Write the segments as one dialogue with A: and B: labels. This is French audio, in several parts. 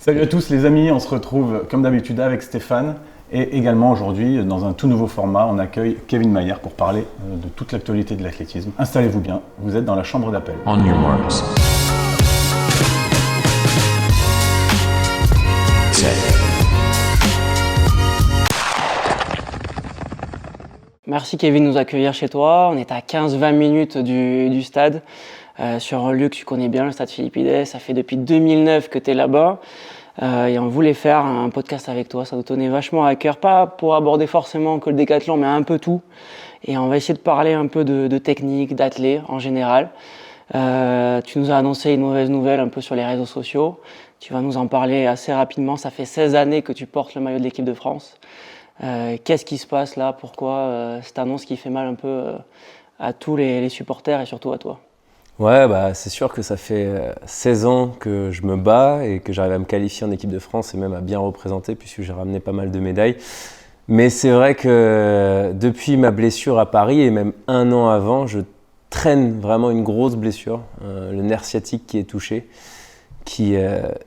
A: Salut à tous les amis, on se retrouve comme d'habitude avec Stéphane et également aujourd'hui dans un tout nouveau format, on accueille Kevin Mayer pour parler de toute l'actualité de l'athlétisme. Installez-vous bien, vous êtes dans la chambre d'appel.
B: On your marks.
C: Merci Kevin de nous accueillir chez toi. On est à 15-20 minutes du stade, sur un lieu que tu connais bien, le stade Philippides. Ça fait depuis 2009 que tu es là-bas et on voulait faire un podcast avec toi. Ça nous tenait vachement à cœur, pas pour aborder forcément que le décathlon, mais un peu tout. Et on va essayer de parler un peu de technique, d'athlètes en général. Tu nous as annoncé une mauvaise nouvelle un peu sur les réseaux sociaux. Tu vas nous en parler assez rapidement. Ça fait 16 années que tu portes le maillot de l'équipe de France. Qu'est-ce qui se passe là? Pourquoi cette annonce qui fait mal un peu à tous les supporters et surtout à toi?
D: Ouais, c'est sûr que ça fait 16 ans que je me bats et que j'arrive à me qualifier en équipe de France et même à bien représenter puisque j'ai ramené pas mal de médailles. Mais c'est vrai que depuis ma blessure à Paris et même un an avant, je traîne vraiment une grosse blessure, le nerf sciatique qui est touché, qui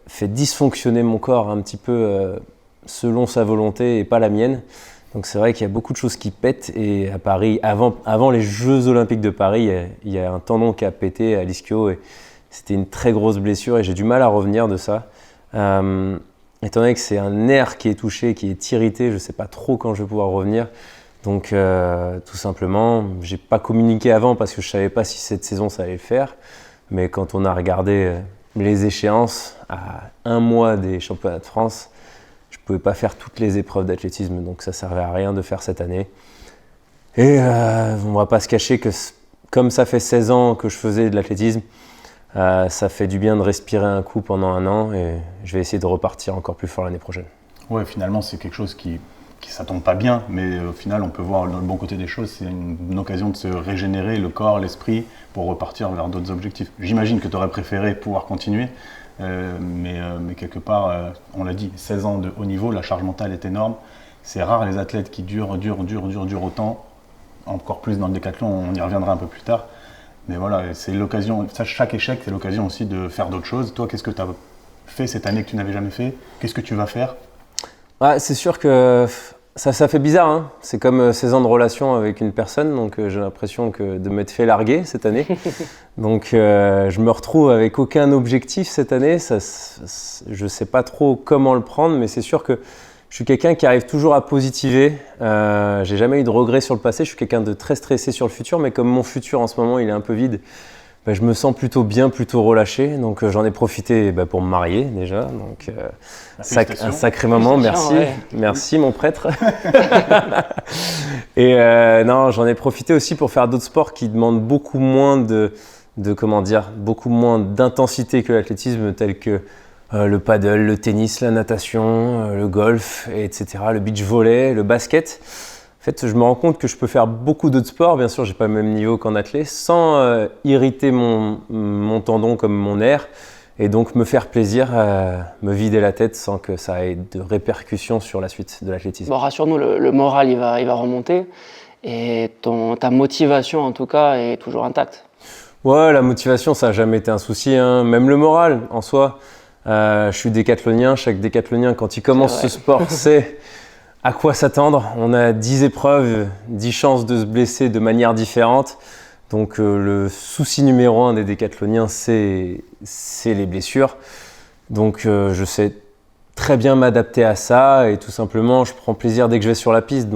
D: fait dysfonctionner mon corps un petit peu selon sa volonté et pas la mienne. Donc c'est vrai qu'il y a beaucoup de choses qui pètent et à Paris, avant les Jeux Olympiques de Paris, il y a un tendon qui a pété à l'ischio et c'était une très grosse blessure et j'ai du mal à revenir de ça. Étant donné que c'est un nerf qui est touché, qui est irrité, je ne sais pas trop quand je vais pouvoir revenir. Donc tout simplement, j'ai pas communiqué avant parce que je savais pas si cette saison ça allait le faire. Mais quand on a regardé les échéances à un mois des championnats de France, je ne pouvais pas faire toutes les épreuves d'athlétisme, donc ça ne servait à rien de faire cette année. Et on ne va pas se cacher que comme ça fait 16 ans que je faisais de l'athlétisme, ça fait du bien de respirer un coup pendant un an et je vais essayer de repartir encore plus fort l'année prochaine.
A: Ouais, finalement c'est quelque chose qui ça tombe pas bien, mais au final on peut voir le bon côté des choses, c'est une occasion de se régénérer le corps, l'esprit pour repartir vers d'autres objectifs. J'imagine que tu aurais préféré pouvoir continuer. Mais quelque part, on l'a dit, 16 ans de haut niveau, la charge mentale est énorme. C'est rare les athlètes qui durent autant, encore plus dans le décathlon, on y reviendra un peu plus tard. Mais voilà, c'est l'occasion, chaque échec, c'est l'occasion aussi de faire d'autres choses. Toi, qu'est-ce que tu as fait cette année que tu n'avais jamais fait? Qu'est-ce que tu vas faire?
D: C'est sûr que ça fait bizarre, hein. C'est comme 16 ans de relation avec une personne, donc j'ai l'impression de m'être fait larguer cette année. Donc je me retrouve avec aucun objectif cette année. Je ne sais pas trop comment le prendre, mais c'est sûr que je suis quelqu'un qui arrive toujours à positiver. J'ai jamais eu de regrets sur le passé. Je suis quelqu'un de très stressé sur le futur, mais comme mon futur en ce moment il est un peu vide, je me sens plutôt bien, plutôt relâché. Donc j'en ai profité pour me marier déjà. Donc un sacré moment, merci. Ouais. Merci mon prêtre. Et non, j'en ai profité aussi pour faire d'autres sports qui demandent beaucoup moins beaucoup moins d'intensité que l'athlétisme, tels que le paddle, le tennis, la natation, le golf, etc., le beach volley, le basket. En fait, je me rends compte que je peux faire beaucoup d'autres sports, bien sûr, je n'ai pas le même niveau qu'en athlète, sans irriter mon tendon comme mon nerf, et donc me faire plaisir, me vider la tête sans que ça ait de répercussions sur la suite de l'athlétisme.
C: Bon, rassure-nous, le moral il va remonter, et ta motivation en tout cas est toujours intacte.
D: Ouais, la motivation, ça n'a jamais été un souci, hein. Même le moral en soi. Je suis décathlonien, chaque décathlonien, quand il commence ce sport, sait à quoi s'attendre. On a 10 épreuves, 10 chances de se blesser de manière différente. Donc le souci numéro 1 des décathloniens, c'est les blessures. Donc je sais très bien m'adapter à ça et tout simplement, je prends plaisir dès que je vais sur la piste.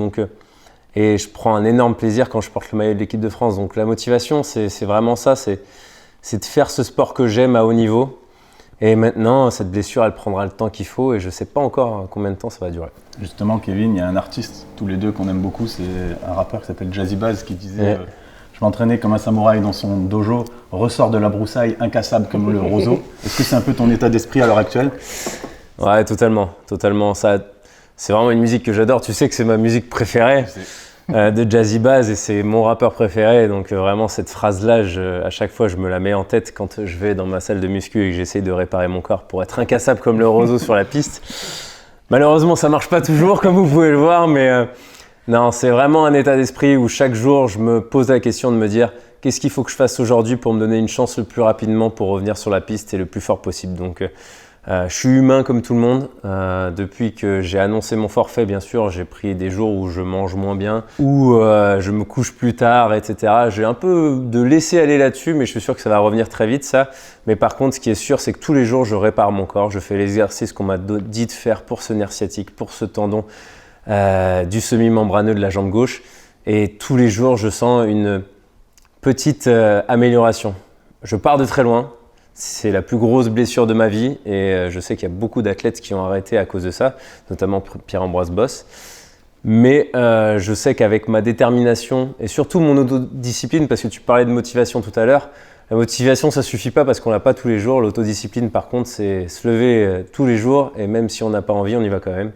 D: Et je prends un énorme plaisir quand je porte le maillot de l'équipe de France. Donc la motivation, c'est vraiment ça, c'est de faire ce sport que j'aime à haut niveau. Et maintenant, cette blessure, elle prendra le temps qu'il faut et je ne sais pas encore combien de temps ça va durer.
A: Justement, Kevin, il y a un artiste, tous les deux, qu'on aime beaucoup, c'est un rappeur qui s'appelle Jazzy Bass qui disait je m'entraînais comme un samouraï dans son dojo, ressort de la broussaille, incassable comme le roseau. Est-ce que c'est un peu ton état d'esprit à l'heure actuelle?
D: Ouais, totalement. Ça, c'est vraiment une musique que j'adore. Tu sais que c'est ma musique préférée. De Jazzy Bass et c'est mon rappeur préféré, donc vraiment cette phrase-là, à chaque fois je me la mets en tête quand je vais dans ma salle de muscu et que j'essaye de réparer mon corps pour être incassable comme le roseau sur la piste. Malheureusement ça marche pas toujours comme vous pouvez le voir, mais non, c'est vraiment un état d'esprit où chaque jour je me pose la question de me dire qu'est-ce qu'il faut que je fasse aujourd'hui pour me donner une chance le plus rapidement pour revenir sur la piste et le plus fort possible. Donc Je suis humain comme tout le monde. Depuis que j'ai annoncé mon forfait, bien sûr, j'ai pris des jours où je mange moins bien, où je me couche plus tard, etc. J'ai un peu de laisser aller là-dessus, mais je suis sûr que ça va revenir très vite, ça. Mais par contre, ce qui est sûr, c'est que tous les jours, je répare mon corps. Je fais l'exercice qu'on m'a dit de faire pour ce nerf sciatique, pour ce tendon du semi-membraneux de la jambe gauche. Et tous les jours, je sens une petite amélioration. Je pars de très loin. C'est la plus grosse blessure de ma vie et je sais qu'il y a beaucoup d'athlètes qui ont arrêté à cause de ça, notamment Pierre-Ambroise Boss. Mais je sais qu'avec ma détermination et surtout mon autodiscipline, parce que tu parlais de motivation tout à l'heure, la motivation ça suffit pas parce qu'on l'a pas tous les jours. L'autodiscipline par contre c'est se lever tous les jours et même si on n'a pas envie, on y va quand même.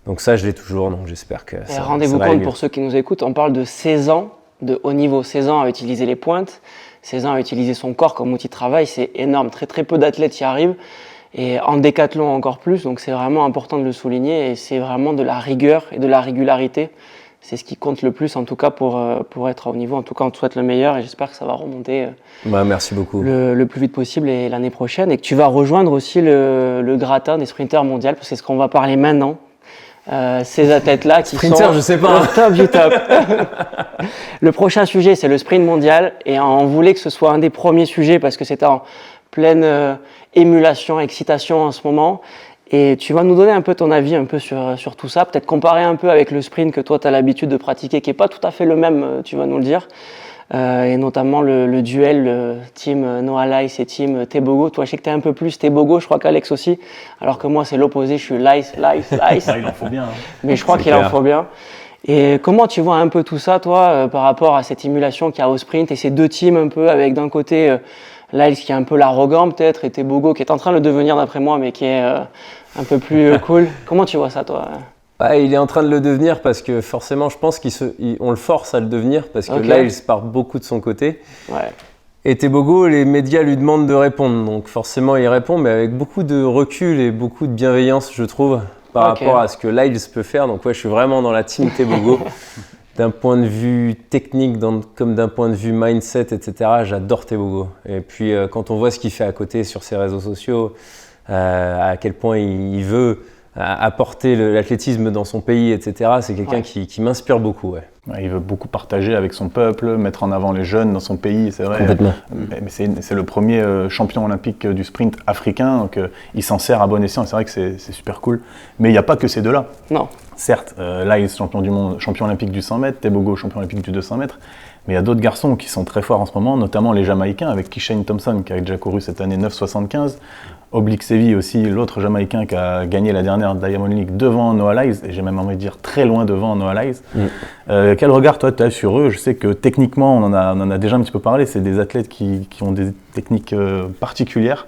D: Donc ça je l'ai toujours, donc j'espère que ça
C: rendez-vous compte pour ceux qui nous écoutent, on parle de 16 ans de haut niveau, 16 ans à utiliser les pointes. 16 ans à utiliser son corps comme outil de travail, c'est énorme. Très très peu d'athlètes y arrivent et en décathlon encore plus, donc c'est vraiment important de le souligner et c'est vraiment de la rigueur et de la régularité. C'est ce qui compte le plus en tout cas pour être à haut niveau. En tout cas, on te souhaite le meilleur et j'espère que ça va remonter
D: merci beaucoup.
C: Le plus vite possible et l'année prochaine et que tu vas rejoindre aussi le gratin des sprinteurs mondiaux parce que c'est ce qu'on va parler maintenant. Ces athlètes-là qui sont
D: je sais pas.
C: au top du top. Le prochain sujet, c'est le sprint mondial et on voulait que ce soit un des premiers sujets parce que c'est en pleine émulation, excitation en ce moment. Et tu vas nous donner un peu ton avis un peu sur tout ça, peut-être comparer un peu avec le sprint que toi tu as l'habitude de pratiquer, qui n'est pas tout à fait le même, tu vas nous le dire. Et notamment le duel team Noah Lyles et team Tebogo. Toi, je sais que tu es un peu plus Tebogo, je crois qu'Alex aussi, alors que moi, c'est l'opposé, je suis Lyles.
A: Il en faut bien. Hein.
C: Mais je crois qu'il en faut bien. Et comment tu vois un peu tout ça, toi, par rapport à cette émulation qu'il y a au sprint et ces deux teams un peu, avec d'un côté Lyles qui est un peu l'arrogant peut-être, et Tebogo qui est en train de le devenir d'après moi, mais qui est un peu plus cool. Comment tu vois ça, toi ?
D: Il est en train de le devenir parce que forcément, je pense qu'on le force à le devenir parce que là, il se part beaucoup de son côté.
C: Ouais.
D: Et Tebogo, les médias lui demandent de répondre. Donc forcément, il répond, mais avec beaucoup de recul et beaucoup de bienveillance, je trouve, par rapport à ce que Lyles peut faire. Donc ouais, je suis vraiment dans la team Tebogo. D'un point de vue technique, comme d'un point de vue mindset, etc., j'adore Tebogo. Et puis, quand on voit ce qu'il fait à côté sur ses réseaux sociaux, à quel point il veut apporter l'athlétisme dans son pays, etc. C'est quelqu'un qui m'inspire beaucoup. Ouais.
A: Ouais, il veut beaucoup partager avec son peuple, mettre en avant les jeunes dans son pays, c'est vrai.
D: Complètement.
A: Mais c'est le premier champion olympique du sprint africain, donc il s'en sert à bon escient, et c'est vrai que c'est super cool. Mais il n'y a pas que ces deux-là.
C: Non.
A: Certes, Lyles, champion du monde, champion olympique du 100 mètres, Tebogo, champion olympique du 200 mètres, mais il y a d'autres garçons qui sont très forts en ce moment, notamment les Jamaïcains, avec Kishane Thompson, qui a déjà couru cette année 9,75. Oblique Sevi aussi, l'autre Jamaïcain qui a gagné la dernière Diamond League devant Noah Lyles, et j'ai même envie de dire très loin devant Noah Lyles. Quel regard toi tu as sur eux ? Je sais que techniquement, on en a déjà un petit peu parlé, c'est des athlètes qui ont des techniques particulières.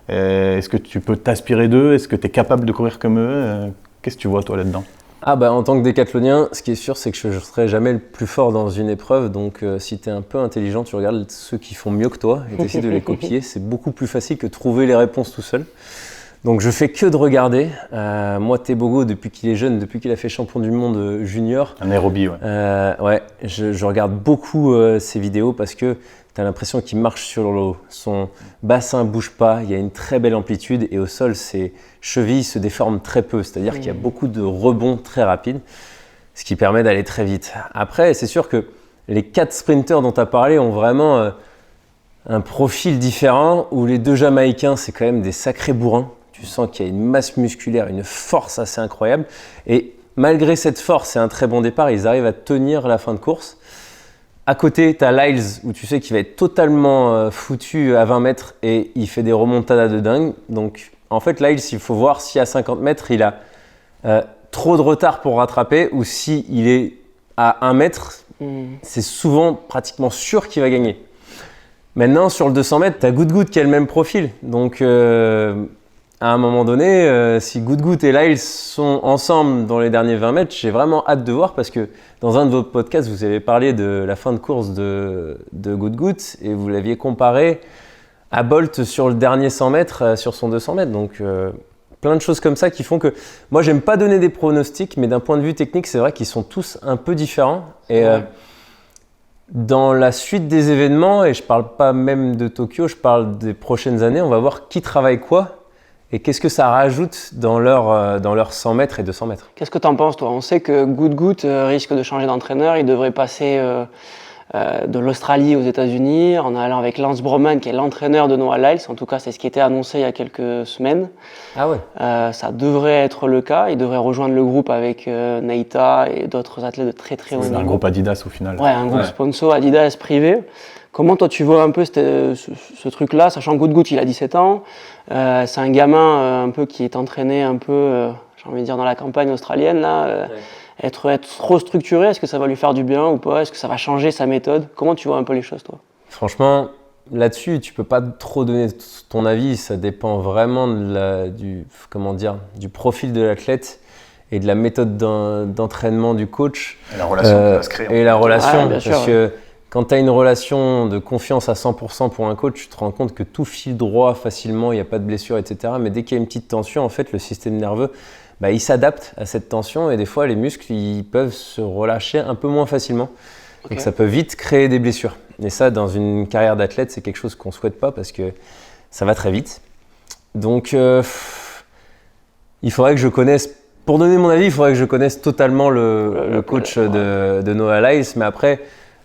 A: Est-ce que tu peux t'inspirer d'eux ? Est-ce que tu es capable de courir comme eux ? Qu'est-ce que tu vois toi là-dedans ?
D: En tant que décathlonien, ce qui est sûr, c'est que je ne serai jamais le plus fort dans une épreuve. Donc, si tu es un peu intelligent, tu regardes ceux qui font mieux que toi et tu essaies de les copier. C'est beaucoup plus facile que de trouver les réponses tout seul. Donc, je fais que de regarder. Moi, Tebogo, depuis qu'il est jeune, depuis qu'il a fait champion du monde junior.
A: Un aérobie, ouais.
D: Je regarde beaucoup ses vidéos parce que tu as l'impression qu'il marche sur l'eau. Son bassin ne bouge pas, il y a une très belle amplitude et au sol, ses chevilles se déforment très peu. C'est-à-dire qu'il y a beaucoup de rebonds très rapides, ce qui permet d'aller très vite. Après, c'est sûr que les 4 sprinteurs dont tu as parlé ont vraiment un profil différent où les 2 Jamaïcains, c'est quand même des sacrés bourrins. Tu sens qu'il y a une masse musculaire, une force assez incroyable. Et malgré cette force et un très bon départ, ils arrivent à tenir la fin de course. À côté, tu as Lyles où tu sais qu'il va être totalement foutu à 20 mètres et il fait des remontadas de dingue. Donc en fait, Lyles, il faut voir si à 50 mètres, il a trop de retard pour rattraper ou s'il est à 1 mètre, c'est souvent pratiquement sûr qu'il va gagner. Maintenant, sur le 200 mètres, tu as Goodgood qui a le même profil. Donc à un moment donné, si Goodgood et Lyles sont ensemble dans les derniers 20 mètres, j'ai vraiment hâte de voir parce que dans un de vos podcasts, vous avez parlé de la fin de course de Goodgood et vous l'aviez comparé à Bolt sur le dernier 100 mètres, sur son 200 mètres. Donc plein de choses comme ça qui font que moi, j'aime pas donner des pronostics, mais d'un point de vue technique, c'est vrai qu'ils sont tous un peu différents. Et dans la suite des événements, et je parle pas même de Tokyo, je parle des prochaines années, on va voir qui travaille quoi. et qu'est-ce que ça rajoute dans leur 100 mètres et 200 mètres.
C: Qu'est-ce que tu en penses, toi? On sait que Good risque de changer d'entraîneur. Il devrait passer de l'Australie aux États-Unis en allant avec Lance Broman, qui est l'entraîneur de Noah Lyles. En tout cas, c'est ce qui était annoncé il y a quelques semaines.
D: Ah ouais.
C: Ça devrait être le cas. Il devrait rejoindre le groupe avec Neita et d'autres athlètes de très très haut niveau.
A: C'est un groupe Adidas au final.
C: Ouais, un groupe sponsor Adidas privé. Comment toi tu vois un peu ce truc-là, sachant que Good il a 17 ans, c'est un gamin un peu qui est entraîné un peu, j'ai envie de dire, dans la campagne australienne là. Être trop structuré, est-ce que ça va lui faire du bien ou pas? Est-ce que ça va changer sa méthode? Comment tu vois un peu les choses, toi?
D: Franchement, là-dessus, tu peux pas trop donner ton avis. Ça dépend vraiment du profil de l'athlète et de la méthode d'entraînement du coach.
A: Et la relation qui va se créer.
D: Et la relation,
C: bien sûr,
D: parce que quand tu as une relation de confiance à 100% pour un coach, tu te rends compte que tout file droit facilement, il n'y a pas de blessure, etc. Mais dès qu'il y a une petite tension, en fait, le système nerveux, il s'adapte à cette tension et des fois, les muscles, ils peuvent se relâcher un peu moins facilement. Okay. Donc ça peut vite créer des blessures. Et ça, dans une carrière d'athlète, c'est quelque chose qu'on ne souhaite pas parce que ça va très vite. Donc, il faudrait que je connaisse, pour donner mon avis, il faudrait que je connaisse totalement le coach de Noah Lyles. Mais après,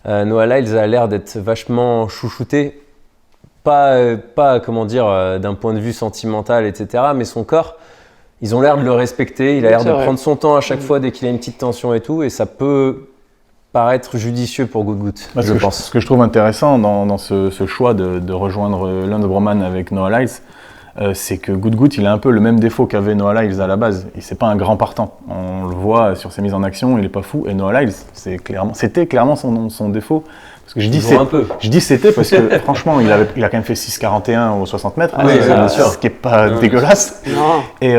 D: Noah Lyles a l'air d'être vachement chouchouté. Pas d'un point de vue sentimental, etc. Mais son corps, ils ont l'air de le respecter. Il a l'air de prendre son temps à chaque fois dès qu'il a une petite tension et tout. Et ça peut paraître judicieux pour Good, je pense.
A: Ce que je trouve intéressant dans ce choix de rejoindre Lance Broman avec Noah Lyles, c'est que Good, il a un peu le même défaut qu'avait Noah Lyles à la base. C'est pas un grand partant. On le voit sur ses mises en action, il est pas fou. Et Noah Lyles, c'était clairement son défaut. Parce que je dis c'était parce que franchement, il a quand même fait 6,41 aux 60 mètres, ce qui est pas dégueulasse.
C: Non.
A: Et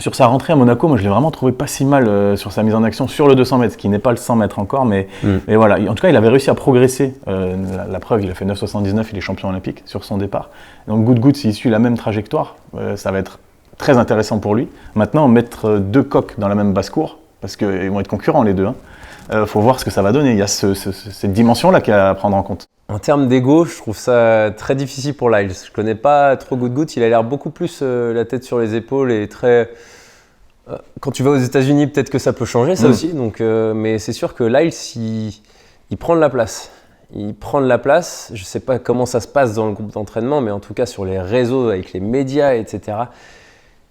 A: sur sa rentrée à Monaco, moi je l'ai vraiment trouvé pas si mal sur sa mise en action sur le 200 mètres, ce qui n'est pas le 100 mètres encore, mais voilà. En tout cas, il avait réussi à progresser. La preuve, il a fait 9,79, il est champion olympique sur son départ. Donc Good, s'il suit la même trajectoire, ça va être très intéressant pour lui. Maintenant, mettre deux coqs dans la même basse-cour, parce qu'ils vont être concurrents les deux, faut voir ce que ça va donner. Il y a cette dimension-là qu'il y a à prendre en compte.
D: En termes d'ego, je trouve ça très difficile pour Lyles. Je ne connais pas trop Good. Il a l'air beaucoup plus la tête sur les épaules et très... Quand tu vas aux États-Unis, peut-être que ça peut changer, ça aussi. Donc, mais c'est sûr que Lyles, il prend de la place. Il prend de la place. Je ne sais pas comment ça se passe dans le groupe d'entraînement, mais en tout cas sur les réseaux, avec les médias, etc.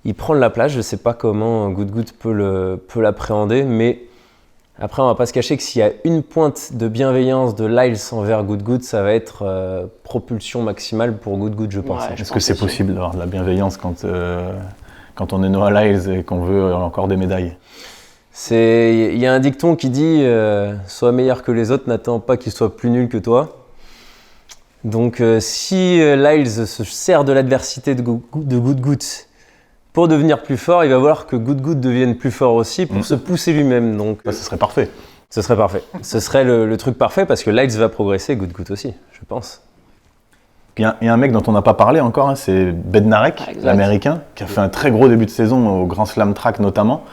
D: Il prend de la place. Je ne sais pas comment Good peut l'appréhender, mais... Après, on ne va pas se cacher que s'il y a une pointe de bienveillance de Lyles envers Good, ça va être propulsion maximale pour Good, je pense.
A: Est-ce que c'est possible d'avoir de la bienveillance quand on est Noah Lyles et qu'on veut encore des médailles?
D: Il y a un dicton qui dit « Sois meilleur que les autres, n'attends pas qu'ils soient plus nuls que toi ». Donc si Lyles se sert de l'adversité de Good pour devenir plus fort, il va voir que Good devienne plus fort aussi pour se pousser lui-même. Donc,
A: ce serait parfait.
D: Ce serait parfait. Ce serait le truc parfait parce que Lyles va progresser, Good aussi, je pense.
A: Il y a un mec dont on n'a pas parlé encore, c'est Bednarek, l'américain, qui a fait un très gros début de saison au Grand Slam Track notamment,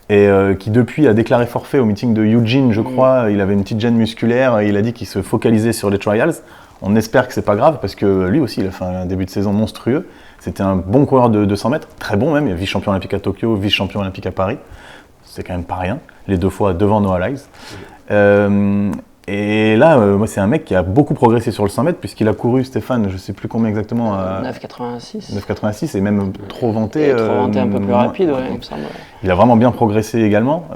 A: et qui depuis a déclaré forfait au meeting de Eugene, je crois. Il avait une petite gêne musculaire et il a dit qu'il se focalisait sur les trials. On espère que c'est pas grave parce que lui aussi il a fait un début de saison monstrueux. C'était un bon coureur de 200 mètres, très bon même, il est vice-champion olympique à Tokyo, vice-champion olympique à Paris. C'est quand même pas rien, les deux fois devant Noah Lyles. Et là, moi c'est un mec qui a beaucoup progressé sur le 100 mètres puisqu'il a couru, Stéphane, je sais plus combien exactement.
C: 9,86.
A: 9,86 et même trop vanté.
C: Trop vanté un peu plus rapide, il me semble.
A: Il a vraiment bien progressé également.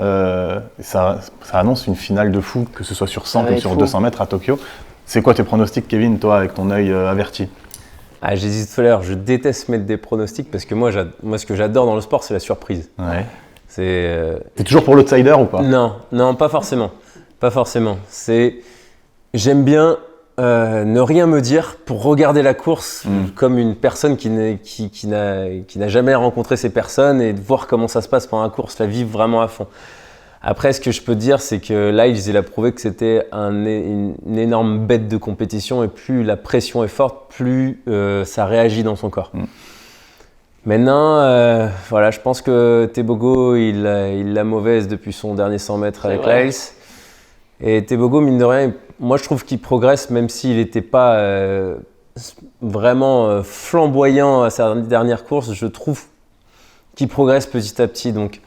A: Ça annonce une finale de fou, que ce soit sur 100 comme sur 200 mètres à Tokyo. C'est quoi tes pronostics, Kevin, toi, avec ton œil averti?
D: J'hésite tout à l'heure, je déteste mettre des pronostics parce que moi ce que j'adore dans le sport, c'est la surprise.
A: Ouais. T'es toujours pour l'outsider ou pas?
D: Non, pas forcément. Pas forcément. J'aime bien ne rien me dire pour regarder la course comme une personne qui n'a jamais rencontré ces personnes et de voir comment ça se passe pendant la course, la vivre vraiment à fond. Après, ce que je peux te dire, c'est que Lyles, il a prouvé que c'était une énorme bête de compétition et plus la pression est forte, plus ça réagit dans son corps. Maintenant, voilà, je pense que Tebogo, il l'a mauvaise depuis son dernier 100 mètres avec Lyles. Et Tebogo, mine de rien, moi je trouve qu'il progresse même s'il n'était pas vraiment flamboyant à sa dernière course. Je trouve qu'il progresse petit à petit. Donc,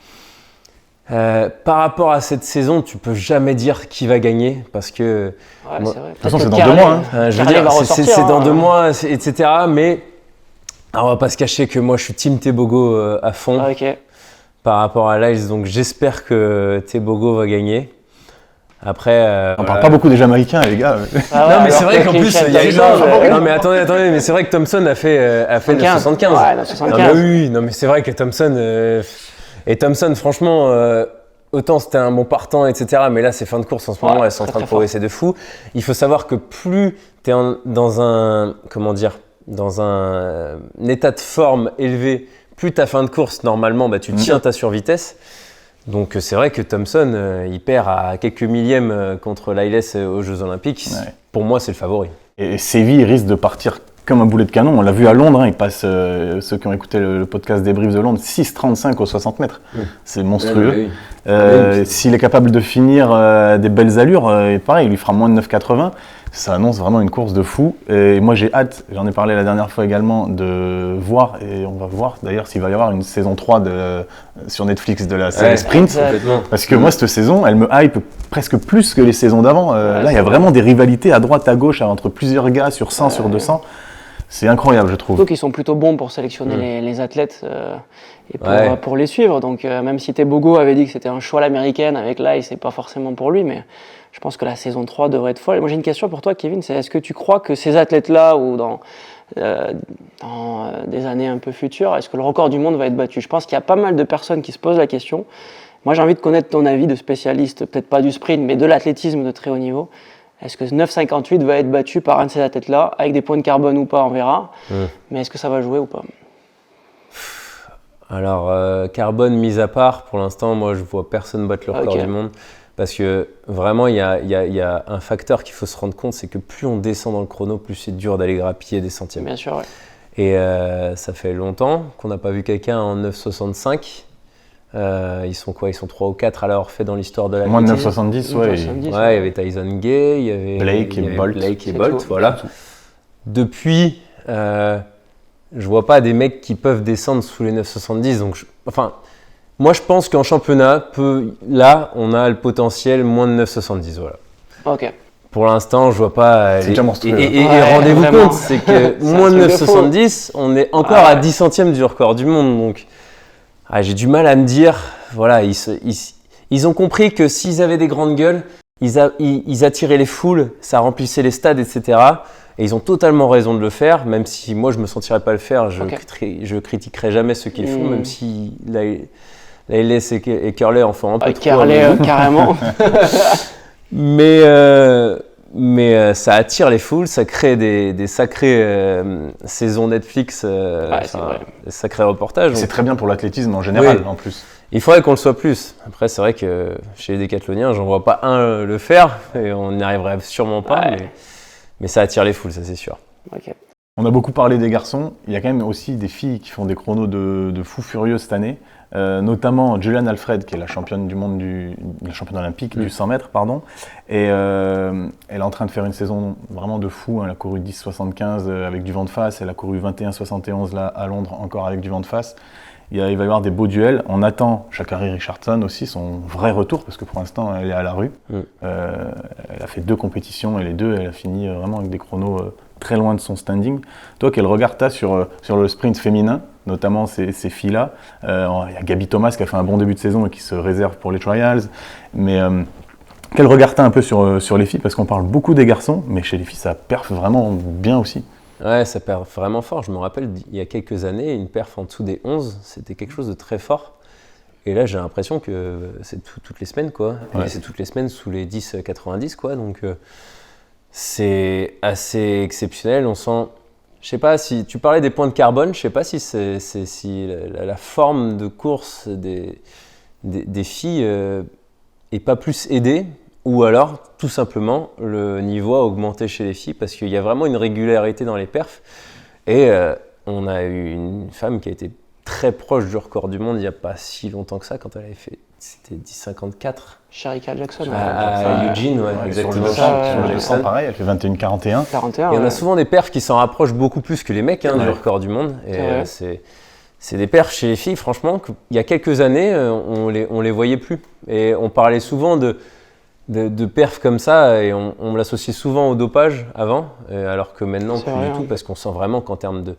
D: par rapport à cette saison, tu peux jamais dire qui va gagner parce que
C: Ouais,
A: Moi,
C: c'est vrai.
A: de toute façon,
C: Peut-être
A: c'est
C: que
A: dans 2 mois,
C: Carlet-
D: je veux
C: Carlet
D: dire,
C: va
D: c'est
C: ressortir,
D: dans
C: hein.
D: 2 mois, etc. Mais on va pas se cacher que moi, je suis team Tebogo à fond
C: Ah, ok.
D: par rapport à Lyles. Donc, j'espère que Tebogo va gagner. Après,
A: On parle pas beaucoup des Jamaïcains, les gars.
C: Ah ouais,
D: non, mais c'est
C: alors
D: vrai
C: que
D: qu'en plus,
C: Christian
D: il y a
C: Thompson,
D: non, mais attendez, mais c'est vrai que Thompson a fait 9,75.
C: Ouais,
D: Non,
C: 9,75.
D: mais oui, non, mais c'est vrai que Thompson. Et Thompson, franchement, autant c'était un bon partant, etc. Mais là, ces fins de course en ce moment,
C: Ouais,
D: elles sont en
C: très,
D: train de
C: très fort.
D: progresser de fou. Il faut savoir que plus tu es dans un. Comment dire, dans un état de forme élevé, plus ta fin de course, normalement, bah, tu tiens ta survitesse. Donc c'est vrai que Thompson, il perd à quelques millièmes contre Lyles aux Jeux Olympiques.
A: Ouais.
D: Pour moi, c'est le favori.
A: Et Séville risque de partir comme un boulet de canon. On l'a vu à Londres, hein, il passe, ceux qui ont écouté le podcast débrief de Londres, 6,35 aux 60 mètres. C'est monstrueux. S'il est capable de finir des belles allures, et pareil, il lui fera moins de 9,80. Ça annonce vraiment une course de fou. Et moi, j'ai hâte, j'en ai parlé la dernière fois également, de voir, et on va voir d'ailleurs s'il va y avoir une saison 3 sur Netflix de la série Sprint.
D: Complètement.
A: Parce que moi, cette saison, elle me hype presque plus que les saisons d'avant. Là, il y a
C: c'est
A: vraiment des rivalités à droite, à gauche, entre plusieurs gars sur 100, sur 200. C'est incroyable, je trouve.
C: Surtout qu'ils sont plutôt bons pour sélectionner les athlètes et pour les suivre. Donc même si Tebogo avait dit que c'était un choix à l'américaine avec Lai, c'est pas forcément pour lui, mais je pense que la saison 3 devrait être folle. Et moi j'ai une question pour toi, Kevin, c'est est-ce que tu crois que ces athlètes-là ou dans des années un peu futures, est-ce que le record du monde va être battu? Je pense qu'il y a pas mal de personnes qui se posent la question. Moi j'ai envie de connaître ton avis de spécialiste, peut-être pas du sprint, mais de l'athlétisme de très haut niveau. Est-ce que 9,58 va être battu par un de ces athlètes-là, avec des points de carbone ou pas, on verra. Mais est-ce que ça va jouer ou pas?
D: Alors, carbone mis à part, pour l'instant, moi, je vois personne battre le record
C: Ok.
D: du monde. Parce que vraiment, il y a un facteur qu'il faut se rendre compte, c'est que plus on descend dans le chrono, plus c'est dur d'aller grappiller des centièmes.
C: Bien sûr, ouais.
D: Et ça fait longtemps qu'on n'a pas vu quelqu'un en 9,65. Ils sont quoi? Ils sont 3 ou 4 à l'avoir fait dans l'histoire de la
A: Moins de 9,70, ouais.
C: 9,70,
D: Ouais, il y avait Tyson Gay, il y avait
A: Blake et Bolt.
D: Blake et
C: C'est
D: Bolt,
C: tout.
D: voilà. Depuis, je vois pas des mecs qui peuvent descendre sous les 9,70. Donc, moi, je pense qu'en championnat, là, on a le potentiel moins de 9,70. Voilà.
C: Ok.
D: Pour l'instant, je vois pas.
A: C'est déjà monstrueux.
D: Et
C: Ouais,
D: rendez-vous
C: vraiment.
D: compte, c'est que
C: C'est
D: moins de
C: un truc de fou.
D: 9,70, on est encore
C: Ouais.
D: à 10 centièmes du record du monde. Donc, j'ai du mal à me dire. Voilà, ils ont compris que s'ils avaient des grandes gueules, ils attiraient les foules, ça remplissait les stades, etc. Et ils ont totalement raison de le faire, même si moi je me sentirais pas le faire, je critiquerai jamais ceux qui le font, même si la LS et Curler en font un peu trop.
C: Curler, carrément.
D: Mais ça attire les foules, ça crée des sacrées saisons Netflix,
C: c'est vrai.
D: des sacrés reportages.
A: C'est très bien pour l'athlétisme en général,
D: Oui.
A: en plus.
D: Il faudrait qu'on le soit plus. Après, c'est vrai que chez les décathloniens, j'en vois pas un le faire, et on n'y arriverait sûrement pas,
C: Ouais.
D: mais ça attire les foules, ça c'est sûr.
C: Ok.
A: On a beaucoup parlé des garçons. Il y a quand même aussi des filles qui font des chronos de fous furieux cette année. Notamment Julian Alfred, qui est la championne du monde la championne olympique du 100 mètres, pardon. Et elle est en train de faire une saison vraiment de fou. Elle a couru 10,75 avec du vent de face. Elle a couru 21,71 là à Londres, encore avec du vent de face. Il va y avoir des beaux duels. On attend Sha'Carri Richardson aussi, son vrai retour, parce que pour l'instant, elle est à la rue. Elle a fait 2 compétitions et les 2, elle a fini vraiment avec des chronos très loin de son standing. Toi, quel regard tu as sur le sprint féminin, notamment ces filles-là? Il y a Gaby Thomas qui a fait un bon début de saison et qui se réserve pour les trials. Mais quel regard tu as un peu sur les filles? Parce qu'on parle beaucoup des garçons, mais chez les filles, ça perf vraiment bien aussi.
D: Ouais, ça perf vraiment fort. Je me rappelle, il y a quelques années, une perf en dessous des 11, c'était quelque chose de très fort. Et là, j'ai l'impression que c'est toutes les semaines, quoi.
A: Ouais.
D: Et c'est toutes les semaines sous les 10,90, quoi. Donc, c'est assez exceptionnel. On sent... Je sais pas si... Tu parlais des points de carbone. Je sais pas si si la forme de course des filles est pas plus aidée, ou alors, tout simplement, le niveau a augmenté chez les filles parce qu'il y a vraiment une régularité dans les perfs. Et on a eu une femme qui a été très proche du record du monde il n'y a pas si longtemps que ça, quand elle avait fait, c'était 10,54.
C: Shericka Jackson.
D: À Eugene, exactement.
A: Sur le 200, pareil, elle fait 21,41.
C: 41.
D: Et on a souvent des perfs qui s'en rapprochent beaucoup plus que les mecs du record du monde. Et c'est des perfs chez les filles, franchement, il y a quelques années, on les voyait plus. Et on parlait souvent de perfs comme ça, et on l'associait souvent au dopage avant, alors que maintenant, plus du tout, parce qu'on sent vraiment qu'en termes de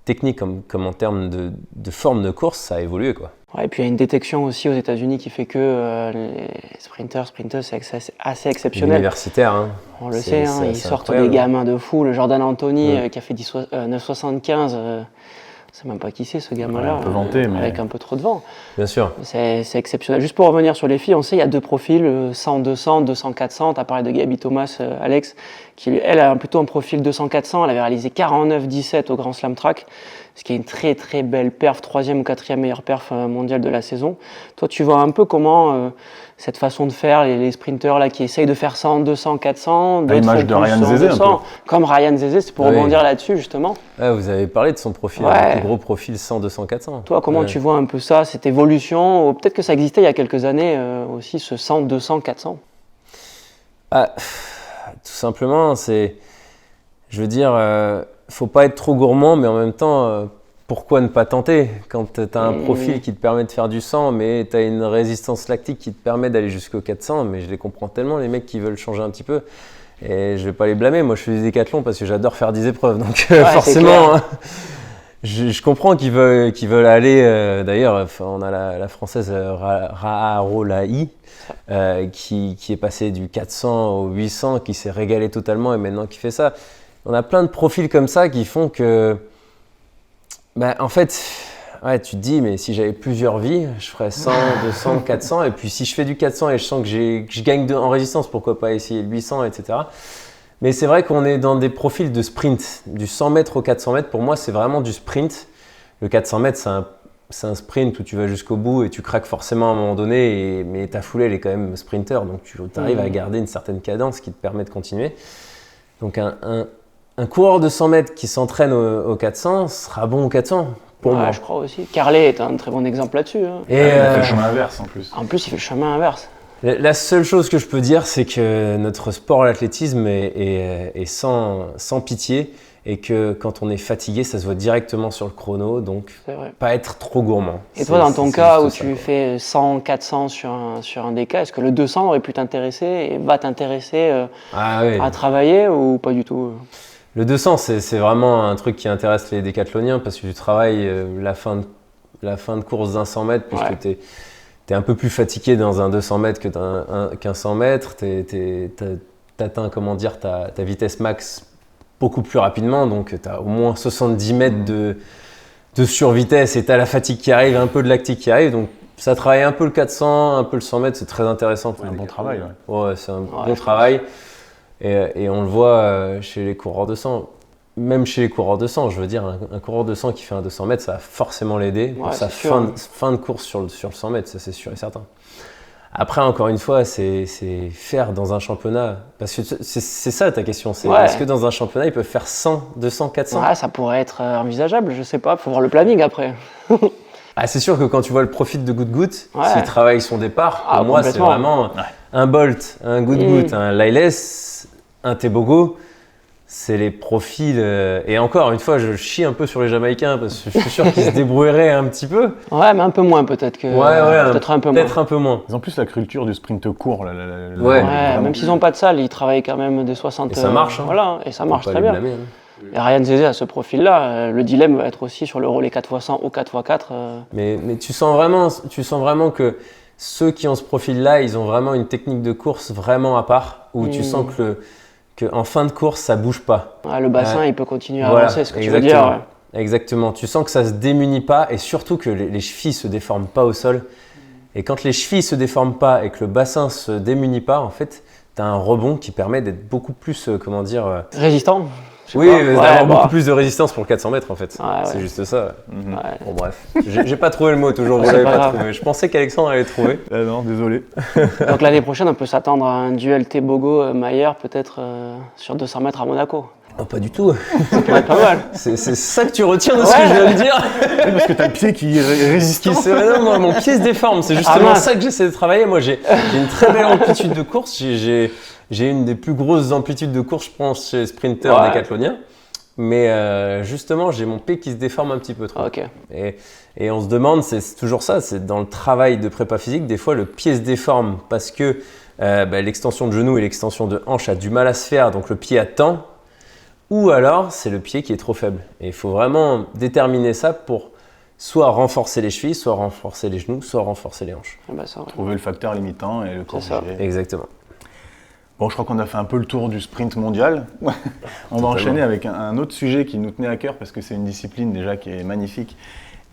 D: technique comme en termes de forme de course, ça a évolué, quoi.
C: Ouais, et puis il y a une détection aussi aux États-Unis qui fait que les sprinters, c'est assez exceptionnel.
D: Universitaire, hein.
C: On le sait, ils sortent des gamins de fou. Le Jordan Anthony qui a fait 9,75, je sais même pas qui c'est ce gamin-là,
A: un peu vanté, mais...
C: avec un peu trop de vent.
D: Bien sûr.
C: C'est exceptionnel. Juste pour revenir sur les filles, on sait il y a deux profils, 100, 200, 200, 400. Tu as parlé de Gaby Thomas, Alex, qui elle a plutôt un profil 200, 400. Elle avait réalisé 49,17 au Grand Slam Track, ce qui est une très très belle perf, 3e ou 4e meilleure perf mondiale de la saison. Toi, tu vois un peu comment cette façon de faire, les sprinteurs là, qui essayent de faire 100, 200, 400,
A: à l'image de Ryan Zézé, un peu.
C: Comme Ryan Zézé, c'est pour rebondir là-dessus justement.
D: Vous avez parlé de son profil, le plus gros profil 100, 200, 400.
C: Toi, comment tu vois un peu ça, cette évolution, ou peut-être que ça existait il y a quelques années aussi, ce 100, 200, 400
D: Tout simplement, je veux dire, faut pas être trop gourmand, mais en même temps, pourquoi ne pas tenter quand tu as un profil qui te permet de faire du 100, mais tu as une résistance lactique qui te permet d'aller jusqu'au 400, mais je les comprends tellement, les mecs qui veulent changer un petit peu. Et je vais pas les blâmer, moi je fais des décathlons parce que j'adore faire des épreuves, donc forcément, je comprends qu'ils veulent aller. D'ailleurs, on a la française Raharolahi qui est passée du 400 au 800, qui s'est régalée totalement et maintenant qui fait ça. On a plein de profils comme ça qui font que, en fait, tu te dis, mais si j'avais plusieurs vies, je ferais 100, 200, 400. Et puis si je fais du 400 et je sens que je gagne en résistance, pourquoi pas essayer le 800, etc. Mais c'est vrai qu'on est dans des profils de sprint. Du 100 mètres au 400 mètres, pour moi, c'est vraiment du sprint. Le 400 mètres, c'est un sprint où tu vas jusqu'au bout et tu craques forcément à un moment donné. Mais ta foulée, elle est quand même sprinter. Donc tu arrives à garder une certaine cadence qui te permet de continuer. Donc un coureur de 100 mètres qui s'entraîne au 400 sera bon au 400. Pour moi.
C: Je crois aussi. Carlet est un très bon exemple là-dessus.
A: Et il fait le chemin inverse en plus.
C: En plus, il fait le chemin inverse.
D: La seule chose que je peux dire, c'est que notre sport, l'athlétisme, est sans pitié et que quand on est fatigué, ça se voit directement sur le chrono. Donc, pas être trop gourmand.
C: Et toi, dans ton cas où tu fais 100, 400 sur un DK, est-ce que le 200 aurait pu t'intéresser et va t'intéresser à travailler ou pas du tout?
D: Le 200, c'est vraiment un truc qui intéresse les décathloniens parce que tu travailles la fin de course d'un 100 mètres puisque tu es un peu plus fatigué dans un 200 mètres qu'un 100 mètres. Tu atteins ta vitesse max beaucoup plus rapidement, donc tu as au moins 70 mètres de survitesse et tu as la fatigue qui arrive, un peu de lactique qui arrive. Donc ça travaille un peu le 400, un peu le 100 mètres, c'est très intéressant.
A: C'est un bon travail.
D: Ouais, c'est un bon travail. Et on le voit chez les coureurs de 100. Même chez les coureurs de 100, je veux dire, un coureur de 100 qui fait un 200 mètres, ça va forcément l'aider pour sa fin de course sur le 100 mètres, ça c'est sûr et certain. Après, encore une fois, c'est faire dans un championnat. Parce que c'est ça ta question, est-ce que dans un championnat, ils peuvent faire 100, 200, 400
C: ça pourrait être envisageable, je sais pas, il faut voir le planning après.
D: C'est sûr que quand tu vois le profil de Good, s'il travaille son départ, pour moi, c'est vraiment un Bolt, un Good, un Lailes, un Tebogo. C'est les profils. Et encore une fois, je chie un peu sur les Jamaïcains parce que je suis sûr qu'ils se débrouilleraient un petit peu.
C: Ouais, mais un peu moins peut-être que. Peut-être un peu moins.
A: Ils ont plus la culture du sprint court.
C: Même s'ils n'ont pas de salle, ils travaillent quand même des 60.
D: Et ça marche.
C: Voilà, et ça marche très bien. Et Ryan Zézé a ce profil-là. Le dilemme va être aussi sur le relais 4x100 ou 4x4.
D: Mais tu sens vraiment que ceux qui ont ce profil-là, ils ont vraiment une technique de course vraiment à part, où tu sens qu'en fin de course, ça bouge pas.
C: Le bassin, il peut continuer à avancer, ce que tu veux dire.
D: Exactement. Tu sens que ça se démunit pas et surtout que les chevilles se déforment pas au sol. Et quand les chevilles se déforment pas et que le bassin se démunit pas, en fait, tu as un rebond qui permet d'être beaucoup plus,
C: résistant.
D: D'avoir beaucoup plus de résistance pour le 400 mètres en fait. C'est juste ça. Bon bref, j'ai pas trouvé le mot toujours, vous l'avez pas trouvé. Je pensais qu'Alexandre allait trouver.
A: Non, désolé.
C: Donc l'année prochaine, on peut s'attendre à un duel Tebogo-Mayer peut-être sur 200 mètres à Monaco.
D: Oh, pas du tout.
C: Ça pourrait être pas mal.
D: C'est ça que tu retiens de ce que je viens de dire.
A: Parce que t'as le pied qui est résistant.
D: Non, mon pied se déforme. C'est justement ça que j'essaie de travailler. Moi, j'ai une très belle amplitude de course. J'ai une des plus grosses amplitudes de course, je pense, chez sprinter décathlonien. Mais justement, j'ai mon pied qui se déforme un petit peu trop.
C: Ok.
D: Et on se demande, c'est toujours ça, c'est dans le travail de prépa physique, des fois le pied se déforme parce que l'extension de genou et l'extension de hanche a du mal à se faire, donc le pied attend, ou alors c'est le pied qui est trop faible. Et il faut vraiment déterminer ça pour soit renforcer les chevilles, soit renforcer les genoux, soit renforcer les hanches.
C: Ah bah ça, ouais.
A: Trouver le facteur limitant et le corriger.
D: Exactement.
A: Bon, je crois qu'on a fait un peu le tour du sprint mondial. On va enchaîner avec un autre sujet qui nous tenait à cœur parce que c'est une discipline déjà qui est magnifique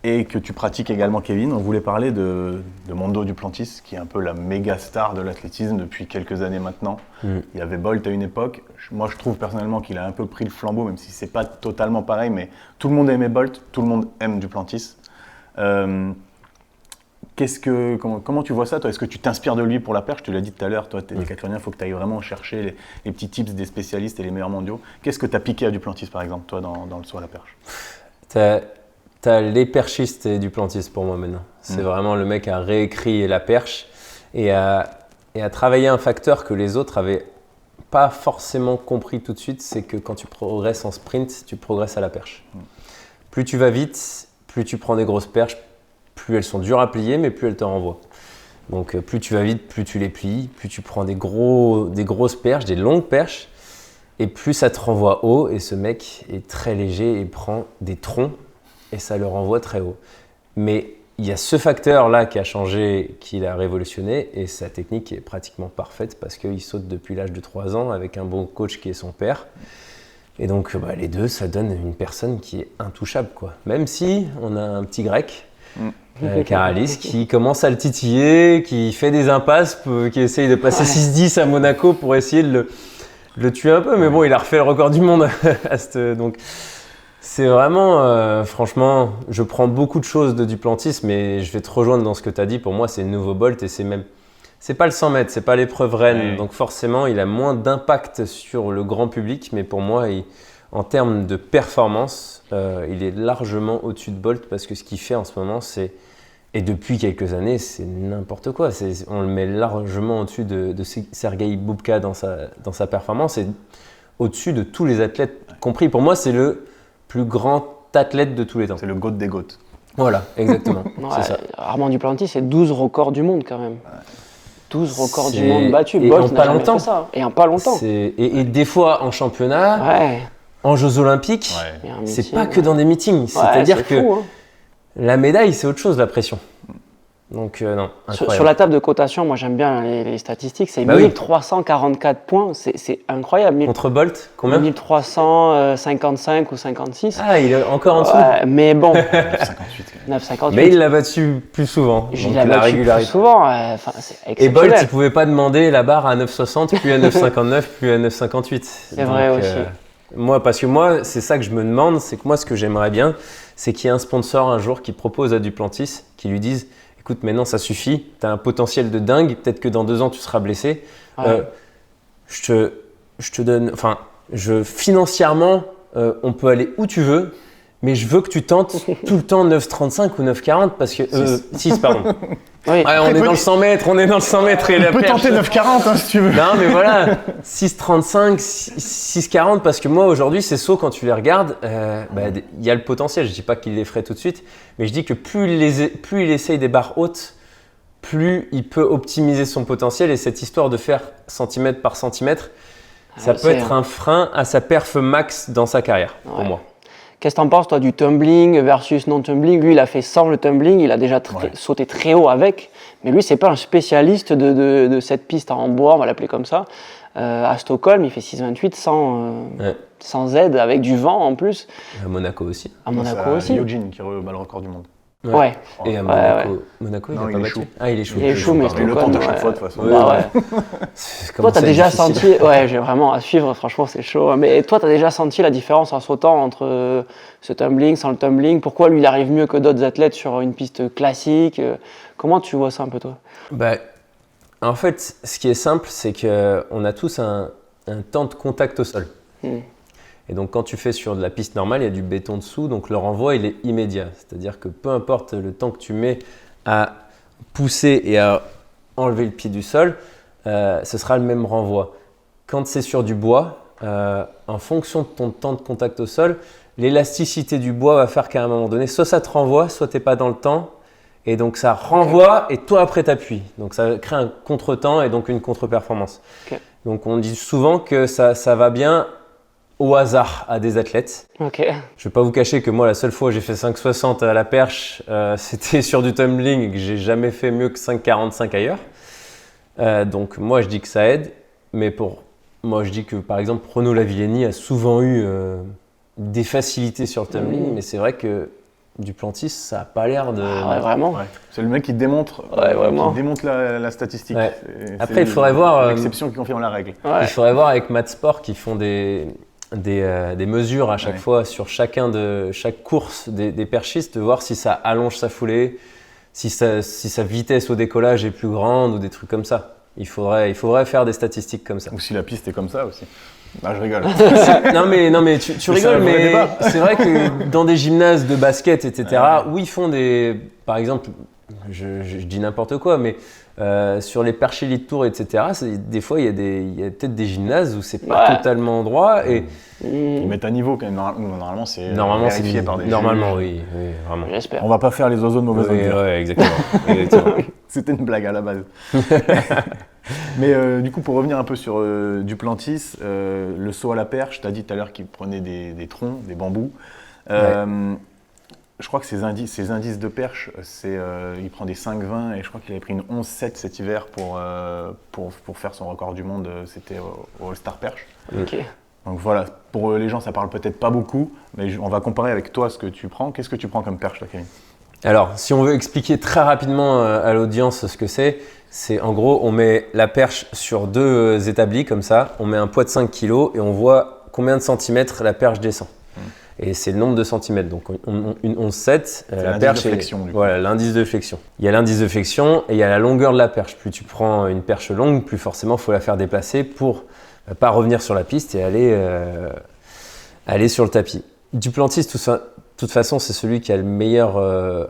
A: et que tu pratiques également, Kevin. On voulait parler de Mondo Duplantis, qui est un peu la méga star de l'athlétisme depuis quelques années maintenant. Il y avait Bolt à une époque. Moi, je trouve personnellement qu'il a un peu pris le flambeau, même si c'est pas totalement pareil, mais tout le monde aimait Bolt, tout le monde aime Duplantis. Comment tu vois ça, toi? Est-ce que tu t'inspires de lui pour la perche? Tu l'as dit tout à l'heure, toi, tu es décathlonien, il faut que tu ailles vraiment chercher les petits tips des spécialistes et les meilleurs mondiaux. Qu'est-ce que tu as piqué à Duplantis, par exemple, toi, dans le saut à la perche?
D: T'as les perchistes et Duplantis pour moi maintenant. C'est vraiment le mec à réécrit la perche et à travailler un facteur que les autres avaient pas forcément compris tout de suite, c'est que quand tu progresses en sprint, tu progresses à la perche. Plus tu vas vite, plus tu prends des grosses perches, plus elles sont dures à plier, mais plus elles te renvoient. Donc plus tu vas vite, plus tu les plies, plus tu prends des grosses perches, des longues perches, et plus ça te renvoie haut. Et ce mec est très léger et prend des troncs, et ça le renvoie très haut. Mais il y a ce facteur-là qui a changé, qui a révolutionné, et sa technique est pratiquement parfaite parce qu'il saute depuis l'âge de 3 ans avec un bon coach qui est son père. Et donc les deux, ça donne une personne qui est intouchable, quoi. Même si on a un petit grec, Karalis, qui commence à le titiller, qui fait des impasses, qui essaye de passer 6-10 à Monaco pour essayer de le tuer un peu. Mais bon, il a refait le record du monde. Donc c'est vraiment, franchement, je prends beaucoup de choses de Duplantis, mais je vais te rejoindre dans ce que tu as dit. Pour moi, c'est le nouveau Bolt et c'est pas le 100 mètres, c'est pas l'épreuve reine. Donc forcément, il a moins d'impact sur le grand public, mais pour moi, en termes de performance, il est largement au-dessus de Bolt parce que ce qu'il fait en ce moment, et depuis quelques années, c'est n'importe quoi. On le met largement au-dessus de Sergei Bubka dans sa performance et au-dessus de tous les athlètes compris. Pour moi, c'est le plus grand athlète de tous les temps.
A: C'est le GOAT des GOAT.
D: Voilà, exactement. C'est ça.
C: Armand Duplantis, c'est 12 records du monde quand même. 12 records du monde battus. Bolt n'a jamais fait ça. Et en pas longtemps.
D: Et des fois en championnat, en Jeux Olympiques, c'est pas que dans des meetings. C'est-à-dire que la médaille, c'est autre chose, la pression. Donc non,
C: sur la table de cotation, moi j'aime bien les statistiques, c'est 1344 points, c'est incroyable.
D: Contre Bolt, combien?
C: 1355 ou 56.
D: Ah, il est encore en dessous.
C: Mais bon,
A: 9,58.
D: Mais il l'a battu plus souvent.
C: Il l'a battu plus souvent, c'est exceptionnel.
D: Et Bolt, il ne pouvait pas demander la barre à 9,60, puis à 9,59, puis à 9,58.
C: C'est vrai aussi.
D: Parce que moi, c'est ça que je me demande, c'est que moi, ce que j'aimerais bien, c'est qu'il y ait un sponsor un jour qui propose à Duplantis, qui lui dise: écoute, maintenant ça suffit, tu as un potentiel de dingue, peut-être que dans 2 ans tu seras blessé. Je te donne, financièrement, on peut aller où tu veux, mais je veux que tu tentes tout le temps 9,35 ou 9,40 parce que 6, pardon.
C: Oui.
D: On est dans le 100 mètres, et
A: Tu peux tenter 9,40 si tu veux.
D: Non, mais voilà, 6,35, 6,40 parce que moi aujourd'hui, ces sauts, quand tu les regardes, il y a le potentiel. Je dis pas qu'il les ferait tout de suite, mais je dis que plus il essaye des barres hautes, plus il peut optimiser son potentiel. Et cette histoire de faire centimètre par centimètre, ça peut être un frein à sa perf max dans sa carrière, pour moi.
C: Qu'est-ce que tu en penses, toi, du tumbling versus non-tumbling? Lui, il a fait sans le tumbling, il a déjà sauté très haut avec, mais lui, c'est pas un spécialiste de cette piste en bois, on va l'appeler comme ça. À Stockholm, il fait 6,28 sans aide, avec du vent en plus.
D: À Monaco aussi.
C: À Monaco aussi.
A: Eugene qui rebat le record du monde.
C: Ouais.
D: Et à Monaco, il n'a pas battu.
A: Ah,
D: il échoue.
C: Il échoue, mais
A: il le tente à chaque fois de toute façon.
C: Toi, tu as déjà senti, j'ai vraiment à suivre, franchement, c'est chaud. Mais toi, tu as déjà senti la différence en sautant entre ce tumbling, sans le tumbling? Pourquoi lui, il arrive mieux que d'autres athlètes sur une piste classique? Comment tu vois ça un peu, toi?
D: En fait, ce qui est simple, c'est qu'on a tous un temps de contact au sol. Et donc quand tu fais sur de la piste normale, il y a du béton dessous, donc le renvoi il est immédiat. C'est-à-dire que peu importe le temps que tu mets à pousser et à enlever le pied du sol, ce sera le même renvoi. Quand c'est sur du bois, en fonction de ton temps de contact au sol, l'élasticité du bois va faire qu'à un moment donné, soit ça te renvoie, soit tu n'es pas dans le temps. Et donc ça renvoie et toi après t'appuies. Donc ça crée un contretemps et donc une contre-performance.
C: Okay.
D: Donc on dit souvent que ça va bien au hasard à des athlètes.
C: Okay.
D: Je ne vais pas vous cacher que moi la seule fois où j'ai fait 5,60 à la perche, c'était sur du tumbling et que j'ai jamais fait mieux que 5,45 ailleurs. Donc moi je dis que ça aide. Mais moi je dis que par exemple Renaud Lavillenie a souvent eu des facilités sur le tumbling. Mais c'est vrai que Duplantis, ça n'a pas l'air de…
C: Ah ouais, vraiment.
A: Ouais. C'est le mec qui démontre, la statistique.
D: Ouais. Après, il faudrait voir…
A: l'exception qui confirme la règle.
C: Ouais.
D: Il faudrait voir avec Matt Sport qui font des mesures à chaque fois sur chaque course des perchistes, de voir si ça allonge sa foulée, si sa vitesse au décollage est plus grande ou des trucs comme ça. Il faudrait faire des statistiques comme ça.
A: Ou si la piste est comme ça aussi. Ah, je rigole.
D: non mais tu rigoles, mais c'est vrai que dans des gymnases de basket, etc., où ils font par exemple, je dis n'importe quoi, mais sur les perches Elite Tour, etc., des fois il y a peut-être des gymnases où c'est pas totalement droit et
A: ils mettent à niveau quand même. Normalement c'est
D: vérifié
A: par des
D: normalement,
A: juges.
D: oui, vraiment.
C: J'espère.
A: On va pas faire les oiseaux de mauvaise augure.
D: Ouais, exactement.
A: C'était une blague à la base. Mais du coup, pour revenir un peu sur Duplantis, le saut à la perche, tu as dit tout à l'heure qu'il prenait des troncs, des bambous. Je crois que ses indices de perche, il prend des 5,20 et je crois qu'il avait pris une 11,7 cet hiver pour faire son record du monde, c'était au All-Star Perche.
C: Ok.
A: Donc voilà, pour les gens ça parle peut-être pas beaucoup, mais on va comparer avec toi ce que tu prends. Qu'est-ce que tu prends comme perche, toi, Kevin ?
D: Alors, si on veut expliquer très rapidement à l'audience ce que c'est en gros, on met la perche sur deux établis comme ça, on met un poids de 5 kg et on voit combien de centimètres la perche descend. Et c'est le nombre de centimètres. Donc une 11,7, la perche
A: de flexion, du coup.
D: Voilà, l'indice de flexion. Il y a l'indice de flexion et il y a la longueur de la perche. Plus tu prends une perche longue, plus forcément il faut la faire déplacer pour pas revenir sur la piste et aller sur le tapis. Duplantis, de toute façon, c'est celui qui a le meilleur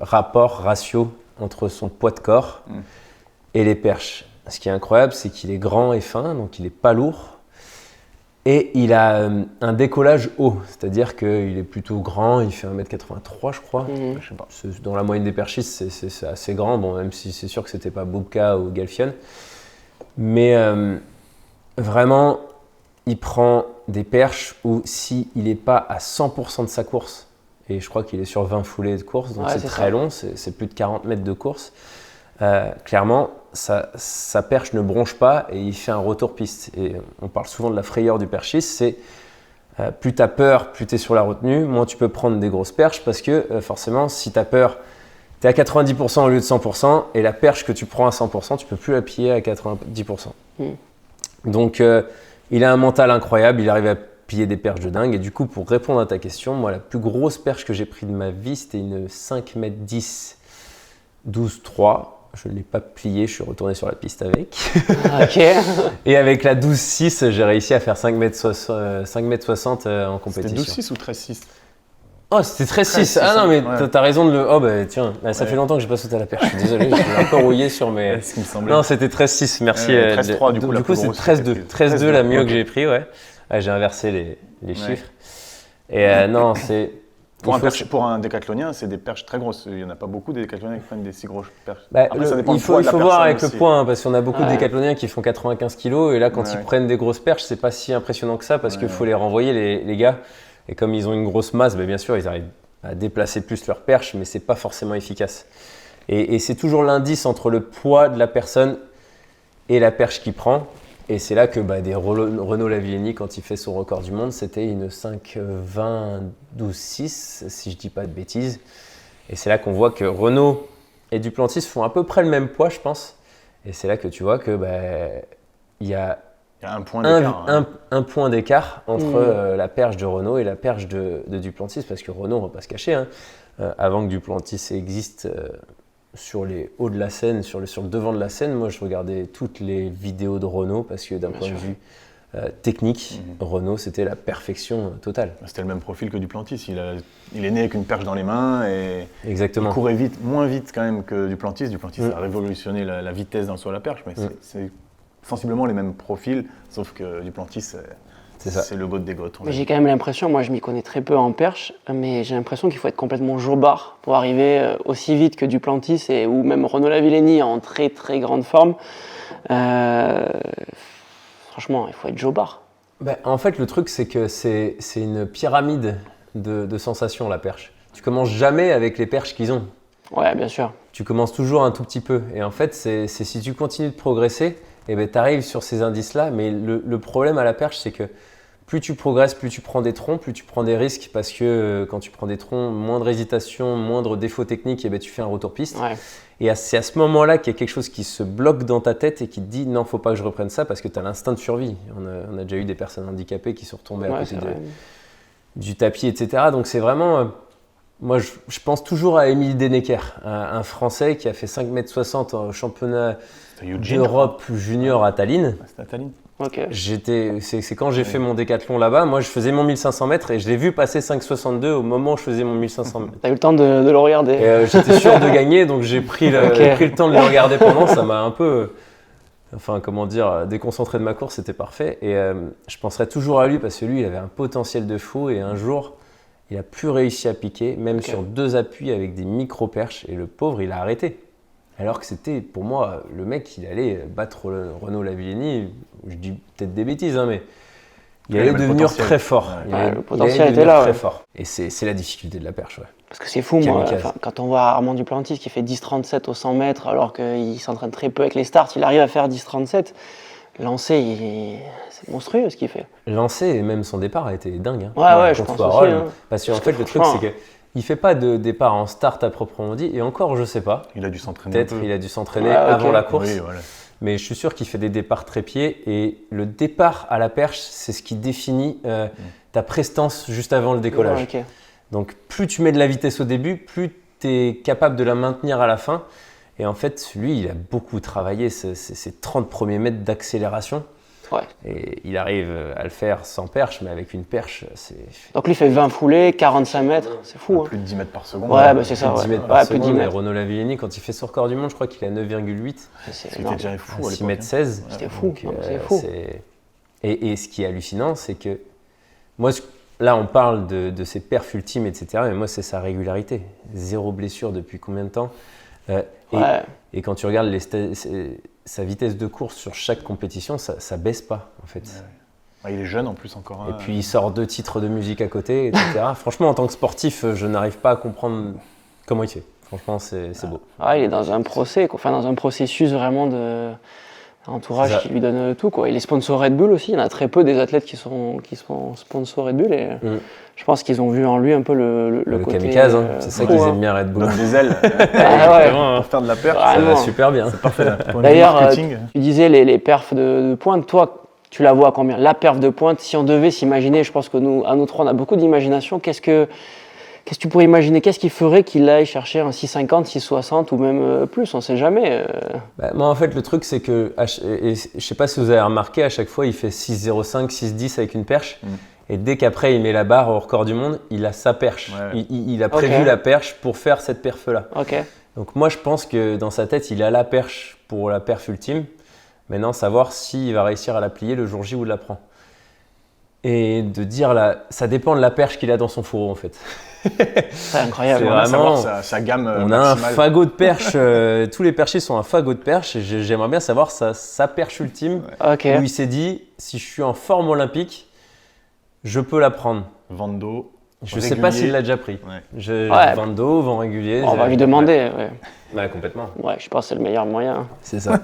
D: ratio entre son poids de corps et les perches. Ce qui est incroyable, c'est qu'il est grand et fin, donc il n'est pas lourd. Et il a un décollage haut, c'est-à-dire qu'il est plutôt grand, il fait 1m83 je crois. Je sais pas. Dans la moyenne des perchistes, c'est assez grand, bon, même si c'est sûr que c'était pas Bubka ou Galfion. Mais vraiment, il prend des perches où s'il n'est pas à 100% de sa course, et je crois qu'il est sur 20 foulées de course, donc c'est très long, c'est plus de 40 mètres de course, clairement, sa perche ne bronche pas et il fait un retour piste. Et on parle souvent de la frayeur du perchiste, c'est plus tu as peur, plus tu es sur la retenue, moins tu peux prendre des grosses perches parce que forcément, si tu as peur, tu es à 90% au lieu de 100% et la perche que tu prends à 100%, tu ne peux plus la plier à 90%. Donc, il a un mental incroyable, il arrive à plier des perches de dingue. Et du coup, pour répondre à ta question, moi, la plus grosse perche que j'ai prise de ma vie, c'était une 5,10 m 12,3. Je ne l'ai pas pliée, je suis retourné sur la piste avec.
C: Ok.
D: Et avec la 12,6, j'ai réussi à faire 5,60 m en compétition.
A: C'était 12,6 ou 13,6 ?
D: Oh, c'était 13,6. Ah non, mais t'as raison de le… Oh, bah tiens, ça fait longtemps que j'ai pas sauté à la perche. Je suis désolé, je suis encore rouillé sur mes…
A: Ce qui me semblait.
D: Non, c'était 13,6, merci.
A: 13,3 du coup.
D: Du coup, c'est 13,2. 13,2 la mieux que j'ai pris, ouais. J'ai inversé les chiffres. Et non, c'est…
A: Pour un décathlonien, c'est des perches très grosses. Il n'y en a pas beaucoup des décathloniens qui prennent des si grosses perches.
D: Après, ça dépend il faut voir avec le poids, hein, parce qu'on a beaucoup de décathloniens qui font 95 kg et là, quand ils prennent des grosses perches, c'est pas si impressionnant que ça parce qu'il faut les renvoyer, les gars. Et comme ils ont une grosse masse, bien sûr, ils arrivent à déplacer plus leurs perches, mais c'est pas forcément efficace. Et c'est toujours l'indice entre le poids de la personne et la perche qu'il prend. Et c'est là que des Renaud Lavillenie, quand il fait son record du monde, c'était une 5,20 12,6, si je dis pas de bêtises. Et c'est là qu'on voit que Renaud et Duplantis font à peu près le même poids, je pense. Et c'est là que tu vois que il y a
A: un point d'écart,
D: un point d'écart entre la perche de Renaud et la perche de Duplantis, parce que Renaud, on ne va pas se cacher, avant que Duplantis existe sur les hauts de la scène, sur le devant de la scène, moi je regardais toutes les vidéos de Renaud parce que d'un point de vue technique, Renaud, c'était la perfection totale.
A: C'était le même profil que Duplantis. Il est né avec une perche dans les mains et
D: Exactement.
A: il courait vite, moins vite quand même que Duplantis. Duplantis a révolutionné la vitesse d'un saut à la perche, mais c'est sensiblement les mêmes profils, sauf que Duplantis, c'est le goat des goats.
C: Mais j'ai quand même l'impression, moi je m'y connais très peu en perche, mais j'ai l'impression qu'il faut être complètement jobard pour arriver aussi vite que Duplantis ou même Renaud Lavillenie en très très grande forme. Franchement, il faut être jobard.
D: En fait, le truc, c'est que c'est une pyramide de sensations, la perche. Tu commences jamais avec les perches qu'ils ont.
C: Ouais, bien sûr.
D: Tu commences toujours un tout petit peu. Et en fait, c'est si tu continues de progresser, tu arrives sur ces indices-là. Mais le problème à la perche, c'est que plus tu progresses, plus tu prends des troncs, plus tu prends des risques. Parce que quand tu prends des troncs, moindre hésitation, moindre défaut technique, tu fais un retour piste.
C: Ouais.
D: Et c'est à ce moment-là qu'il y a quelque chose qui se bloque dans ta tête et qui te dit non, faut pas que je reprenne ça parce que tu as l'instinct de survie. On a déjà eu des personnes handicapées qui sont retombées à côté du tapis, etc. Donc c'est vraiment. Moi, je pense toujours à Émile Denecker, un Français qui a fait 5,60 m au championnat d'Europe junior à Tallinn.
A: C'était à Tallinn.
C: Okay.
D: C'est quand j'ai fait mon décathlon là-bas, moi je faisais mon 1500 mètres et je l'ai vu passer 5,62 au moment où je faisais mon 1500 mètres.
C: T'as eu le temps de le regarder.
D: J'étais sûr de gagner, donc j'ai pris le temps de le regarder pendant, ça m'a un peu, déconcentré de ma course, c'était parfait. Et je penserai toujours à lui parce que lui, il avait un potentiel de fou et un jour, il a plus réussi à piquer, même sur 2 appuis avec des micro-perches et le pauvre, il a arrêté. Alors que c'était, pour moi, le mec, il allait battre Renaud Lavillenie, je dis peut-être des bêtises, mais il allait devenir très fort.
C: Le potentiel était là.
D: Très fort. Et c'est la difficulté de la perche. Ouais.
C: Parce que c'est fou, moi, quand on voit Armand Duplantis qui fait 10,37 au 100 mètres, alors qu'il s'entraîne très peu avec les starts, il arrive à faire 10,37. Lancé, c'est monstrueux ce qu'il fait.
D: Lancé, et même son départ a été dingue.
C: Ouais, je pense aussi.
D: Parce qu'en fait, le truc, c'est que il ne fait pas de départ en start à proprement dit, et encore, je ne sais pas.
A: Il a dû s'entraîner.
D: Peut-être il a dû s'entraîner avant la course.
A: Oui, voilà.
D: Mais je suis sûr qu'il fait des départs trépieds, et le départ à la perche, c'est ce qui définit ta prestance juste avant le décollage.
C: Okay.
D: Donc, plus tu mets de la vitesse au début, plus tu es capable de la maintenir à la fin. Et en fait, lui, il a beaucoup travaillé ces 30 premiers mètres d'accélération.
C: Ouais.
D: Et il arrive à le faire sans perche, mais avec une perche, c'est...
C: Donc lui, il fait 20 foulées, 45 mètres, c'est fou.
A: Plus de 10 mètres par seconde.
C: Ouais, c'est ça.
D: Plus de 10 mètres par seconde. Et Renaud Lavillenie, quand il fait son record du monde, je crois qu'il a 9,8.
A: C'était déjà fou à
D: 6 mètres 16.
C: C'était fou. C'est fou.
D: Et ce qui est hallucinant, c'est que... Moi, là, on parle de ses perfs ultimes, etc. Mais moi, c'est sa régularité. 0 blessure depuis combien de temps et quand tu regardes sa vitesse de course sur chaque compétition, ça baisse pas en fait.
A: Ouais. Il est jeune en plus encore.
D: Et puis il sort 2 titres de musique à côté, etc. Franchement, en tant que sportif, je n'arrive pas à comprendre comment il fait. Franchement, c'est beau.
C: Il est dans un dans un processus vraiment d'entourage qui lui donne tout, quoi. Il est sponsor Red Bull aussi. Il y en a très peu des athlètes qui sont sponsors Red Bull et je pense qu'ils ont vu en lui un peu le côté
D: kamikaze. C'est ça qu'ils aiment bien Red Bull.
A: Donne des ailes. Pour faire de la perche.
D: Ça va super bien.
A: C'est parfait.
C: D'ailleurs, tu disais les perfs de pointe. Toi, tu la vois à combien? La perf de pointe, si on devait s'imaginer, je pense que nous 3, on a beaucoup d'imagination. Qu'est-ce que tu pourrais imaginer? Qu'est-ce qui ferait qu'il aille chercher un 6,50, 6,60 ou même plus? On ne sait jamais.
D: Moi, en fait, le truc, c'est que, je ne sais pas si vous avez remarqué, à chaque fois, il fait 6,05, 6,10 avec une perche. Et dès qu'après, il met la barre au record du monde, il a sa perche. Ouais. Il a prévu la perche pour faire cette perf-là.
C: Okay.
D: Donc moi, je pense que dans sa tête, il a la perche pour la perf ultime. Maintenant, savoir s'il va réussir à la plier le jour J ou la prend. Et de dire, ça dépend de la perche qu'il a dans son fourreau, en fait.
C: C'est incroyable.
A: C'est vraiment sa gamme
D: on
A: maximale.
D: a un fagot de perche. Tous les perchés sont un fagot de perche. J'aimerais bien savoir sa perche ultime.
C: Okay.
D: Où il s'est dit, si je suis en forme olympique, je peux la prendre.
A: Vent d'eau.
D: Je ne sais pas s'il l'a déjà pris. Vent d'eau, vent régulier.
C: On va lui demander.
D: Ouais, complètement.
C: Ouais, je pense que c'est le meilleur moyen.
D: C'est ça.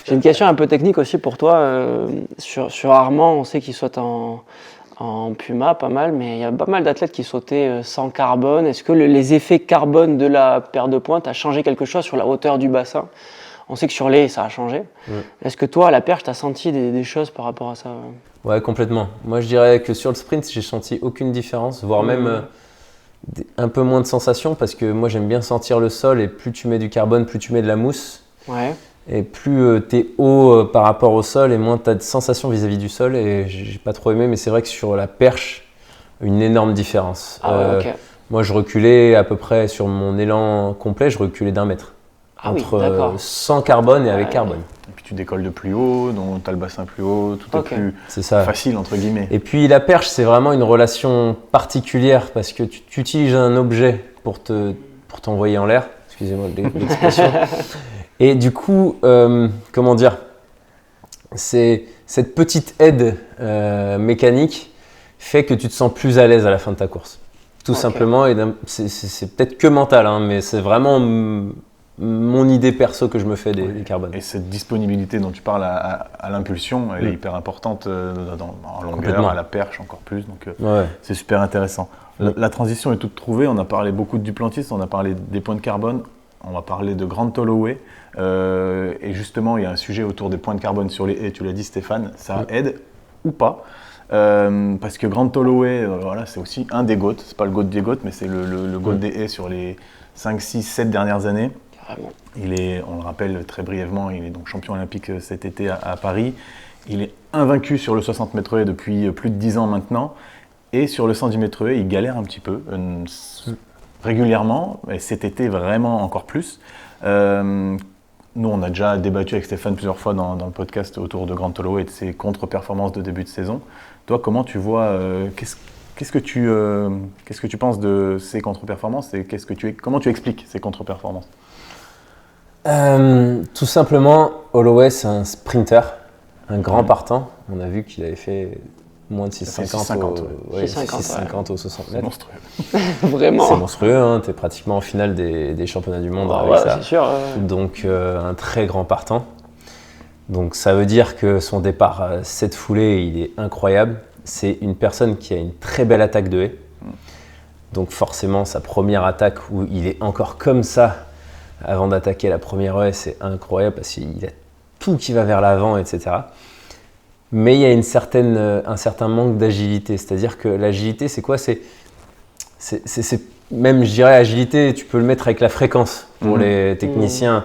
C: J'ai une question un peu technique aussi pour toi. Sur Armand, on sait qu'il saute en Puma pas mal, mais il y a pas mal d'athlètes qui sautaient sans carbone. Est-ce que les effets carbone de la paire de pointe a changé quelque chose sur la hauteur du bassin? On sait que sur les, ça a changé. Est-ce que toi, à la perche, tu as senti des choses par rapport à ça?
D: Ouais, complètement. Moi, je dirais que sur le sprint, j'ai senti aucune différence, voire même un peu moins de sensation, parce que moi, j'aime bien sentir le sol, et plus tu mets du carbone, plus tu mets de la mousse.
C: Ouais.
D: Et plus tu es haut par rapport au sol et moins tu as de sensations vis-à-vis du sol. Et j'ai pas trop aimé, mais c'est vrai que sur la perche, une énorme différence. Moi, je reculais à peu près sur mon élan complet, je reculais d'1 mètre. Entre sans carbone et avec carbone.
A: Et puis tu décolles de plus haut, donc tu as le bassin plus haut, tout est plus facile entre guillemets.
D: Et puis la perche, c'est vraiment une relation particulière parce que tu utilises un objet pour t'envoyer en l'air, excusez-moi l'expression. Et du coup, comment dire, c'est cette petite aide mécanique fait que tu te sens plus à l'aise à la fin de ta course. Tout simplement, et c'est peut-être que mental, hein, mais c'est vraiment mon idée perso que je me fais des carbones.
A: Et cette disponibilité dont tu parles à l'impulsion, elle est hyper importante en longueur, à la perche encore plus, donc c'est super intéressant. La transition est toute trouvée, on a parlé beaucoup de Duplantis, on a parlé des points de carbone, on va parler de Grant Holloway, et justement il y a un sujet autour des points de carbone sur les haies, tu l'as dit Stéphane, ça aide ou pas? Parce que Grant Holloway, voilà, c'est aussi un des GOAT, c'est pas le GOAT des GOAT, mais c'est le GOAT des haies sur les 5, 6, 7 dernières années. Il est, on le rappelle très brièvement, il est donc champion olympique cet été à Paris. Il est invaincu sur le 60 mètres haies depuis plus de 10 ans maintenant. Et sur le 110 mètres haies, il galère un petit peu, régulièrement, et cet été vraiment encore plus. Nous, on a déjà débattu avec Stéphane plusieurs fois dans le podcast autour de Grant Holloway et de ses contre-performances de début de saison. Toi, comment tu vois, qu'est-ce que tu penses de ces contre-performances et comment tu expliques ces contre-performances?
D: Tout simplement, Holloway, c'est un sprinter, un grand partant. On a vu qu'il avait fait moins de 6,50 au 60 mètres.
A: C'est monstrueux.
C: Vraiment.
D: C'est monstrueux, hein, tu es pratiquement en finale des championnats du monde avec ça.
C: C'est sûr.
D: Donc, un très grand partant. Donc, ça veut dire que son départ, cette foulée, il est incroyable. C'est une personne qui a une très belle attaque de haie. Donc, forcément, sa première attaque où il est encore comme ça, avant d'attaquer la première haie, c'est incroyable parce qu'il a tout qui va vers l'avant, etc. Mais il y a un certain manque d'agilité. C'est-à-dire que l'agilité, c'est quoi? C'est même, je dirais, agilité, tu peux le mettre avec la fréquence pour les techniciens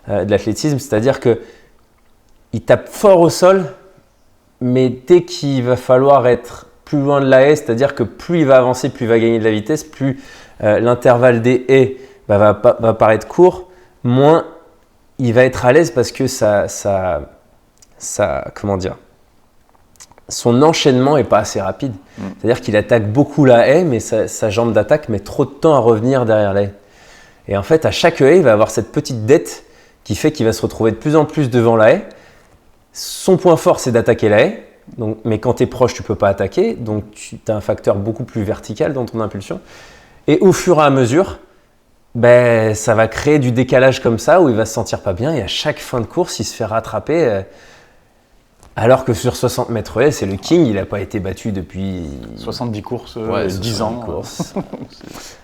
D: de l'athlétisme. C'est-à-dire qu'il tape fort au sol, mais dès qu'il va falloir être plus loin de la haie, c'est-à-dire que plus il va avancer, plus il va gagner de la vitesse, plus l'intervalle des haies va paraître court, moins il va être à l'aise parce que comment dire, son enchaînement n'est pas assez rapide. C'est-à-dire qu'il attaque beaucoup la haie, mais sa jambe d'attaque met trop de temps à revenir derrière la haie. Et en fait, à chaque haie, il va avoir cette petite dette qui fait qu'il va se retrouver de plus en plus devant la haie. Son point fort, c'est d'attaquer la haie. Donc, mais quand tu es proche, tu ne peux pas attaquer. Donc, tu as un facteur beaucoup plus vertical dans ton impulsion. Et au fur et à mesure, ça va créer du décalage comme ça où il va se sentir pas bien. Et à chaque fin de course, il se fait rattraper. Alors que sur 60 mètres haies, c'est le king, il n'a pas été battu depuis
A: 70 courses,
D: 10 ans. Courses.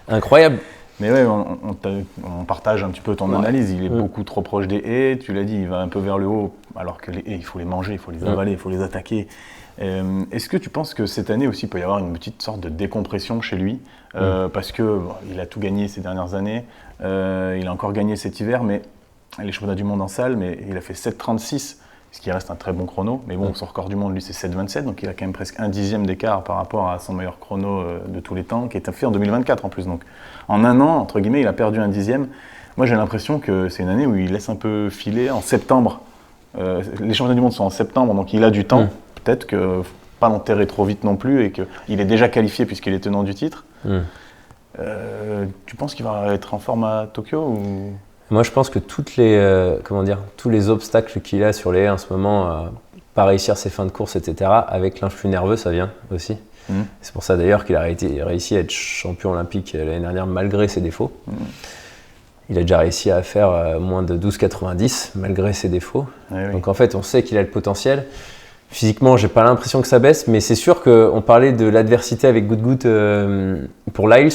D: Incroyable.
A: Mais ouais, on partage un petit peu ton analyse. Il est beaucoup trop proche des haies. Tu l'as dit, il va un peu vers le haut, alors que les haies, il faut les manger, il faut les avaler, il faut les attaquer. Est-ce que tu penses que cette année aussi, il peut y avoir une petite sorte de décompression chez lui parce qu'il a tout gagné ces dernières années. Il a encore gagné cet hiver, mais les championnats du monde en salle, mais il a fait 7,36. Ce qui reste un très bon chrono, mais bon, son record du monde, lui, c'est 7,27, donc il a quand même presque un dixième d'écart par rapport à son meilleur chrono de tous les temps, qui est fait en 2024 en plus. Donc en un an, entre guillemets, il a perdu un dixième. Moi, j'ai l'impression que c'est une année où il laisse un peu filer. En septembre, les championnats du monde sont en septembre, donc il a du temps. Peut-être que ne faut pas l'enterrer trop vite non plus, et qu'il est déjà qualifié puisqu'il est tenant du titre. Tu penses qu'il va être en forme à Tokyo ou...
D: Moi, je pense que tous les obstacles qu'il a sur les haies en ce moment, pas réussir ses fins de course, etc., avec l'influx nerveux, ça vient aussi. C'est pour ça d'ailleurs qu'il a réussi à être champion olympique l'année dernière malgré ses défauts. Il a déjà réussi à faire moins de 12,90 malgré ses défauts. Donc en fait, on sait qu'il a le potentiel. Physiquement, j'ai pas l'impression que ça baisse, mais c'est sûr qu'on parlait de l'adversité avec Goodgood pour Lyles.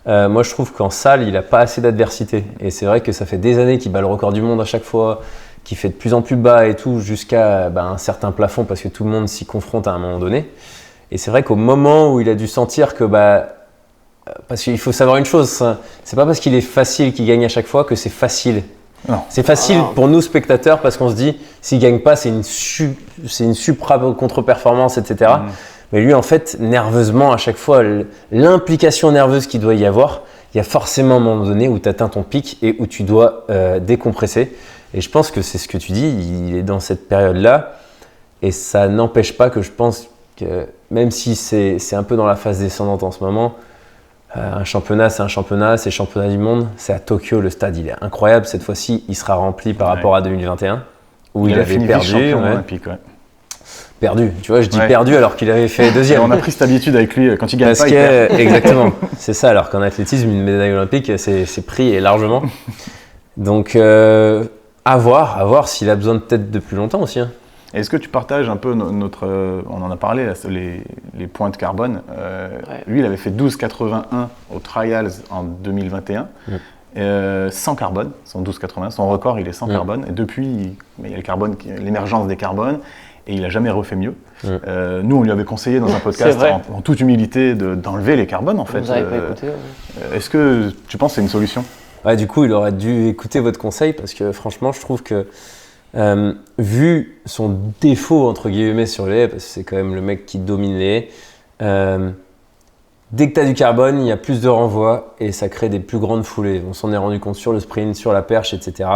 D: Moi, je trouve qu'en salle, il n'a pas assez d'adversité. Et c'est vrai que ça fait des années qu'il bat le record du monde à chaque fois, qu'il fait de plus en plus bas et tout, jusqu'à un certain plafond, parce que tout le monde s'y confronte à un moment donné. Et c'est vrai qu'au moment où il a dû sentir que... parce qu'il faut savoir une chose, c'est pas parce qu'il est facile qu'il gagne à chaque fois que c'est facile
A: Non.
D: C'est facile pour nous spectateurs parce qu'on se dit s'il gagne pas, c'est une supra contre-performance, etc. Mais lui, en fait, nerveusement, à chaque fois, l'implication nerveuse qu'il doit y avoir, il y a forcément un moment donné où tu atteins ton pic et où tu dois décompresser. Et je pense que c'est ce que tu dis, il est dans cette période-là. Et ça n'empêche pas que je pense que même si c'est un peu dans la phase descendante en ce moment, un championnat, c'est un championnat, c'est le championnat du monde. C'est à Tokyo, le stade, il est incroyable. Cette fois-ci, il sera rempli par rapport à 2021, où il avait perdu.
A: Olympique,
D: Perdu, tu vois, je dis perdu alors qu'il avait fait deuxième.
A: On a pris cette habitude avec lui, quand il gagne
D: Parce
A: pas, il perd.
D: Exactement, c'est ça, alors qu'en athlétisme, une médaille olympique, c'est pris et largement. Donc, à voir s'il a besoin de peut-être de plus longtemps aussi. Hein.
A: Est-ce que tu partages un peu notre… on en a parlé, là, les points de carbone. Lui, il avait fait 12,81 aux trials en 2021. Sans carbone, son 12,81. Son record, il est sans carbone. Et depuis, il y a le carbone, l'émergence des carbones. Et il n'a jamais refait mieux. Nous, on lui avait conseillé dans un podcast, en toute humilité, d'enlever les carbones, en fait.
C: Vous n'avez pas écouté.
A: Est-ce que tu penses que c'est une solution ?
D: Du coup, il aurait dû écouter votre conseil parce que franchement, je trouve que vu son défaut, entre guillemets, sur les haies, parce que c'est quand même le mec qui domine les haies, dès que tu as du carbone, il y a plus de renvoi et ça crée des plus grandes foulées. On s'en est rendu compte sur le sprint, sur la perche, etc.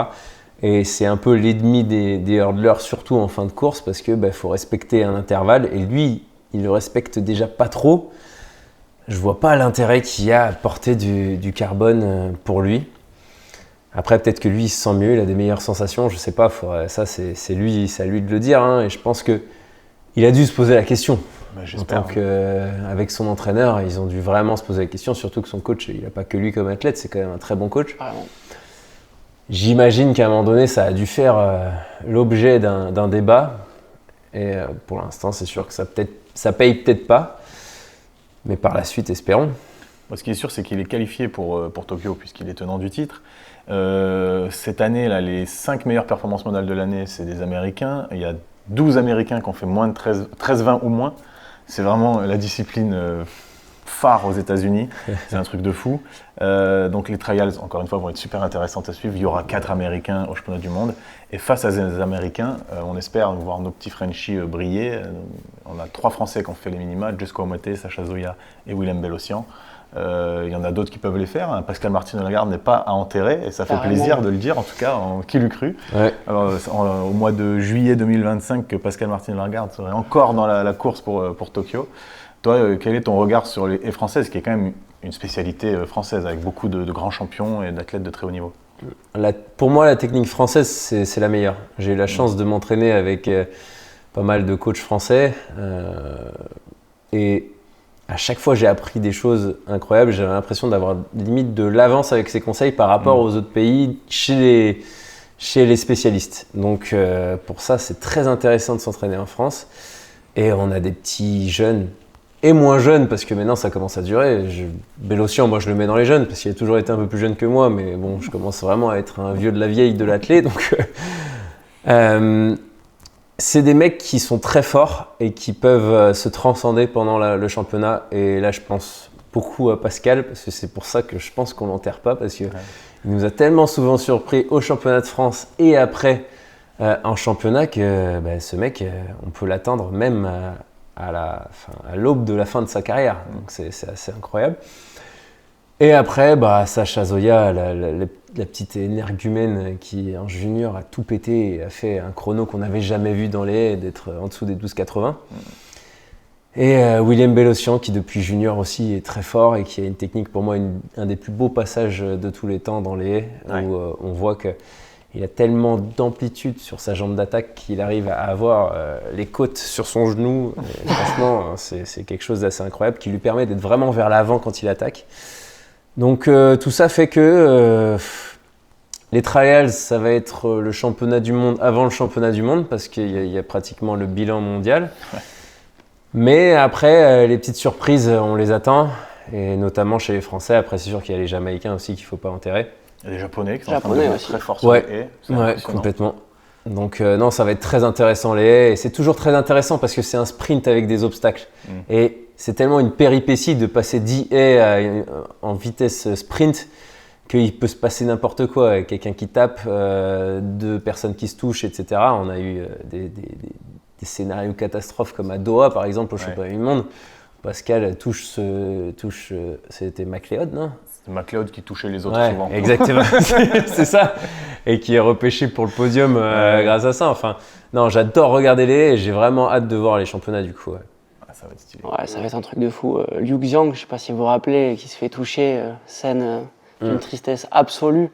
D: Et c'est un peu l'ennemi des hurdlers, surtout en fin de course, parce que faut respecter un intervalle. Et lui, il le respecte déjà pas trop. Je vois pas l'intérêt qu'il y a à porter du carbone pour lui. Après, peut-être que lui, il se sent mieux, il a des meilleures sensations, je sais pas. Ça, c'est lui, c'est à lui de le dire. Hein, et je pense que il a dû se poser la question.
A: J'espère.
D: Donc, avec son entraîneur, ils ont dû vraiment se poser la question. Surtout que son coach, il n'a pas que lui comme athlète, c'est quand même un très bon coach. J'imagine qu'à un moment donné, ça a dû faire l'objet d'un débat. Et pour l'instant, c'est sûr que ça paye peut-être pas. Mais par la suite, espérons.
A: Ce qui est sûr, c'est qu'il est qualifié pour Tokyo, puisqu'il est tenant du titre. Cette année, là, les 5 meilleures performances mondiales de l'année, c'est des Américains. Il y a 12 Américains qui ont fait moins de 13-20 ou moins. C'est vraiment la discipline phare aux États-Unis. C'est un truc de fou. Donc les trials, encore une fois, vont être super intéressantes à suivre. Il y aura 4 Américains au championnat du monde. Et face à ces Américains, on espère voir nos petits Frenchies briller. On a 3 Français qui ont fait les minima, Josko Omote, Sacha Zoya et Willem Bellossian. Il y en a d'autres qui peuvent les faire. Hein. Pascal Martin-Lagarde n'est pas à enterrer et ça fait plaisir de le dire, en tout cas, qui l'eût cru. Alors, au mois de juillet 2025, que Pascal Martin-Lagarde serait encore dans la course pour Tokyo. Toi, quel est ton regard sur les haies françaises, qui est quand même une spécialité française avec beaucoup de grands champions et d'athlètes de très haut niveau?
D: Pour moi, la technique française, c'est la meilleure. J'ai eu la chance de m'entraîner avec pas mal de coachs français et à chaque fois, j'ai appris des choses incroyables. J'avais l'impression d'avoir limite de l'avance avec ces conseils par rapport aux autres pays chez les spécialistes. Donc pour ça, c'est très intéressant de s'entraîner en France. Et on a des petits jeunes et moins jeunes, parce que maintenant ça commence à durer. Bellossian, moi je le mets dans les jeunes, parce qu'il a toujours été un peu plus jeune que moi, mais bon, je commence vraiment à être un vieux de la vieille de l'athlète. Donc c'est des mecs qui sont très forts et qui peuvent se transcender pendant le championnat. Et là, je pense beaucoup à Pascal, parce que c'est pour ça que je pense qu'on l'enterre pas, parce qu'il nous a tellement souvent surpris au championnat de France et après en championnat que ce mec, on peut l'atteindre même à l'aube de la fin de sa carrière. Donc c'est assez incroyable. Et après, Sacha Zoya, la petite énergumène qui en junior a tout pété et a fait un chrono qu'on n'avait jamais vu dans les haies, d'être en dessous des 12,80. Et Willem Bellossian qui depuis junior aussi est très fort et qui a une technique pour moi, un des plus beaux passages de tous les temps dans les haies, où on voit qu'il a tellement d'amplitude sur sa jambe d'attaque qu'il arrive à avoir les côtes sur son genou. Et franchement, c'est quelque chose d'assez incroyable qui lui permet d'être vraiment vers l'avant quand il attaque. Donc tout ça fait que les trials, ça va être le championnat du monde avant le championnat du monde, parce qu'il y a pratiquement le bilan mondial. Mais après, les petites surprises, on les attend, et notamment chez les Français. Après, c'est sûr qu'il y a les Jamaïcains aussi qu'il ne faut pas enterrer.
A: Il y a les Japonais qui sont en train de devenir très forts sur les haies.
D: Ouais, complètement. Donc non, ça va être très intéressant les haies. Et c'est toujours très intéressant parce que c'est un sprint avec des obstacles. Et c'est tellement une péripétie de passer 10 haies en vitesse sprint qu'il peut se passer n'importe quoi, quelqu'un qui tape, deux personnes qui se touchent, etc. On a eu des scénarios catastrophes comme à Doha, par exemple, au championnat du monde. Pascal touche, c'était McLeod, non?
A: C'est McLeod qui touchait les autres souvent.
D: Exactement, c'est ça. Et qui est repêché pour le podium grâce à ça. Enfin, non, j'adore regarder et j'ai vraiment hâte de voir les championnats du coup. Ouais.
A: Ça va être stylé.
C: Ouais, ça va être un truc de fou. Liu Xiang, je ne sais pas si vous vous rappelez, qui se fait toucher, scène d'une tristesse absolue.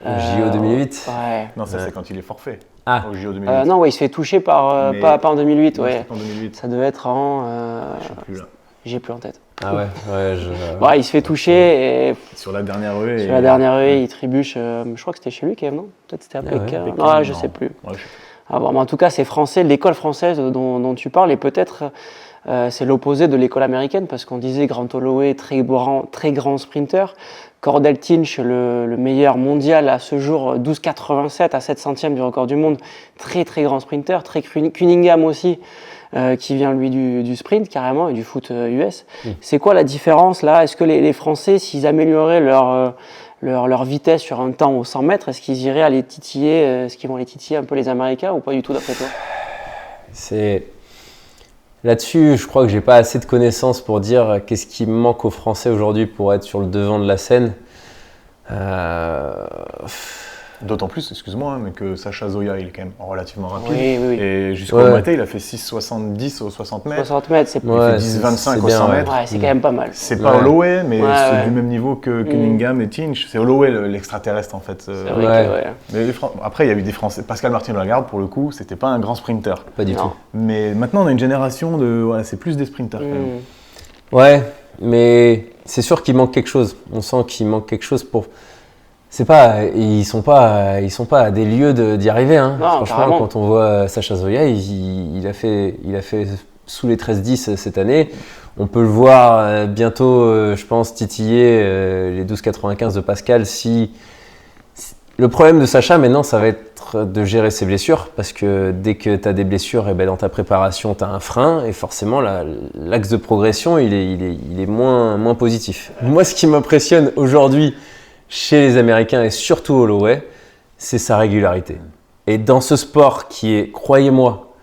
D: Au JO 2008.
C: Ouais.
A: Non, ça c'est quand il est forfait.
D: Ah.
A: Au JO 2008.
C: Non, ouais, il se fait toucher pas en 2008. Ouais.
A: En 2008.
C: Ça devait être en.
A: Je sais plus là.
C: J'ai plus en tête.
D: Ah ouais,
C: Ouais, il se fait toucher et.
A: Sur la dernière rue.
C: Sur la dernière rue, il trébuche. Je crois que c'était chez lui quand même, non? Peut-être c'était à Pékin.
A: Pékin,
C: Non, je sais plus.
A: Ouais, je sais plus.
C: Ah bon, mais en tout cas, c'est français. L'école française dont tu parles, et peut-être c'est l'opposé de l'école américaine, parce qu'on disait Grant Holloway, très grand sprinter. Cordell Tinch, le meilleur mondial à ce jour, 12,87 à 7 centièmes du record du monde. Très grand sprinter. Cunningham aussi, qui vient lui du sprint carrément et du foot US. C'est quoi la différence là? Est-ce que les Français, s'ils amélioraient leur vitesse sur un temps aux 100 mètres, est-ce qu'ils iraient à les titiller, est-ce qu'ils vont les titiller un peu les Américains ou pas du tout d'après toi?
D: Là-dessus, je crois que j'ai pas assez de connaissances pour dire qu'est-ce qui manque aux Français aujourd'hui pour être sur le devant de la scène.
A: D'autant plus, excuse-moi, mais que Sacha Zoya, il est quand même relativement rapide.
C: Oui.
A: Et jusqu'au matin, il a fait 6,70 aux 60 mètres.
C: 60 mètres, c'est
A: Il fait 10,25 aux 100 mètres.
C: Ouais, c'est quand même pas mal.
A: C'est pas Holloway, mais c'est du même niveau que Cunningham et Tinch. C'est Holloway l'extraterrestre en fait.
C: C'est vrai que,
A: Mais après, il y a eu des Français. Pascal Martin-Lagarde, pour le coup, c'était pas un grand sprinter.
D: Pas du tout.
A: Mais maintenant, on a une génération de. Voilà, c'est plus des sprinters quand même.
D: Ouais, mais c'est sûr qu'il manque quelque chose. On sent qu'il manque quelque chose pour. C'est pas, ils sont pas à des lieux d'y arriver. Hein.
C: Non,
D: franchement,
C: carrément.
D: quand on voit Sacha Zoya, il a fait sous les 13-10 cette année. On peut le voir bientôt, je pense, titiller les 12,95 de Pascal. Le problème de Sacha maintenant, ça va être de gérer ses blessures, parce que dès que tu as des blessures, et dans ta préparation, tu as un frein, et forcément, l'axe de progression, il est moins positif. Moi, ce qui m'impressionne aujourd'hui, chez les Américains et surtout Holloway, c'est sa régularité. Et dans ce sport qui est, croyez-moi,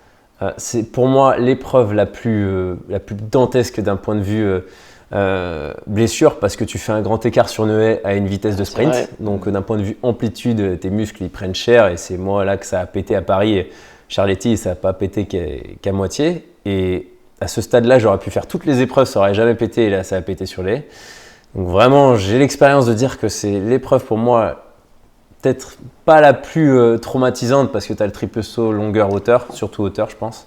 D: c'est pour moi l'épreuve la plus dantesque d'un point de vue blessure, parce que tu fais un grand écart sur une haie à une vitesse de sprint. Donc d'un point de vue amplitude, tes muscles ils prennent cher, et c'est moi là que ça a pété à Paris. Et Charletti, ça n'a pas pété qu'à moitié. Et à ce stade-là, j'aurais pu faire toutes les épreuves, ça n'aurait jamais pété, et là ça a pété sur les haies. Donc vraiment, j'ai l'expérience de dire que c'est l'épreuve pour moi peut-être pas la plus traumatisante, parce que tu as le triple saut longueur-hauteur, surtout hauteur je pense.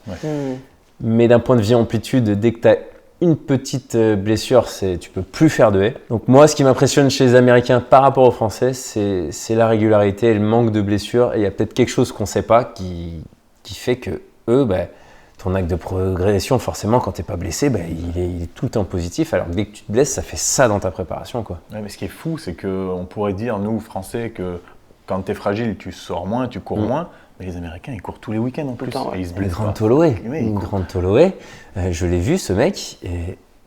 D: Mais d'un point de vue amplitude, dès que tu as une petite blessure, tu peux plus faire de haies. Donc moi, ce qui m'impressionne chez les Américains par rapport aux Français, c'est la régularité et le manque de blessures. Et il y a peut-être quelque chose qu'on ne sait pas qui fait que eux, ton acte de progression, forcément, quand tu n'es pas blessé, il est tout le temps positif. Alors que dès que tu te blesses, ça fait ça dans ta préparation, quoi.
A: Ouais, mais ce qui est fou, c'est qu'on pourrait dire, nous, Français, que quand tu es fragile, tu sors moins, tu cours moins. Mais les Américains, ils courent tous les week-ends en plus. Et ils se blessent pas.
D: Grant Holloway, je l'ai vu, ce mec,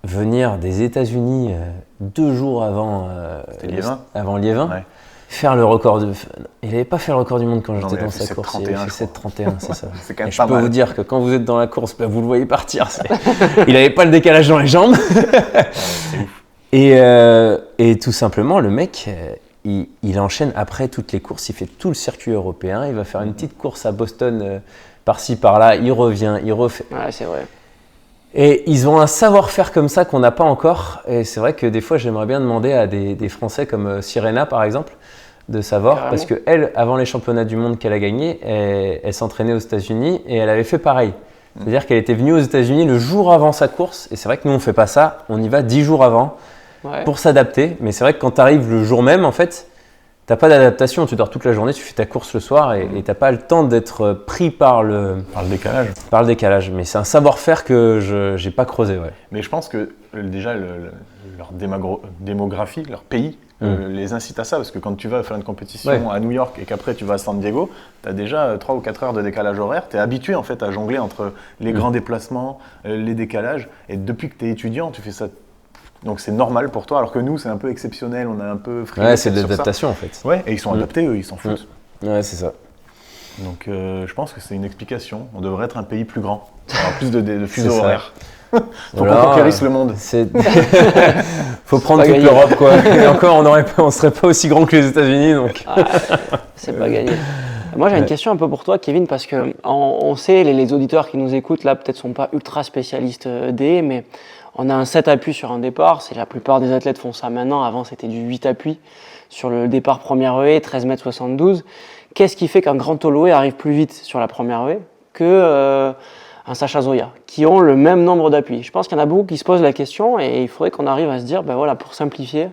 D: venir des États-Unis 2 jours avant Liévin. Ouais. Faire le record Il n'avait pas fait le record du monde quand j'étais dans sa course. Il avait fait 7,31, c'est ça.
A: C'est quand même
D: je peux vous dire que quand vous êtes dans la course, vous le voyez partir. Il n'avait pas le décalage dans les jambes.
A: C'est ouf.
D: Et tout simplement, le mec, il enchaîne après toutes les courses. Il fait tout le circuit européen. Il va faire une petite course à Boston, par-ci, par-là. Il revient, il refait.
C: Ouais, c'est vrai.
D: Et ils ont un savoir-faire comme ça qu'on n'a pas encore. Et c'est vrai que des fois, j'aimerais bien demander à des Français comme Sirena, par exemple, de savoir.
C: Carrément.
D: Parce qu'elle, avant les championnats du monde qu'elle a gagnés, elle s'entraînait aux États-Unis et elle avait fait pareil. C'est-à-dire qu'elle était venue aux États-Unis le jour avant sa course. Et c'est vrai que nous, on ne fait pas ça. On y va 10 jours avant pour s'adapter. Mais c'est vrai que quand tu arrives le jour même, en fait, tu n'as pas d'adaptation. Tu dors toute la journée, tu fais ta course le soir et tu n'as pas le temps d'être pris par le décalage. Mais c'est un savoir-faire que je n'ai pas creusé. Ouais.
A: Mais je pense que déjà, leur démographie, leur pays, les incite à ça. Parce que quand tu vas faire une compétition à New York et qu'après tu vas à San Diego, tu as déjà 3 ou 4 heures de décalage horaire. Tu es habitué en fait à jongler entre les grands déplacements, les décalages. Et depuis que tu es étudiant, tu fais ça Donc c'est normal pour toi, alors que nous, c'est un peu exceptionnel, on a un peu frileux.
D: Ouais, c'est de l'adaptation en fait.
A: Ouais, et ils sont adaptés, eux, ils s'en foutent.
D: Ouais, c'est ça.
A: Donc je pense que c'est une explication. On devrait être un pays plus grand, avoir plus de fuseaux
D: C'est ça.
A: horaires. Faut qu'on conquérisse le monde.
D: Faut prendre
C: pas
D: toute
C: gagné.
D: l'Europe, quoi. Et encore, on serait pas aussi grand que les États-Unis, donc.
C: C'est pas gagné. Moi, j'ai une question un peu pour toi, Kevin, parce que on sait, les auditeurs qui nous écoutent, là, peut-être sont pas ultra spécialistes DE, mais on a un 7 appuis sur un départ. C'est la plupart des athlètes font ça maintenant. Avant, c'était du 8 appuis sur le départ première haie, 13,72 m. Qu'est-ce qui fait qu'un grand Holloway arrive plus vite sur la première haie que un Sacha Zoya, qui ont le même nombre d'appuis? Je pense qu'il y en a beaucoup qui se posent la question et il faudrait qu'on arrive à se dire, ben voilà, pour simplifier,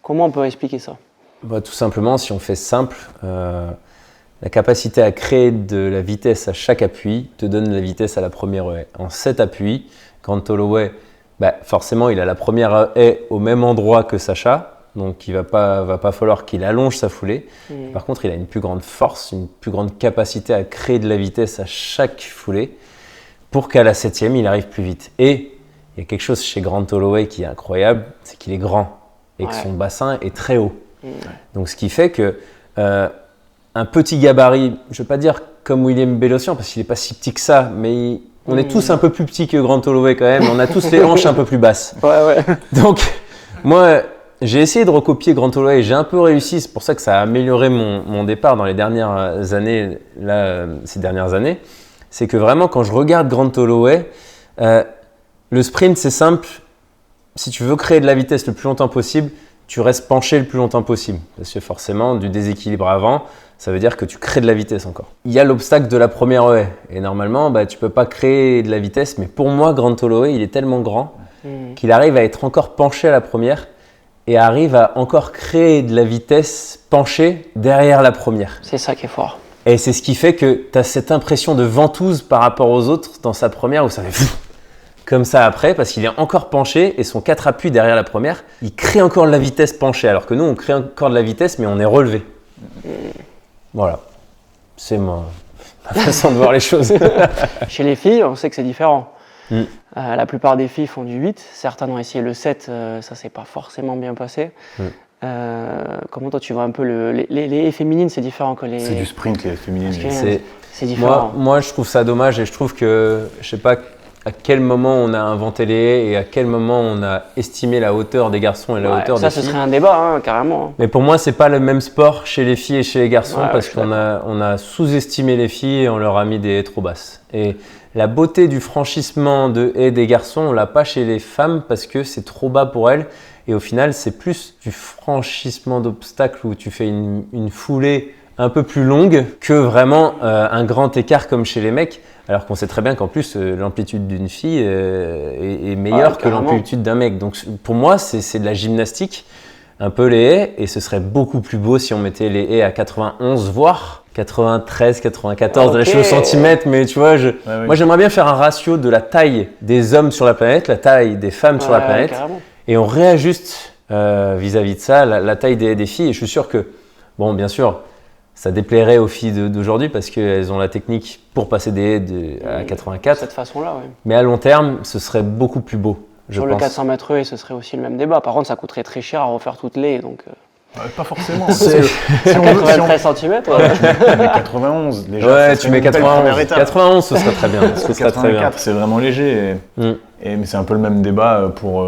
C: comment on peut expliquer ça?
D: Bah, tout simplement, si on fait simple, la capacité à créer de la vitesse à chaque appui te donne la vitesse à la première haie. En 7 appuis, Grant Holloway, bah, forcément, il a la première haie au même endroit que Sacha, donc il va pas falloir qu'il allonge sa foulée. Par contre, il a une plus grande force, une plus grande capacité à créer de la vitesse à chaque foulée pour qu'à la 7e, il arrive plus vite. Et il y a quelque chose chez Grant Holloway qui est incroyable, c'est qu'il est grand et que son bassin est très haut. Donc ce qui fait que un petit gabarit, je ne vais pas dire comme William Bellossian parce qu'il n'est pas si petit que ça, mais on est tous un peu plus petits que Grant Holloway quand même, on a tous les hanches un peu plus basses.
C: Ouais.
D: Donc moi, j'ai essayé de recopier Grant Holloway et j'ai un peu réussi, c'est pour ça que ça a amélioré mon départ dans les dernières années, ces dernières années. C'est que vraiment, quand je regarde Grant Holloway, le sprint, c'est simple. Si tu veux créer de la vitesse le plus longtemps possible, tu restes penché le plus longtemps possible. Parce que forcément, du déséquilibre avant, ça veut dire que tu crées de la vitesse encore. Il y a l'obstacle de la première haie. Et normalement, tu ne peux pas créer de la vitesse. Mais pour moi, Grant Holloway, il est tellement grand qu'il arrive à être encore penché à la première et arrive à encore créer de la vitesse penchée derrière la première.
C: C'est ça qui est fort.
D: Et c'est ce qui fait que tu as cette impression de ventouse par rapport aux autres dans sa première où ça fait comme ça après parce qu'il est encore penché et son 4 appuis derrière la première, il crée encore de la vitesse penchée alors que nous on crée encore de la vitesse mais on est relevé. Voilà, c'est ma façon de voir les choses.
C: Chez les filles, on sait que c'est différent. La plupart des filles font du 8, certaines ont essayé le 7, ça s'est pas forcément bien passé. Comment toi tu vois un peu les féminines, c'est différent que les...
A: C'est du sprint les féminines.
C: C'est différent.
D: Moi je trouve ça dommage et je trouve que je sais pas à quel moment on a inventé les haies et à quel moment on a estimé la hauteur des garçons et la hauteur des filles.
C: Ça ce serait un débat carrément.
D: Mais pour moi c'est pas le même sport chez les filles et chez les garçons parce qu'on a sous-estimé les filles et on leur a mis des haies trop basses. Et la beauté du franchissement de haies des garçons, on l'a pas chez les femmes parce que c'est trop bas pour elles. Et au final, c'est plus du franchissement d'obstacles où tu fais une foulée un peu plus longue que vraiment un grand écart comme chez les mecs. Alors qu'on sait très bien qu'en plus, l'amplitude d'une fille est meilleure que l'amplitude d'un mec. Donc pour moi, c'est de la gymnastique, un peu les haies. Et ce serait beaucoup plus beau si on mettait les haies à 91, voire 93, 94 dans les cheveux centimètres. Mais tu vois, moi j'aimerais bien faire un ratio de la taille des hommes sur la planète, la taille des femmes sur la planète.
C: Carrément.
D: Et on réajuste vis-à-vis de ça la taille des filles. Et je suis sûr que, bon, bien sûr, ça déplairait aux filles d'aujourd'hui parce qu'elles ont la technique pour passer des haies à 84.
C: De cette façon-là, oui.
D: Mais à long terme, ce serait beaucoup plus beau, je
C: Sur
D: pense.
C: le 400 mètres et ce serait aussi le même débat. Par contre, ça coûterait très cher à refaire toutes les haies. Donc,
A: Pas forcément.
D: C'est-
A: Si on veut,
C: 93 cm.
A: tu mets 91 déjà.
D: Ouais,
A: ça
D: tu
A: serait
D: mets
A: une belle
D: 91.
A: première étape.
D: 91, ce serait très bien.
A: Parce que
D: Ce serait très bien.
A: 84, c'est vraiment léger. Mais c'est un peu le même débat pour.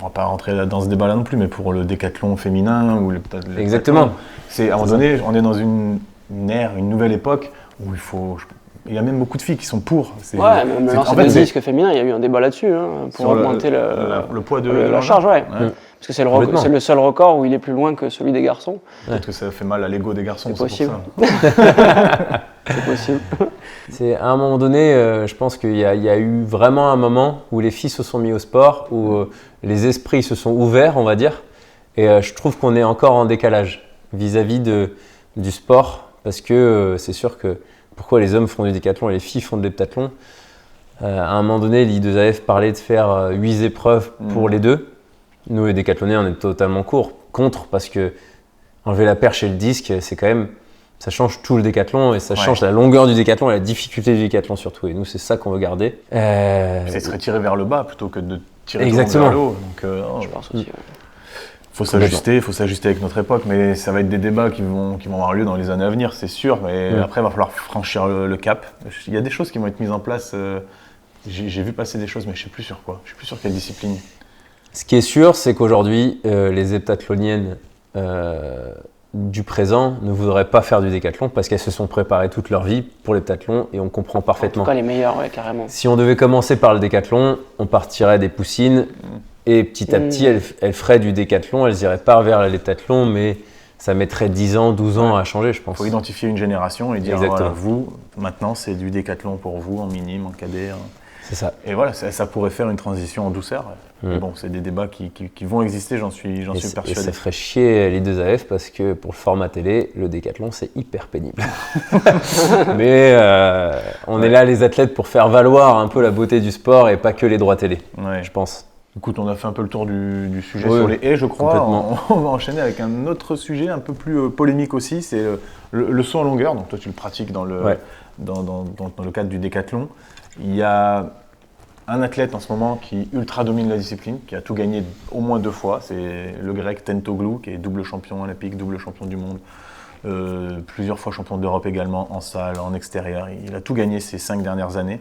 A: On va pas rentrer dans ce débat-là non plus, mais pour le décathlon féminin ou peut-être.
D: Exactement.
A: C'est à un moment donné, on est dans une ère, une nouvelle époque où il y a même beaucoup de filles qui sont pour.
C: Même lancer de disque féminin, il y a eu un débat là-dessus pour augmenter
A: le poids de
C: la charge, ouais. Parce que c'est le seul record où il est plus loin que celui des garçons.
A: Peut-être que ça fait mal à l'ego des garçons.
C: C'est possible.
A: Pour ça.
C: C'est possible.
D: C'est à un moment donné, je pense qu'il y a eu vraiment un moment où les filles se sont mis au sport, où les esprits se sont ouverts, on va dire. Et je trouve qu'on est encore en décalage vis-à-vis du sport, parce que c'est sûr que pourquoi les hommes font du décathlon et les filles font de l'heptathlon. À un moment donné, l'IAAF parlait de faire 8 épreuves pour les deux. Nous, les décathloniens, on est totalement contre, parce que enlever la perche et le disque, c'est quand même, ça change tout le décathlon et ça change la longueur du décathlon et la difficulté du décathlon surtout. Et nous, c'est ça qu'on veut garder.
A: C'est se retirer vers le bas plutôt que de tirer tout le monde vers le haut. Donc,
C: Je pense aussi.
A: faut s'ajuster avec notre époque, mais ça va être des débats qui vont avoir lieu dans les années à venir, c'est sûr. Mais après, il va falloir franchir le cap. Il y a des choses qui vont être mises en place. J'ai vu passer des choses, mais je ne sais plus sur quoi. Je ne sais plus sur quelle discipline.
D: Ce qui est sûr, c'est qu'aujourd'hui, les heptathloniennes du présent ne voudraient pas faire du décathlon parce qu'elles se sont préparées toute leur vie pour l'heptathlon et on comprend parfaitement.
C: En tout cas, les meilleurs, ouais, carrément.
D: Si on devait commencer par le décathlon, on partirait des poussines et petit à petit, elles feraient du décathlon, elles iraient pas vers l'heptathlon, mais ça mettrait 10 ans, 12 ans à changer, je pense.
A: Il faut identifier une génération et dire,
D: Exactement.
A: voilà, vous, maintenant, c'est du décathlon pour vous, en minime, en cadet.
D: C'est ça.
A: Et voilà, ça pourrait faire une transition en douceur. Mais bon, c'est des débats qui vont exister, j'en suis persuadé.
D: Et ça ferait chier les 2AF parce que pour le format télé, le décathlon, c'est hyper pénible. Mais on est là, les athlètes, pour faire valoir un peu la beauté du sport et pas que les droits télé, je pense.
A: Écoute, on a fait un peu le tour du sujet sur les haies, je crois. On va enchaîner avec un autre sujet un peu plus polémique aussi, c'est le saut en longueur. Donc toi, tu le pratiques dans le cadre du décathlon. Il y a un athlète en ce moment qui ultra domine la discipline, qui a tout gagné au moins 2 fois. C'est le grec Tentoglou, qui est double champion olympique, double champion du monde, plusieurs fois champion d'Europe également, en salle, en extérieur. Il a tout gagné ces 5 dernières années.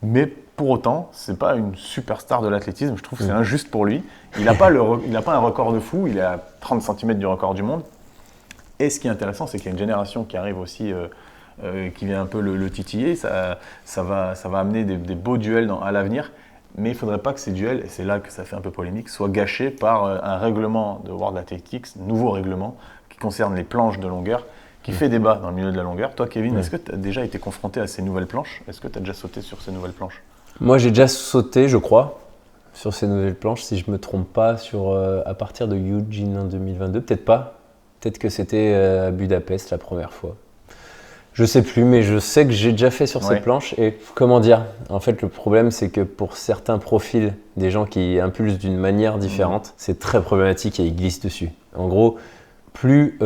A: Mais pour autant, c'est pas une superstar de l'athlétisme. Je trouve que c'est injuste pour lui. Il n'a pas un record de fou. Il est à 30 cm du record du monde. Et ce qui est intéressant, c'est qu'il y a une génération qui arrive aussi, qui vient un peu le titiller. Ça va amener des beaux duels à l'avenir. Mais il ne faudrait pas que ces duels, et c'est là que ça fait un peu polémique, soient gâchés par un règlement de World Athletics, nouveau règlement, qui concerne les planches de longueur, qui fait débat dans le milieu de la longueur. Toi, Kevin, est-ce que tu as déjà été confronté à ces nouvelles planches ? Est-ce que tu as déjà sauté sur ces nouvelles planches ?
D: Moi, j'ai déjà sauté, je crois, sur ces nouvelles planches, si je ne me trompe pas, à partir de Eugene en 2022. Peut-être pas. Peut-être que c'était à Budapest la première fois. Je sais plus, mais je sais que j'ai déjà fait sur ces planches. Et comment dire ? En fait, le problème, c'est que pour certains profils, des gens qui impulsent d'une manière différente, c'est très problématique et ils glissent dessus. En gros, plus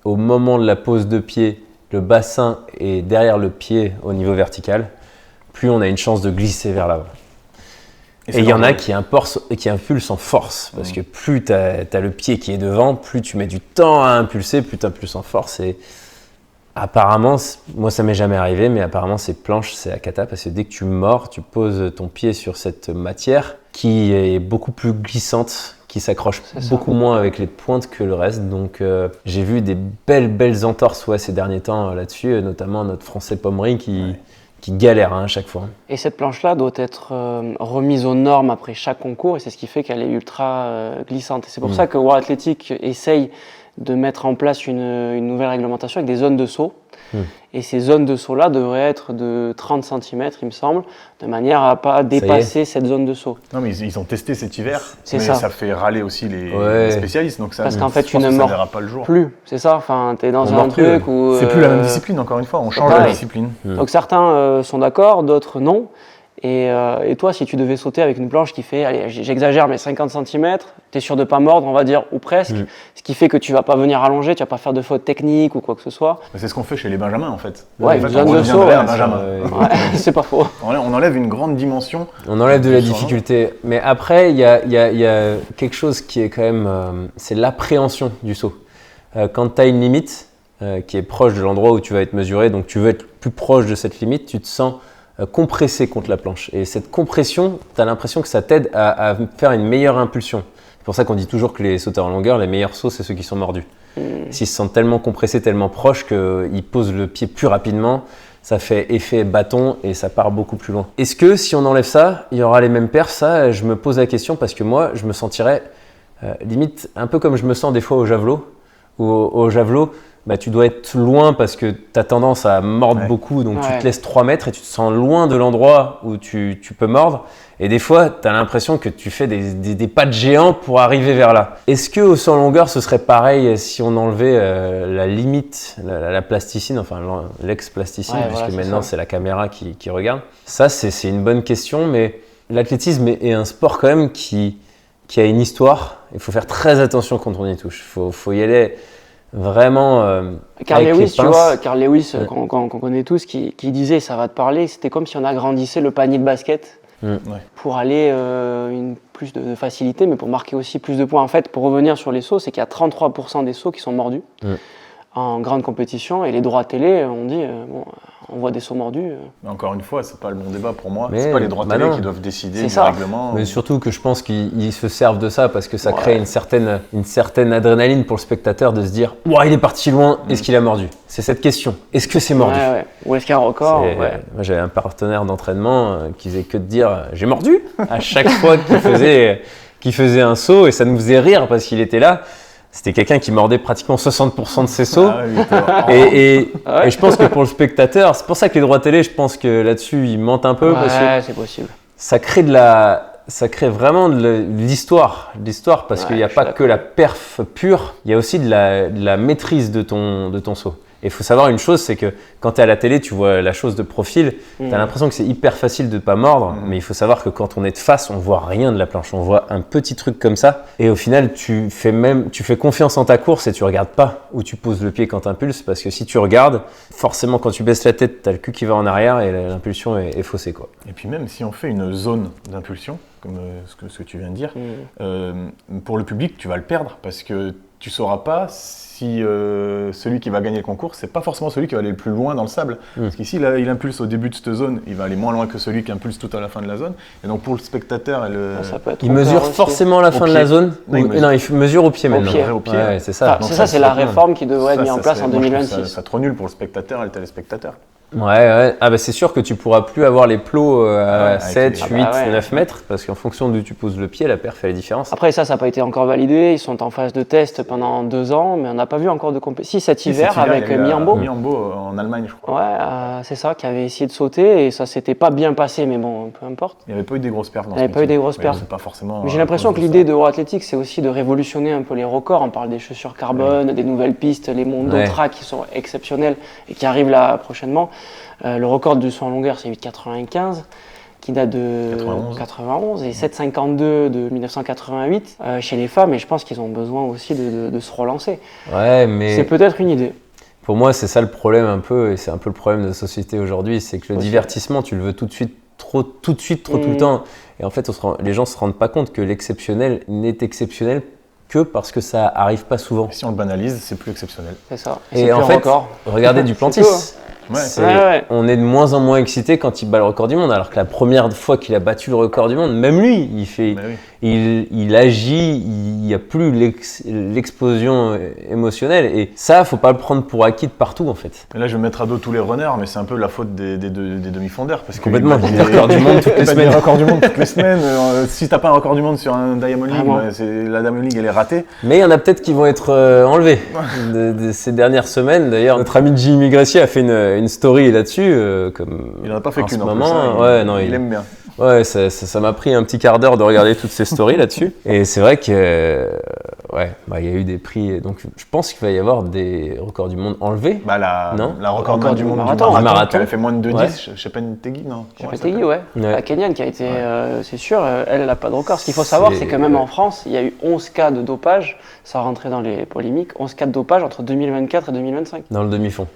D: au moment de la pose de pied, le bassin est derrière le pied au niveau vertical, plus on a une chance de glisser vers l'avant. Et il y en a qui impulsent en force, parce que plus tu as le pied qui est devant, plus tu mets du temps à impulser, plus tu impulses en force. Et apparemment, moi ça m'est jamais arrivé, mais apparemment ces planches, c'est à cata, parce que dès que tu mords, tu poses ton pied sur cette matière qui est beaucoup plus glissante, qui s'accroche beaucoup moins avec les pointes que le reste. Donc j'ai vu des belles entorses ces derniers temps là-dessus, notamment notre Français Pommery qui galère à chaque fois.
C: Et cette planche-là doit être remise aux normes après chaque concours, et c'est ce qui fait qu'elle est ultra glissante. Et c'est pour ça que World Athletics essaye de mettre en place une nouvelle réglementation avec des zones de saut. Et ces zones de saut-là devraient être de 30 cm, il me semble, de manière à ne pas dépasser cette zone de saut.
A: Non, mais ils ont testé cet hiver, mais
C: ça
A: fait râler aussi les spécialistes. Donc
C: parce qu'en fait, tu ne mords
A: pas le jour.
C: plus, c'est ça. Enfin, tu es dans un truc où...
A: C'est plus la même discipline, encore une fois, on change la discipline.
C: Donc certains sont d'accord, d'autres non. Et toi, si tu devais sauter avec une planche qui fait, allez, j'exagère, mais 50 cm, tu es sûr de ne pas mordre, on va dire, ou presque, ce qui fait que tu ne vas pas venir allonger, tu ne vas pas faire de faute technique ou quoi que ce soit.
A: C'est ce qu'on fait chez les benjamins, en fait.
C: Ouais,
A: en fait,
C: zone de saut, c'est pas faux.
A: On enlève une grande dimension.
D: On enlève de la difficulté. Mais après, il y a quelque chose qui est quand même, c'est l'appréhension du saut. Quand tu as une limite qui est proche de l'endroit où tu vas être mesuré, donc tu veux être plus proche de cette limite, tu te sens compressé contre la planche. Et cette compression, tu as l'impression que ça t'aide à faire une meilleure impulsion. C'est pour ça qu'on dit toujours que les sauteurs en longueur, les meilleurs sauts, c'est ceux qui sont mordus. S'ils se sentent tellement compressés, tellement proches qu'ils posent le pied plus rapidement, ça fait effet bâton et ça part beaucoup plus loin. Est-ce que si on enlève ça, il y aura les mêmes perfs ? Ça, je me pose la question parce que moi, je me sentirais limite un peu comme je me sens des fois au javelot. Au javelot, tu dois être loin parce que tu as tendance à mordre beaucoup, donc tu te laisses 3 mètres et tu te sens loin de l'endroit où tu peux mordre. Et des fois, tu as l'impression que tu fais des pas de géant pour arriver vers là. Est-ce qu'au saut en longueur, ce serait pareil si on enlevait la limite, la plasticine, enfin l'ex-plasticine, puisque maintenant c'est la caméra qui regarde ? Ça, c'est une bonne question, mais l'athlétisme est un sport quand même qui a une histoire. Il faut faire très attention quand on y touche. Faut y aller vraiment
C: Carl Lewis, tu vois, Carl Lewis, qu'on connaît tous, qui disait, ça va te parler, c'était comme si on agrandissait le panier de basket pour aller plus de facilité, mais pour marquer aussi plus de points. En fait, pour revenir sur les sauts, c'est qu'il y a 33% des sauts qui sont mordus en grande compétition, et les droits télé, on dit, on voit des sauts mordus.
A: Mais encore une fois, c'est pas le bon débat pour moi.
D: Mais
A: c'est pas les droits télé qui doivent décider du règlement.
D: Mais surtout que je pense qu'ils se servent de ça parce que ça crée une certaine adrénaline pour le spectateur de se dire « Ouah, il est parti loin, est-ce qu'il a mordu ?» C'est cette question. Est-ce que c'est mordu ?
C: Ou est-ce qu'il y a un record ?
D: Moi, j'avais un partenaire d'entraînement qui faisait que de dire « J'ai mordu !» à chaque fois qu'il faisait un saut, et ça nous faisait rire parce qu'il était là. C'était quelqu'un qui mordait pratiquement 60% de ses sauts. Et je pense que pour le spectateur, c'est pour ça que les droits télé, je pense que là-dessus, ils mentent un peu. Parce que
C: c'est possible.
D: Ça crée vraiment de l'histoire. Parce qu'il n'y a pas que la perf pure, il y a aussi de la maîtrise de ton saut. Et il faut savoir une chose, c'est que quand tu es à la télé, tu vois la chose de profil, tu as l'impression que c'est hyper facile de ne pas mordre, mais il faut savoir que quand on est de face, on voit rien de la planche, on voit un petit truc comme ça, et au final, tu fais confiance en ta course et tu regardes pas où tu poses le pied quand tu impulses, parce que si tu regardes, forcément quand tu baisses la tête, tu as le cul qui va en arrière et l'impulsion est faussée, quoi.
A: Et puis même si on fait une zone d'impulsion, comme ce que tu viens de dire, pour le public, tu vas le perdre, parce que tu sauras pas si celui qui va gagner le concours, c'est pas forcément celui qui va aller le plus loin dans le sable. Parce qu'ici, là, il impulse au début de cette zone, il va aller moins loin que celui qui impulse tout à la fin de la zone. Et donc pour le spectateur,
D: il mesure forcément la fin de la zone. Non, il mesure au pied maintenant.
A: Au pied.
D: Ouais, c'est ça.
C: C'est la réforme qui devrait être mise en place en 2026.
A: Ça trop nul pour le spectateur et le téléspectateur.
D: Ouais. Ah bah c'est sûr que tu pourras plus avoir les plots à 7, 8, 9 mètres, parce qu'en fonction d'où tu poses le pied, la perf fait la différence.
C: Après ça n'a pas été encore validé, ils sont en phase de test pendant 2 ans, mais on n'a pas vu encore de compétition. Si, cet hiver avec Miambo.
A: Miambo en Allemagne, je crois.
C: Ouais, c'est ça, qui avait essayé de sauter, et ça s'était pas bien passé, mais bon, peu importe.
A: Il n'y avait pas eu des grosses perfs dans
C: Il n'y avait pas eu des grosses perfs.
A: Pas forcément.
C: Mais j'ai l'impression que l'idée d'Euro-Athlétique, c'est aussi de révolutionner un peu les records. On parle des chaussures carbone, des nouvelles pistes, les Mondo Track qui sont exceptionnels et qui arrivent là prochainement. Le record du saut en longueur, c'est 8,95 qui date de 91 et 7,52 de 1988 chez les femmes, et je pense qu'ils ont besoin aussi de se relancer.
D: Ouais, mais
C: c'est peut-être une idée.
D: Pour moi, c'est ça le problème un peu, et c'est un peu le problème de la société aujourd'hui, c'est que le divertissement, tu le veux tout de suite, trop tout le temps. Et en fait, les gens ne se rendent pas compte que l'exceptionnel n'est exceptionnel que parce que ça arrive pas souvent.
A: Et si on le banalise, c'est plus exceptionnel.
C: C'est ça.
D: Et en fait, regardez Duplantis. On est de moins en moins excité quand il bat le record du monde, alors que la première fois qu'il a battu le record du monde, même lui, il agit, il n'y a plus l'explosion émotionnelle, et ça, faut pas le prendre pour acquis de partout en fait.
A: Et là, je vais mettre à dos tous les runners, mais c'est un peu la faute des demi-fondeurs, parce que
D: complètement, des records du monde toutes les semaines.
A: Des records du monde toutes les semaines. Si t'as pas un record du monde sur un Diamond League, la Diamond League elle est ratée.
D: Mais il y en a peut-être qui vont être enlevés de ces dernières semaines. D'ailleurs, notre ami Jimmy Gracie a fait une story là-dessus, comme
A: il n'en a pas fait qu'une en
D: plus.
A: Il aime bien.
D: Ouais, ça m'a pris un petit quart d'heure de regarder toutes ces stories là-dessus. Et c'est vrai que, il y a eu des prix. Donc, je pense qu'il va y avoir des records du monde enlevés.
A: La record du monde du marathon, elle a fait moins de 2,10. Cheptegei, non
C: Cheptegei, la Kenyane qui a été, c'est sûr, elle n'a pas de record. Ce qu'il faut savoir, c'est que même en France, il y a eu 11 cas de dopage, sans rentrer dans les polémiques, 11 cas de dopage entre 2024 et 2025.
D: Dans le demi-fond.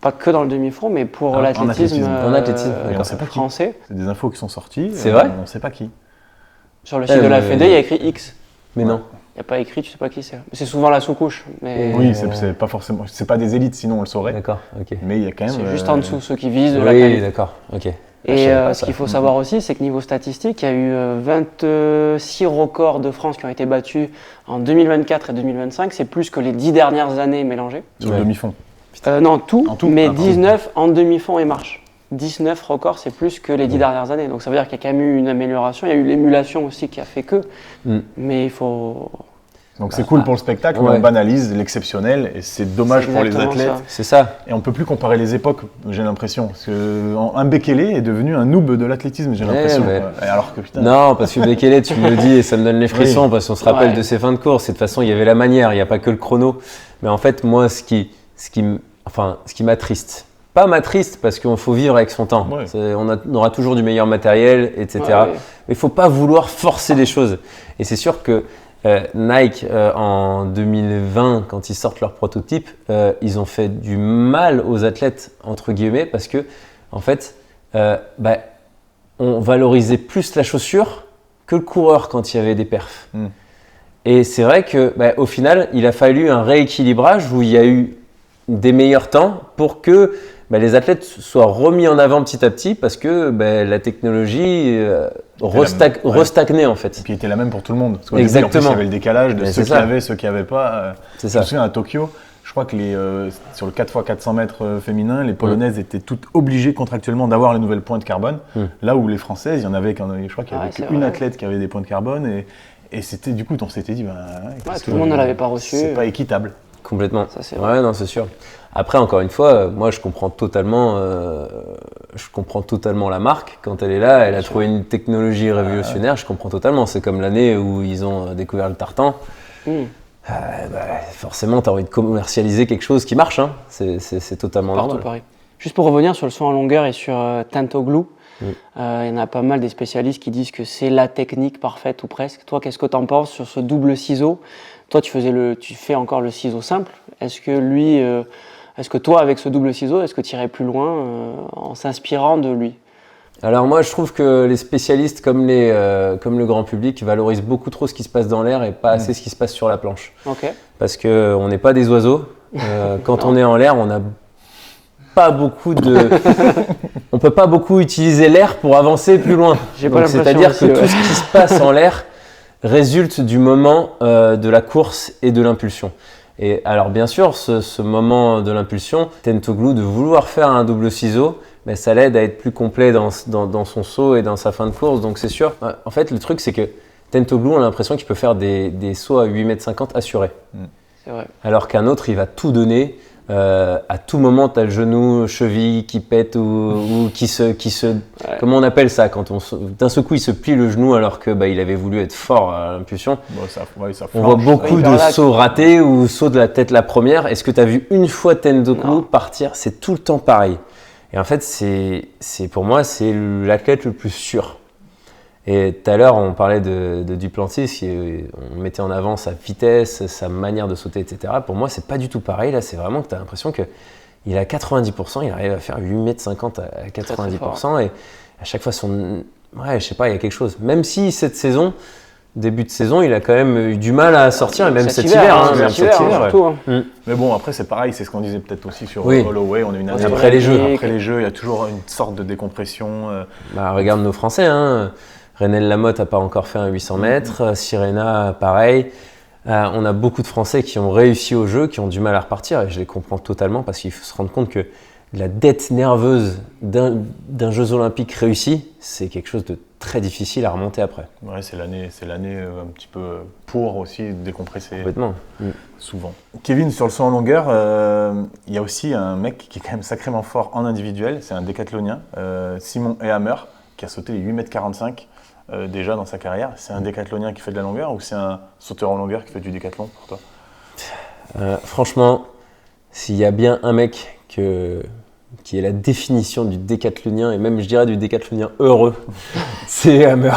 C: Pas que dans le demi-fond, mais pour l'athlétisme français.
A: C'est des infos qui sont sorties.
D: C'est vrai ?
A: On ne sait pas qui.
C: Sur le site de la Fédé, il y a écrit X.
D: Mais non.
C: Il n'y a pas écrit, tu ne sais pas qui c'est. C'est souvent la sous-couche. Mais...
A: Oui, c'est pas forcément. C'est pas des élites, sinon on le saurait.
D: D'accord, ok.
A: Mais il y a quand même.
C: C'est juste en dessous, ceux qui visent de la
D: qualité. Oui, d'accord, ok.
C: Et ce qu'il faut savoir aussi, c'est que niveau statistique, il y a eu 26 records de France qui ont été battus en 2024 et 2025. C'est plus que les 10 dernières années mélangées.
A: Sur le demi-fond.
C: Non, tout, mais 19 en demi-fond et marche. 19 records, c'est plus que les 10 dernières années. Donc ça veut dire qu'il y a quand même eu une amélioration. Il y a eu l'émulation aussi qui a fait que. Mais il faut...
A: Donc c'est cool pour le spectacle, mais on banalise l'exceptionnel et c'est dommage pour les athlètes.
D: C'est ça.
A: Et on ne peut plus comparer les époques, j'ai l'impression. Parce que Bekele est devenu un noob de l'athlétisme, j'ai l'impression. Alors que putain.
D: Non, parce que Bekele, tu me le dis et ça me donne les frissons parce qu'on se rappelle de ses fins de course. Et de toute façon, il y avait la manière, il n'y a pas que le chrono. Mais en fait, moi, ce qui m'attriste. Pas m'attriste parce qu'il faut vivre avec son temps. On aura toujours du meilleur matériel, etc. Mais il ne faut pas vouloir forcer les choses. Et c'est sûr que Nike, en 2020, quand ils sortent leur prototype, ils ont fait du mal aux athlètes, entre guillemets, parce que, en fait, on valorisait plus la chaussure que le coureur quand il y avait des perfs. Et c'est vrai que, au final, il a fallu un rééquilibrage où il y a eu des meilleurs temps pour que les athlètes soient remis en avant petit à petit parce que la technologie restagnait en fait.
A: Et puis il était la même pour tout le monde. Parce qu'au
D: Exactement.
A: début, en plus, il y avait le décalage de ceux qui avaient, ceux qui n'avaient pas.
D: C'est
A: Je
D: ça.
A: me souviens à Tokyo, je crois que sur le 4x400 mètres féminin, les Polonaises étaient toutes obligées contractuellement d'avoir les nouvelles points de carbone. Là où les Françaises, il y en avait, je crois qu'il y avait qu'une athlète qui avait des points de carbone. Et c'était du coup, on s'était dit,
C: tout le monde ne l'avait pas reçu.
A: C'est pas équitable.
D: Complètement.
C: Ça, c'est vrai.
D: Ouais, non, c'est sûr. Après, encore une fois, moi, je comprends totalement la marque. Quand elle est là, elle a trouvé une technologie révolutionnaire. Je comprends totalement. C'est comme l'année où ils ont découvert le tartan. Forcément, tu as envie de commercialiser quelque chose qui marche. Hein. C'est totalement normal.
C: Pareil. Juste pour revenir sur le saut en longueur et sur Tentoglu, il y en a pas mal des spécialistes qui disent que c'est la technique parfaite ou presque. Toi, qu'est-ce que tu en penses sur ce double ciseau? Toi, tu fais encore le ciseau simple. Est-ce que toi, avec ce double ciseau, est-ce que tu irais plus loin en s'inspirant de lui?
D: Alors moi, je trouve que les spécialistes comme le grand public valorisent beaucoup trop ce qui se passe dans l'air et pas assez ce qui se passe sur la planche.
C: Okay.
D: Parce qu'on n'est pas des oiseaux. Quand on est en l'air, on n'a pas beaucoup on peut pas beaucoup utiliser l'air pour avancer plus loin. C'est-à-dire que tout ce qui se passe en l'air résulte du moment de la course et de l'impulsion. Et alors bien sûr, ce moment de l'impulsion, Tentoglu, de vouloir faire un double ciseau, ça l'aide à être plus complet dans son saut et dans sa fin de course. Donc c'est sûr. En fait, le truc, c'est que Tentoglu, on a l'impression qu'il peut faire des sauts à 8,50 m assurés.
C: C'est vrai.
D: Alors qu'un autre, il va tout donner. À tout moment, tu as le genou, cheville qui pète ou qui se comment on appelle ça quand d'un seul coup il se plie le genou alors que il avait voulu être fort à l'impulsion. On voit beaucoup de sauts ratés ou sauts de la tête la première. Est-ce que tu as vu une fois Tentoglu partir? C'est tout le temps pareil. Et en fait, c'est pour moi, c'est l'athlète le plus sûr. Et tout à l'heure, on parlait de Duplantis, on mettait en avant sa vitesse, sa manière de sauter, etc. Pour moi, c'est pas du tout pareil. Là, c'est vraiment que tu as l'impression qu'il a 90%, il arrive à faire 8,50 m à 90%. Et à chaque fois, je sais pas, il y a quelque chose. Même si cette saison, début de saison, il a quand même eu du mal à sortir, et même cet hiver.
A: Mais bon, après, c'est pareil, c'est ce qu'on disait peut-être aussi sur Holloway. On a une année
D: après les jeux,
A: il y a toujours une sorte de décompression.
D: Regarde nos Français, Renel Lamotte n'a pas encore fait un 800 mètres, Sirena, pareil. On a beaucoup de Français qui ont réussi au jeu, qui ont du mal à repartir, et je les comprends totalement parce qu'il faut se rendre compte que la dette nerveuse d'un Jeux Olympiques réussi, c'est quelque chose de très difficile à remonter après.
A: Ouais, c'est l'année un petit peu pour aussi décompresser.
D: Complètement.
A: Souvent. Kevin, sur le saut en longueur, il y a aussi un mec qui est quand même sacrément fort en individuel, c'est un décathlonien, Simon Ehammer, qui a sauté les 8,45 m déjà dans sa carrière. C'est un décathlonien qui fait de la longueur ou c'est un sauteur en longueur qui fait du décathlon pour toi?
D: Franchement, s'il y a bien un mec qui est la définition du décathlonien et même je dirais du décathlonien heureux, c'est Hammer.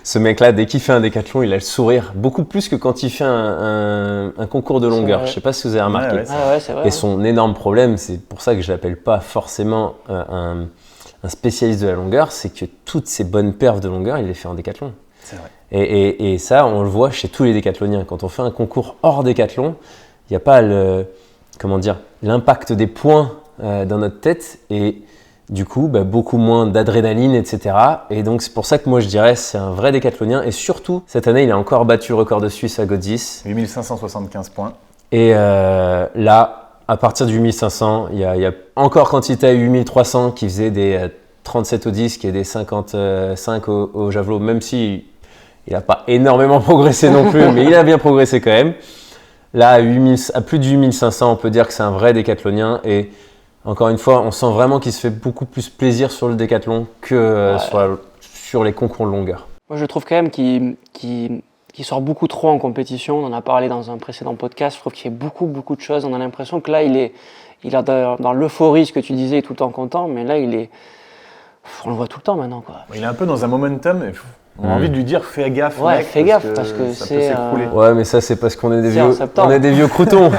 D: Ce mec-là, dès qu'il fait un décathlon, il a le sourire beaucoup plus que quand il fait un concours de longueur. Je ne sais pas si vous avez remarqué.
C: C'est vrai.
D: Et son énorme problème, c'est pour ça que je l'appelle pas forcément un spécialiste de la longueur, c'est que toutes ces bonnes perfs de longueur, il les fait en décathlon.
A: C'est vrai.
D: Et ça, on le voit chez tous les décathloniens. Quand on fait un concours hors décathlon, il n'y a pas l'impact des points dans notre tête et du coup, beaucoup moins d'adrénaline, etc. Et donc, c'est pour ça que moi, je dirais c'est un vrai décathlonien. Et surtout, cette année, il a encore battu le record de Suisse à Godzis.
A: 8575 points.
D: Et là, à partir du 8500, il y a encore quand il était à 8300 qui faisait des 37 au disque et des 55 au javelot, même si il n'a pas énormément progressé non plus, mais il a bien progressé quand même. Là, à plus de 8500, on peut dire que c'est un vrai décathlonien. Et encore une fois, on sent vraiment qu'il se fait beaucoup plus plaisir sur le décathlon que sur les concours de longueur.
C: Moi, je trouve quand même qu'il sort beaucoup trop en compétition. On en a parlé dans un précédent podcast. Je trouve qu'il fait beaucoup de choses. On a l'impression que là, il est dans l'euphorie, ce que tu disais, tout le temps content. Mais là, on le voit tout le temps maintenant, quoi.
A: Il est un peu dans un momentum. On a envie de lui dire fais gaffe,
C: Ouais,
A: mec,
C: fais gaffe parce que
A: ça
C: c'est,
A: peut s'écrouler.
D: Ouais, mais ça, c'est parce qu'on est des
C: C'est en
D: vieux,
C: septembre.
D: on est des vieux croutons.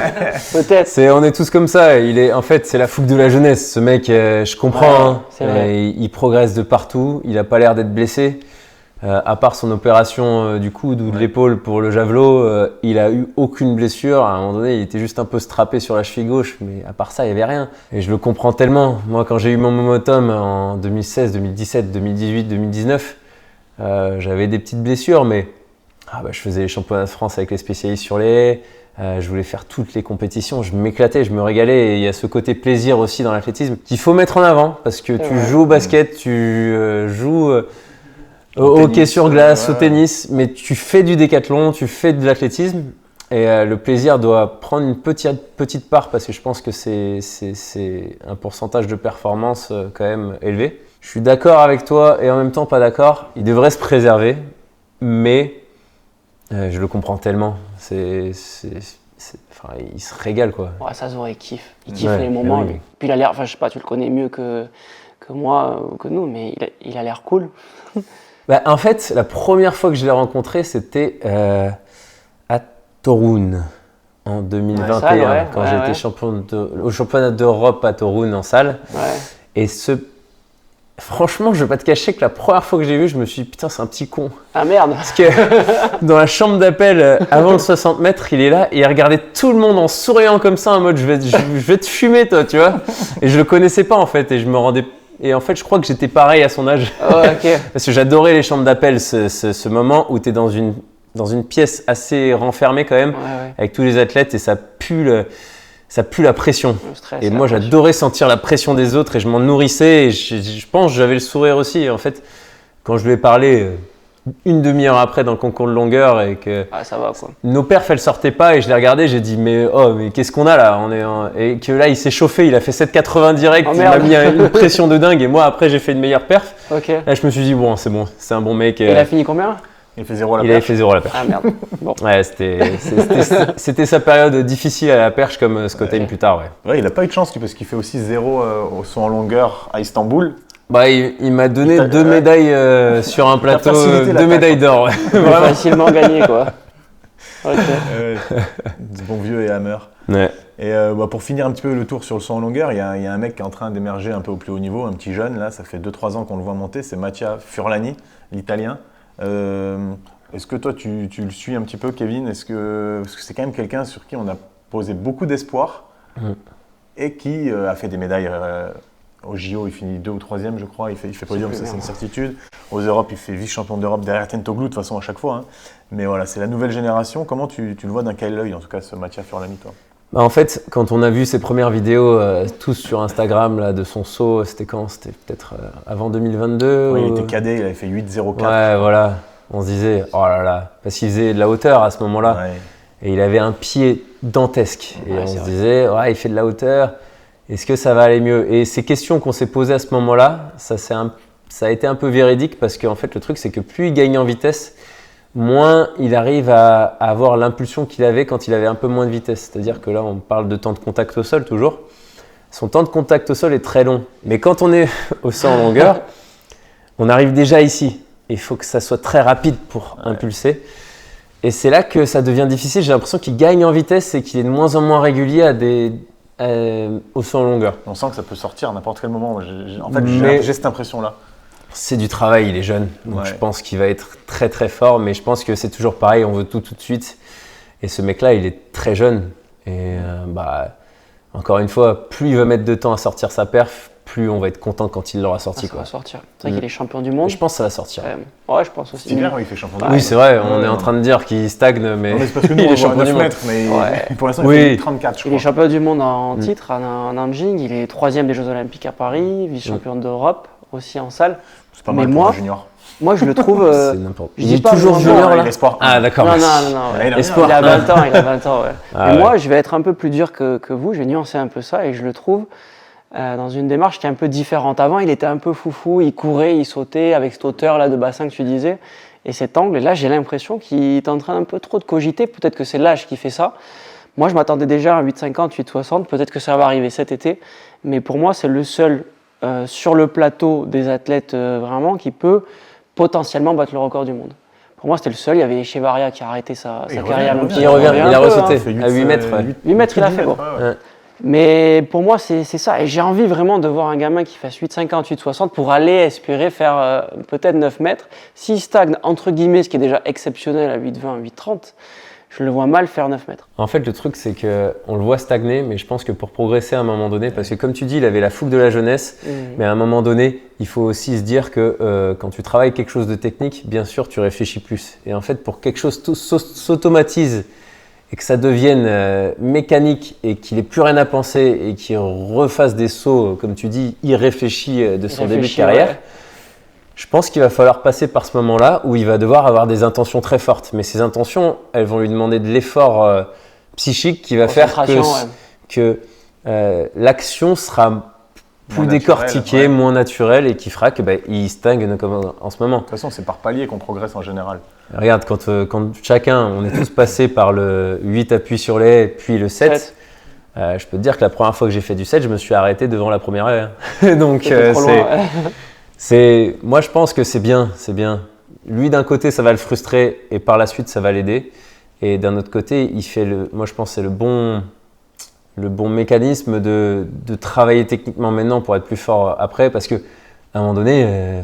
C: Peut-être.
D: On est tous comme ça. En fait, c'est la fougue de la jeunesse. Ce mec, je comprends.
C: Ouais,
D: Hein.
C: c'est vrai.
D: Il progresse de partout. Il a pas l'air d'être blessé. À part son opération du coude ou de l'épaule pour le javelot, il a eu aucune blessure. À un moment donné, il était juste un peu strappé sur la cheville gauche, mais à part ça, il y avait rien. Et je le comprends tellement. Moi, quand j'ai eu mon momentum en 2016, 2017, 2018, 2019, j'avais des petites blessures, mais je faisais les championnats de France avec les spécialistes sur les haies. Je voulais faire toutes les compétitions, je m'éclatais, je me régalais. Et il y a ce côté plaisir aussi dans l'athlétisme qu'il faut mettre en avant parce que tu joues au basket, tu joues au hockey sur glace, au tennis, mais tu fais du décathlon, tu fais de l'athlétisme et le plaisir doit prendre une petite part parce que je pense que c'est un pourcentage de performance quand même élevé. Je suis d'accord avec toi et en même temps pas d'accord. Il devrait se préserver, mais je le comprends tellement. Il se régale quoi.
C: Ouais, ça se voit, il kiffe. Il kiffe les moments.
D: Oui.
C: Puis il a l'air, je sais pas, tu le connais mieux que moi ou que nous, mais il a l'air cool.
D: En fait, la première fois que je l'ai rencontré, c'était à Toruń en 2021,
C: salle,
D: quand j'étais champion au championnat d'Europe à Toruń en salle.
C: Ouais.
D: Et franchement, je vais pas te cacher que la première fois que j'ai vu, je me suis dit putain, c'est un petit con.
C: Ah merde.
D: Parce que dans la chambre d'appel, avant le 60 mètres, il est là et il regardait tout le monde en souriant comme ça, en mode je vais te fumer, toi, tu vois. Et je le connaissais pas en fait, et je me rendais. Et en fait, je crois que j'étais pareil à son âge.
C: Oh, ok.
D: Parce que j'adorais les chambres d'appel, ce moment où tu es dans une pièce assez renfermée quand même, avec tous les athlètes et ça pue la pression.
C: Le stress,
D: et moi, j'adorais sentir la pression des autres et je m'en nourrissais. Et je pense que j'avais le sourire aussi. Et en fait, quand je lui ai parlé une demi-heure après dans le concours de longueur et que
C: ça va, quoi.
D: nos perfs, elles sortaient pas et je les regardais, j'ai dit mais qu'est-ce qu'on a là? Et que là, il s'est chauffé, il a fait 7,80 direct, il m'a mis une pression de dingue et moi après j'ai fait une meilleure perf.
C: Okay.
D: Là, je me suis dit bon, c'est un bon mec.
C: Et il a fini combien?
A: Il fait 0 à la perche.
D: Il avait fait 0 à la perche.
C: Ah merde. Bon.
D: Ouais, c'était sa période difficile à la perche comme Scott Hain plus tard.
A: Ouais, il a pas eu de chance parce qu'il fait aussi 0 au saut en longueur à Istanbul.
D: Il m'a donné 2 médailles sur un plateau, 2 médailles d'or. Ouais.
C: Vraiment facilement gagné quoi.
A: Du bon vieux et Hammer.
D: Ouais.
A: Et pour finir un petit peu le tour sur le saut en longueur, il y a un mec qui est en train d'émerger un peu au plus haut niveau, un petit jeune là, ça fait 2-3 ans qu'on le voit monter, c'est Mattia Furlani, l'Italien. Est-ce que toi tu le suis un petit peu, Kevin? Parce que c'est quand même quelqu'un sur qui on a posé beaucoup d'espoir et qui a fait des médailles au JO, il finit 2 ou 3e je crois, il fait podium, ça c'est une certitude. Aux Europes, il fait vice-champion d'Europe derrière Tentoglou de toute façon à chaque fois. Hein. Mais voilà, c'est la nouvelle génération. Comment tu le vois d'un quel œil en tout cas ce Mattia Furlani, toi?
D: En fait, quand on a vu ses premières vidéos tous sur Instagram là, de son saut, c'était quand? C'était peut-être avant 2022
A: Oui, il était cadet, il avait fait 8,04.
D: Ouais, voilà. On se disait, oh là là, parce qu'il faisait de la hauteur à ce moment-là. Ouais. Et il avait un pied dantesque. Et on se disait, il fait de la hauteur, est-ce que ça va aller mieux? Et ces questions qu'on s'est posées à ce moment-là, ça a été un peu véridique parce qu'en fait, le truc, c'est que plus il gagne en vitesse, moins il arrive à avoir l'impulsion qu'il avait quand il avait un peu moins de vitesse. C'est-à-dire que là, on parle de temps de contact au sol toujours. Son temps de contact au sol est très long. Mais quand on est au saut en longueur, on arrive déjà ici. Il faut que ça soit très rapide pour impulser. Et c'est là que ça devient difficile. J'ai l'impression qu'il gagne en vitesse et qu'il est de moins en moins régulier au saut en longueur.
A: On sent que ça peut sortir à n'importe quel moment. J'ai cette impression-là.
D: C'est du travail, il est jeune. Donc je pense qu'il va être très très fort. Mais je pense que c'est toujours pareil, on veut tout de suite. Et ce mec-là, il est très jeune. Et encore une fois, plus il va mettre de temps à sortir sa perf, plus on va être content quand il l'aura sorti.
C: Ça va sortir. C'est vrai qu'il est champion du monde.
D: Et je pense que ça va sortir.
C: Ouais, je pense aussi.
A: C'est bien, il fait champion du monde.
D: Oui, c'est vrai, on est en train de dire qu'il stagne, mais
A: c'est parce que nous,
D: il est champion du monde.
A: Mais pour l'instant, il fait 34, je crois.
C: Il est champion du monde en titre, en nanjing. Il est 3e des Jeux Olympiques à Paris, vice-champion d'Europe, aussi en salle.
A: C'est pas mal pour un junior.
C: Moi, je le trouve.
D: C'est n'importe quoi. Il est toujours junior là.
A: Ah,
D: d'accord.
C: Non. Espoir. Il a 20 ans, ouais. Moi, je vais être un peu plus dur que vous. J'ai nuancé un peu ça et je le trouve dans une démarche qui est un peu différente. Avant, il était un peu foufou, il courait, il sautait avec cette hauteur là de bassin que tu disais et cet angle. Et là, j'ai l'impression qu'il est en train un peu trop de cogiter. Peut-être que c'est l'âge qui fait ça. Moi, je m'attendais déjà à 8,50, 8,60. Peut-être que ça va arriver cet été. Mais pour moi, c'est le seul sur le plateau des athlètes vraiment qui peut potentiellement battre le record du monde. Pour moi, c'était le seul. Il y avait Echevarria qui a arrêté sa carrière.
D: Il a ressauté à 8 mètres.
C: 8 mètres, il a fait, bon. Mais pour moi, c'est ça. Et j'ai envie vraiment de voir un gamin qui fasse 8,50, 8,60 pour aller espérer faire peut-être 9 mètres. S'il stagne, entre guillemets, ce qui est déjà exceptionnel à 8,20, 8,30, je le vois mal faire 9 mètres.
D: En fait, le truc, c'est qu'on le voit stagner, mais je pense que pour progresser à un moment donné, parce que comme tu dis, il avait la fougue de la jeunesse, mais à un moment donné, il faut aussi se dire que quand tu travailles quelque chose de technique, bien sûr, tu réfléchis plus. Et en fait, pour que quelque chose s'automatise et que ça devienne mécanique et qu'il n'ait plus rien à penser et qu'il refasse des sauts, comme tu dis, irréfléchis de son début de carrière, ouais. Je pense qu'il va falloir passer par ce moment-là où il va devoir avoir des intentions très fortes. Mais ces intentions, elles vont lui demander de l'effort psychique qui va faire que l'action sera plus décortiquée, moins naturelle et qui fera qu'il stagne comme en ce moment. De
A: toute façon, c'est par palier qu'on progresse en général.
D: Regarde, quand chacun, on est tous passés par le 8 appuis sur les puis le 7. Je peux te dire que la première fois que j'ai fait du 7, je me suis arrêté devant la première haie. Donc moi je pense que c'est bien. Lui d'un côté ça va le frustrer et par la suite ça va l'aider. Et d'un autre côté, moi je pense que c'est le bon mécanisme de travailler techniquement maintenant pour être plus fort après, parce que à un moment donné,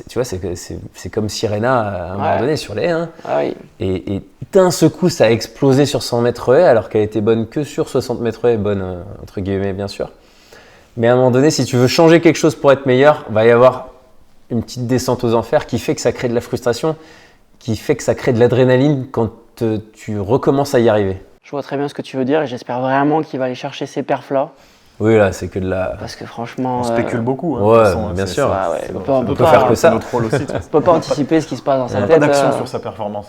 D: tu vois, c'est comme Sirena à un moment donné sur les haies. Et d'un seul coup ça a explosé sur 100 mètres haies alors qu'elle était bonne que sur 60 mètres haies, bonne entre guillemets bien sûr. Mais à un moment donné, si tu veux changer quelque chose pour être meilleur, il va y avoir une petite descente aux enfers qui fait que ça crée de la frustration, qui fait que ça crée de l'adrénaline quand tu recommences à y arriver.
C: Je vois très bien ce que tu veux dire et j'espère vraiment qu'il va aller chercher ces perfs-là.
D: Oui, là, c'est que de la...
C: Parce que franchement...
A: On spécule beaucoup.
D: Ouais, bien sûr.
C: On
D: peut faire que ça.
A: Notre rôle aussi.
C: On ne peut pas anticiper ce qui se passe dans sa tête.
A: Il n'y a pas d'action sur sa performance.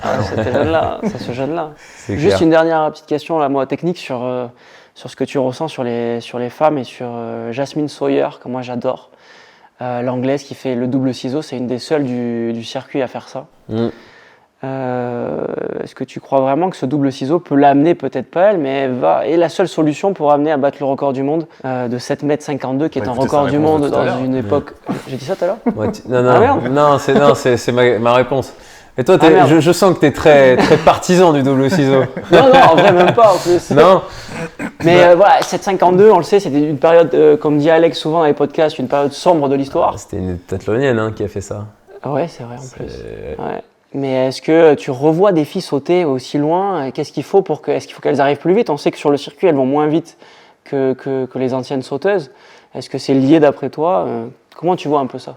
C: Ce jeune-là. Juste une dernière petite question, là, moi, technique sur ce que tu ressens sur les femmes et sur Jasmine Sawyer, que moi j'adore. L'anglaise qui fait le double ciseau, c'est une des seules du circuit à faire ça. Est-ce que tu crois vraiment que ce double ciseau peut l'amener, peut-être pas elle, mais est la seule solution pour amener à battre le record du monde de 7,52 m qui est un record du monde dans une époque... J'ai dit ça tout à l'heure ?
D: Non, c'est ma réponse. Et toi, je sens que tu es très, très partisan du double ciseau.
C: Non, en vrai, même pas en plus.
D: Non.
C: Mais voilà, 7,52, on le sait, c'était une période, comme dit Alex souvent dans les podcasts, une période sombre de l'histoire.
D: C'était une tathlonienne qui a fait ça.
C: Ouais, c'est vrai en plus. Ouais. Mais est-ce que tu revois des filles sauter aussi loin ? Qu'est-ce qu'il faut est-ce qu'il faut qu'elles arrivent plus vite ? On sait que sur le circuit, elles vont moins vite que les anciennes sauteuses. Est-ce que c'est lié d'après toi ? Comment tu vois un peu ça ?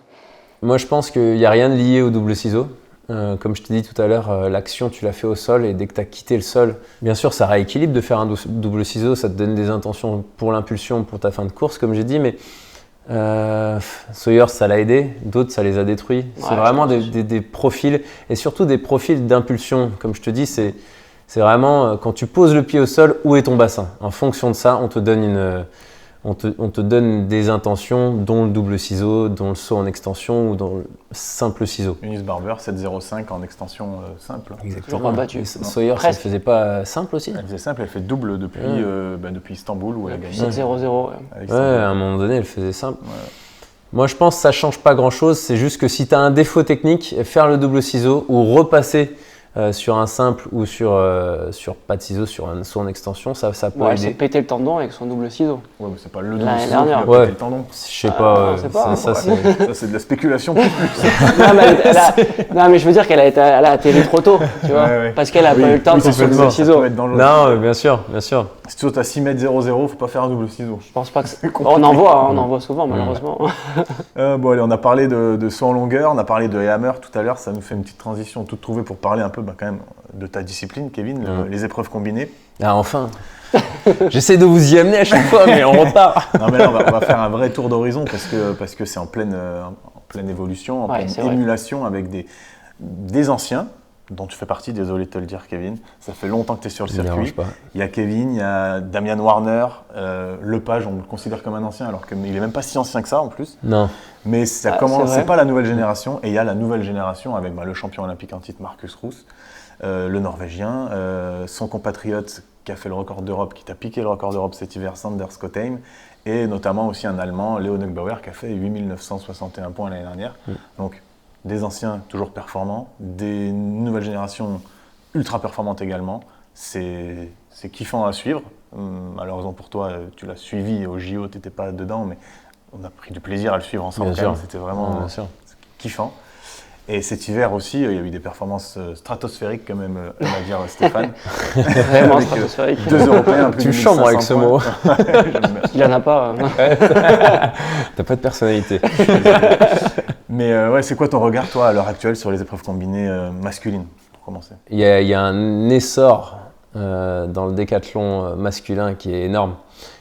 D: Moi, je pense qu'il n'y a rien de lié au double ciseau. Comme je t'ai dit tout à l'heure, l'action, tu l'as fait au sol et dès que tu as quitté le sol, bien sûr, ça rééquilibre de faire un double ciseau, ça te donne des intentions pour l'impulsion, pour ta fin de course, comme j'ai dit, mais Sawyer, ça l'a aidé, d'autres, ça les a détruits. C'est vraiment des profils, et surtout des profils d'impulsion. Comme je te dis, c'est vraiment quand tu poses le pied au sol, où est ton bassin ? En fonction de ça, on te donne des intentions, dont le double ciseau, dont le saut en extension ou dans le simple ciseau.
A: Eunice Barber, 7,05 en extension simple.
D: Exactement. Sawyer, ça ne faisait pas simple aussi ?
A: Elle faisait simple, elle fait double depuis Istanbul où elle a gagné.
C: 7,00.
D: Ouais, à un moment donné, elle faisait simple. Ouais. Moi, je pense que ça ne change pas grand-chose. C'est juste que si tu as un défaut technique, faire le double ciseau ou repasser sur un simple ou sur pas de ciseau, sur un saut en extension, ça peut aider.
C: Elle s'est pété le tendon avec son double ciseau.
A: Ouais, mais c'est pas le double ciseau qui a pété le tendon.
D: Je sais pas.
A: Ça, c'est de la spéculation.
C: Non, mais je veux dire qu'elle a atterri trop tôt, tu vois, parce qu'elle a pas eu le temps de faire le double ciseau.
D: Non, bien sûr.
A: Si tu sautes à 6,00 m, faut pas faire un double ciseau.
C: Je pense pas que on en voit souvent, malheureusement.
A: Bon, allez, on a parlé de saut en longueur, on a parlé de hammer tout à l'heure. Ça nous fait une petite transition toute trouvée pour parler un peu quand même de ta discipline, Kevin, les épreuves combinées.
D: Ah, enfin. J'essaie de vous y amener à chaque fois, mais on repart.
A: Non, mais là, on va faire un vrai tour d'horizon parce que c'est en pleine évolution, en pleine émulation avec des anciens, dont tu fais partie, désolé de te le dire, Kevin. Ça fait longtemps que tu es sur le circuit. Il y a Kevin, il y a Damian Warner, Lepage, on le considère comme un ancien, alors qu'il n'est même pas si ancien que ça en plus.
D: Non.
A: Mais c'est pas la nouvelle génération, et il y a la nouvelle génération avec le champion olympique en titre Marcus Roos, le Norvégien, son compatriote qui a fait le record d'Europe, qui t'a piqué le record d'Europe cet hiver, Sander Skottheim, et notamment aussi un Allemand, Leo Neugbauer, qui a fait 8 961 points l'année dernière. Donc, des anciens toujours performants, des nouvelles générations ultra performantes également. C'est kiffant à suivre. Malheureusement pour toi, tu l'as suivi au JO, tu n'étais pas dedans, mais on a pris du plaisir à le suivre ensemble. C'était vraiment kiffant. Et cet hiver aussi, il y a eu des performances stratosphériques quand même, on va dire Stéphane.
C: Vraiment stratosphérique.
A: 2 Européens, plus de 1500
D: Tu chambres avec ce mot.
C: Il en a pas.
D: T'as pas de personnalité.
A: Mais ouais, c'est quoi ton regard, toi, à l'heure actuelle, sur les épreuves combinées masculines, pour commencer?
D: Il y a un essor dans le décathlon masculin qui est énorme.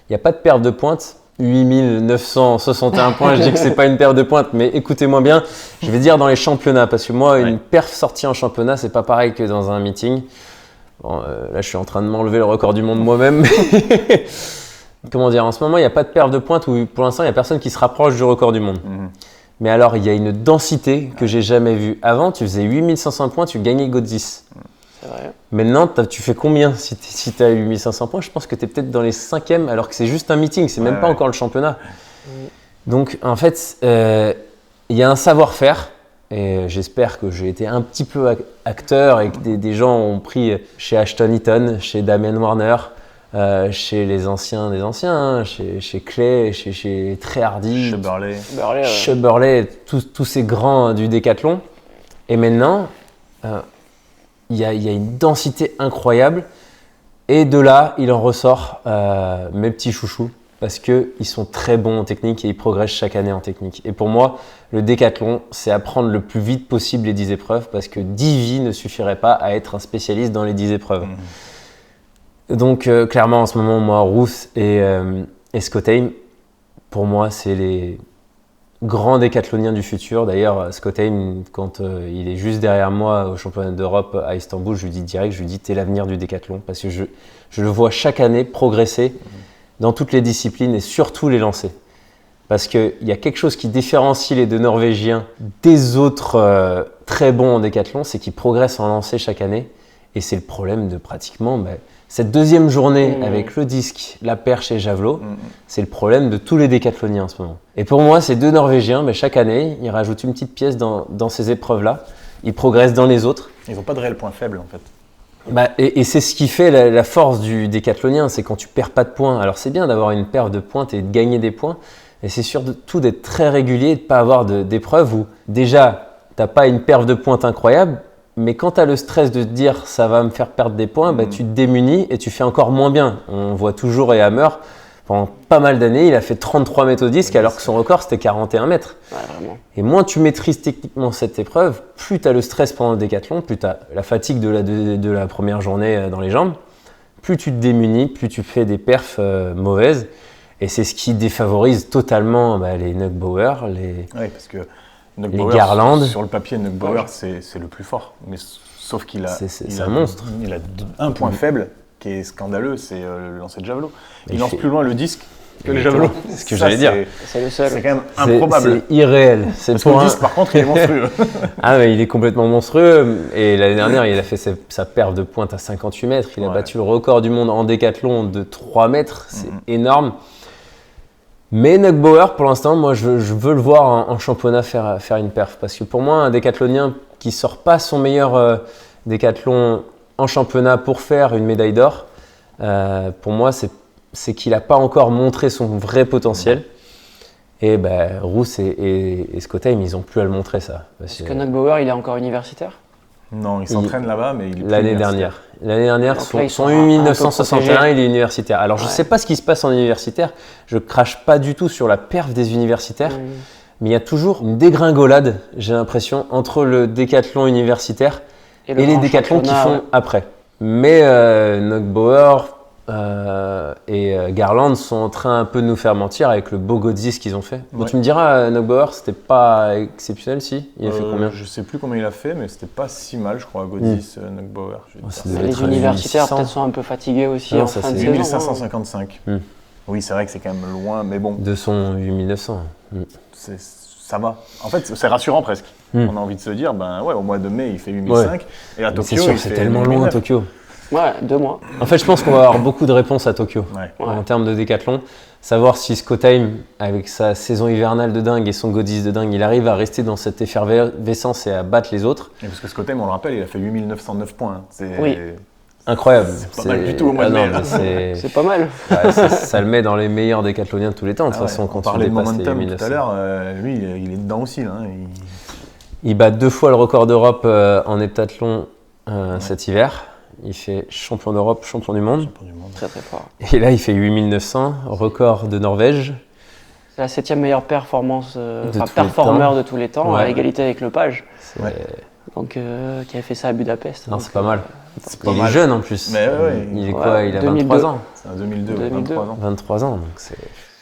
D: Il n'y a pas de perte de pointe. 8961 points, je dis que c'est pas une perte de pointe, mais écoutez-moi bien, je vais dire dans les championnats, parce que moi, une perf sortie en championnat, c'est pas pareil que dans un meeting. Bon, là, je suis en train de m'enlever le record du monde moi-même. Comment dire, en ce moment, il n'y a pas de perte de pointe où pour l'instant, il n'y a personne qui se rapproche du record du monde. Mais alors, il y a une densité que j'ai jamais vue. Avant, tu faisais 8500 points, tu gagnais Go10.
C: C'est vrai.
D: Maintenant, tu fais combien si tu as 8500 points? Je pense que tu es peut-être dans les 5e, alors que c'est juste un meeting, c'est même pas encore le championnat. Donc, en fait, il y a un savoir-faire, et j'espère que j'ai été un petit peu acteur et que des gens ont pris chez Ashton Eaton, chez Damien Warner, chez les anciens des anciens, hein, chez Clay, chez Trey Hardy, Burley, tous ces grands du décathlon. Et maintenant, il y a une densité incroyable. Et de là, il en ressort mes petits chouchous parce qu'ils sont très bons en technique et ils progressent chaque année en technique. Et pour moi, le décathlon, c'est apprendre le plus vite possible les 10 épreuves parce que 10 vies ne suffiraient pas à être un spécialiste dans les 10 épreuves. Donc, clairement, en ce moment, moi, Routh et Scott Haim, pour moi, c'est les grands décathloniens du futur. D'ailleurs, Scott Haim, quand il est juste derrière moi au championnat d'Europe à Istanbul, je lui dis direct, t'es l'avenir du décathlon parce que je le vois chaque année progresser dans toutes les disciplines et surtout les lancers. Parce qu'il y a quelque chose qui différencie les deux Norvégiens des autres très bons en décathlon, c'est qu'ils progressent en lancer chaque année. Et c'est le problème de pratiquement cette deuxième journée avec le disque, la perche et le javelot, c'est le problème de tous les décathloniens en ce moment. Et pour moi, ces deux Norvégiens, chaque année, ils rajoutent une petite pièce dans ces épreuves-là. Ils progressent dans les autres.
A: Ils n'ont pas de réel point faible en fait.
D: Et c'est ce qui fait la force du décathlonien, c'est quand tu perds pas de points. Alors c'est bien d'avoir une perte de points et de gagner des points, et c'est surtout d'être très régulier et de ne pas avoir d'épreuves où déjà, tu n'as pas une perte de points incroyable, mais quand tu as le stress de te dire ça va me faire perdre des points, tu te démunis et tu fais encore moins bien. On voit toujours Hammer, pendant pas mal d'années, il a fait 33 mètres au disque alors que son record c'était 41 mètres.
C: Ouais, vraiment.
D: Et moins tu maîtrises techniquement cette épreuve, plus tu as le stress pendant le décathlon, plus tu as la fatigue de la première journée dans les jambes, plus tu te démunis, plus tu fais des perfs mauvaises. Et c'est ce qui défavorise totalement les Neugbauer,
A: Oui, parce que
D: les Garland.
A: Sur le papier, Neugbauer, c'est le plus fort. Mais sauf qu'il a,
D: c'est un monstre.
A: Il a un point faible qui est scandaleux, c'est le lancer de javelot. Il lance plus loin le disque que les javelots.
D: C'est ce que j'allais dire.
C: C'est le seul.
A: C'est quand même improbable.
D: C'est irréel.
A: Parce que le disque, par contre, il est monstrueux.
D: Mais il est complètement monstrueux. Et l'année dernière, il a fait sa perf de pointe à 58 mètres. Il a battu le record du monde en décathlon de 3 mètres. C'est énorme. Mais Neugbauer, pour l'instant, moi, je veux le voir en championnat faire une perf. Parce que pour moi, un décathlonien qui ne sort pas son meilleur décathlon en championnat pour faire une médaille d'or, pour moi, c'est qu'il n'a pas encore montré son vrai potentiel. Et Routh et Scott Haim, ils n'ont plus à le montrer, ça.
C: Est-ce que Neugbauer, il est encore universitaire?
A: Non, il s'entraîne là-bas, mais il est plus
D: L'année dernière, son 1961, il est universitaire. Alors, je ne sais pas ce qui se passe en universitaire. Je ne crache pas du tout sur la perf des universitaires. Mais il y a toujours une dégringolade, j'ai l'impression, entre le décathlon universitaire et les décathlons qui font après. Mais Neugbauer et Garland sont en train un peu de nous faire mentir avec le beau Go10 qu'ils ont fait. Bon, tu me diras, Neugbauer, c'était pas exceptionnel, si? Il a fait combien?
A: Je sais plus combien il a fait, mais c'était pas si mal, je crois, Go10, Neugbauer.
C: Les universitaires peut-être sont un peu fatigués aussi en fin de saison.
A: 8555. Oui, c'est vrai que c'est quand même loin, mais bon.
D: De son 8900.
A: Ça va. En fait, c'est rassurant presque. On a envie de se dire, au mois de mai, il fait 8005. Et à Tokyo,
D: c'est tellement loin à Tokyo.
C: Ouais, 2 mois.
D: En fait, je pense qu'on va avoir beaucoup de réponses à Tokyo
A: Ouais.
D: en termes de décathlon. Savoir si Scott Time, avec sa saison hivernale de dingue et son Godis de dingue, il arrive à rester dans cette effervescence et à battre les autres.
A: Et parce que Scott Time, on le rappelle, il a fait 8909 points. Hein. C'est
C: Oui.
D: Incroyable.
A: C'est pas mal du tout au mois de mai, là.
C: C'est pas mal.
D: Ouais, ça le met dans les meilleurs décathloniens de tous les temps. De toute façon,
A: on
D: quand tu
A: parlait de
D: dépasses les
A: momentum
D: 1900.
A: tout à l'heure, lui, il est dedans aussi. Là, hein.
D: Il bat 2 fois le record d'Europe en heptathlon cet hiver. Il fait champion d'Europe, champion du monde.
C: Très très fort.
D: Et là, il fait 8900, record de Norvège.
C: C'est la 7e meilleure performance,
D: tous les
C: performeur
D: temps.
C: de tous les temps,
D: Ouais.
C: à égalité avec Lepage.
A: Ouais.
C: Donc, qui avait fait ça à Budapest.
D: Non,
C: Donc,
D: c'est pas mal.
A: C'est pas
D: Il est
A: mal.
D: jeune en plus.
A: Mais ouais,
D: il est
C: ouais.
D: quoi? Il a
C: 2002.
D: 23 ans.
A: C'est un 2002,
C: 2002.
A: 23 ans.
D: 23 ans, donc c'est...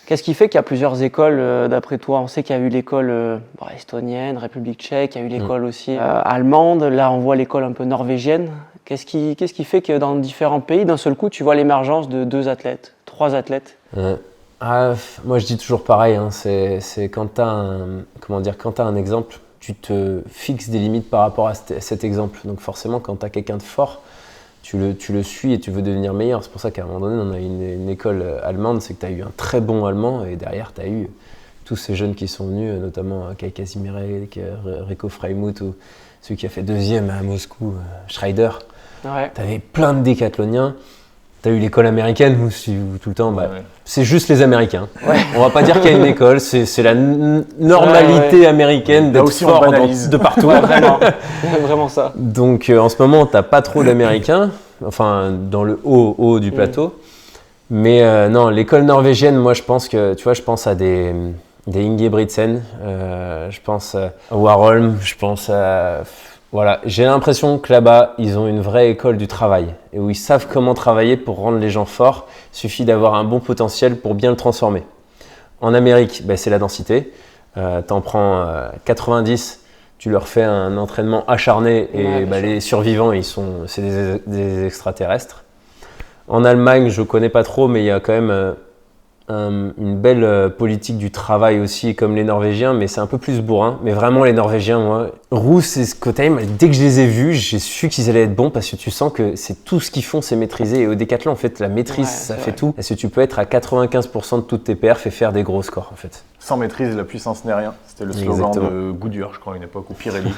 C: Qu'est-ce qui fait qu'il y a plusieurs écoles d'après toi? On sait qu'il y a eu l'école estonienne, République tchèque, il y a eu l'école aussi allemande, là on voit l'école un peu norvégienne. Qu'est-ce qui fait que dans différents pays, d'un seul coup, tu vois l'émergence de 2 athlètes, 3 athlètes?
D: Moi je dis toujours pareil, hein, c'est quand tu as un exemple, tu te fixes des limites par rapport à cet exemple. Donc forcément quand tu as quelqu'un de fort, tu le suis et tu veux devenir meilleur. C'est pour ça qu'à un moment donné, on a une école allemande, c'est que tu as eu un très bon allemand et derrière tu as eu tous ces jeunes qui sont venus, notamment Kai Kazimierek, Rico Freimuth ou celui qui a fait 2e à Moscou, Schreider.
C: Ouais.
D: Tu avais plein de décathloniens. Tu as eu l'école américaine où tout le temps,
A: Ouais.
D: c'est juste les Américains. On va pas dire qu'il y a une école, c'est la normalité américaine
A: Là
D: d'être
A: aussi, on
D: fort
A: banalise.
D: de partout.
C: Ouais, vraiment, vraiment ça.
D: Donc en ce moment, tu n'as pas trop d'Américains, enfin dans le haut du plateau. Mais non, l'école norvégienne, moi je pense à des Ingebrigtsen, je pense à Warholm, je pense à... Voilà, j'ai l'impression que là-bas, ils ont une vraie école du travail et où ils savent comment travailler pour rendre les gens forts. Il suffit d'avoir un bon potentiel pour bien le transformer. En Amérique, c'est la densité. T'en prends 90, tu leur fais un entraînement acharné et les survivants, c'est des extraterrestres. En Allemagne, je ne connais pas trop, mais il y a quand même une belle politique du travail aussi, comme les Norvégiens, mais c'est un peu plus bourrin. Mais vraiment, les Norvégiens, moi, Roos et Scott Time, dès que je les ai vus, j'ai su qu'ils allaient être bons parce que tu sens que c'est tout ce qu'ils font, c'est maîtrisé. Et au décathlon, en fait, la maîtrise, ça fait tout. Parce que tu peux être à 95% de toutes tes perfs et faire des gros scores, en fait.
A: Sans maîtrise, la puissance n'est rien. C'était le slogan de Goodyear, je crois, à une époque, ou Pirelli.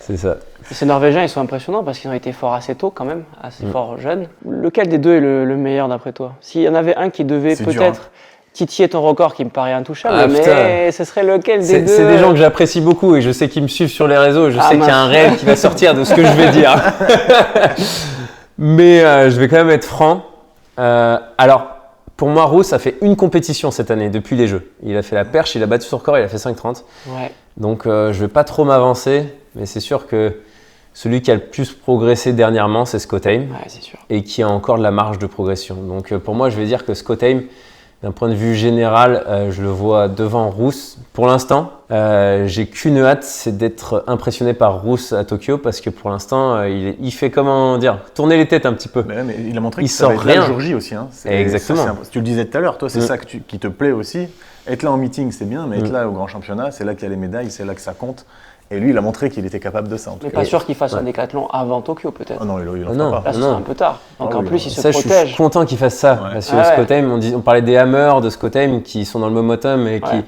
D: C'est ça.
C: Et ces Norvégiens, ils sont impressionnants parce qu'ils ont été forts assez tôt quand même, assez forts jeunes. Lequel des deux est le meilleur d'après toi? S'il y en avait un qui devait
A: C'est
C: peut-être
A: dur, hein.
C: titiller ton record qui me paraît intouchable,
D: Ah,
C: mais
D: putain.
C: ce serait lequel des deux?
D: C'est des gens que j'apprécie beaucoup et je sais qu'ils me suivent sur les réseaux. Je sais qu'il y a un réel qui va sortir de ce que je vais dire. Mais je vais quand même être franc. Alors, pour moi, Roos a fait une compétition cette année depuis les Jeux. Il a fait la perche, il a battu son record, il a fait 5,30.
C: Ouais.
D: Donc, je ne vais pas trop m'avancer, mais c'est sûr que celui qui a le plus progressé dernièrement, c'est Scott Time,
C: Ouais, c'est sûr.
D: et qui a encore de la marge de progression. Donc, pour moi, je vais dire que Scott Time, d'un point de vue général, je le vois devant Roos. Pour l'instant, j'ai qu'une hâte, c'est d'être impressionné par Roos à Tokyo, parce que pour l'instant, il fait tourner les têtes un petit peu.
A: Mais il a montré
D: Il
A: que ça va
D: sort
A: être là le
D: rien.
A: jour J aussi. Hein.
D: Exactement.
A: Tu le disais tout à l'heure, toi, c'est ça qui te plaît aussi. Être là en meeting, c'est bien, mais être là au grand championnat, c'est là qu'il y a les médailles, c'est là que ça compte. Et lui, il a montré qu'il était capable de ça. En tout
C: Mais
A: cas.
C: pas sûr qu'il fasse un décathlon avant Tokyo peut-être.
A: Ah non, il en
D: non.
A: fera pas.
C: Là, ce sera un peu tard. Donc
A: Ah
C: en
A: oui,
C: plus, il se
D: Ça, je
C: protège.
D: suis content qu'il fasse ça.
A: Ouais.
D: Parce que
C: Ouais.
D: Scott Time, on parlait des hammers de Scott Time qui sont dans le momentum et
C: Ouais.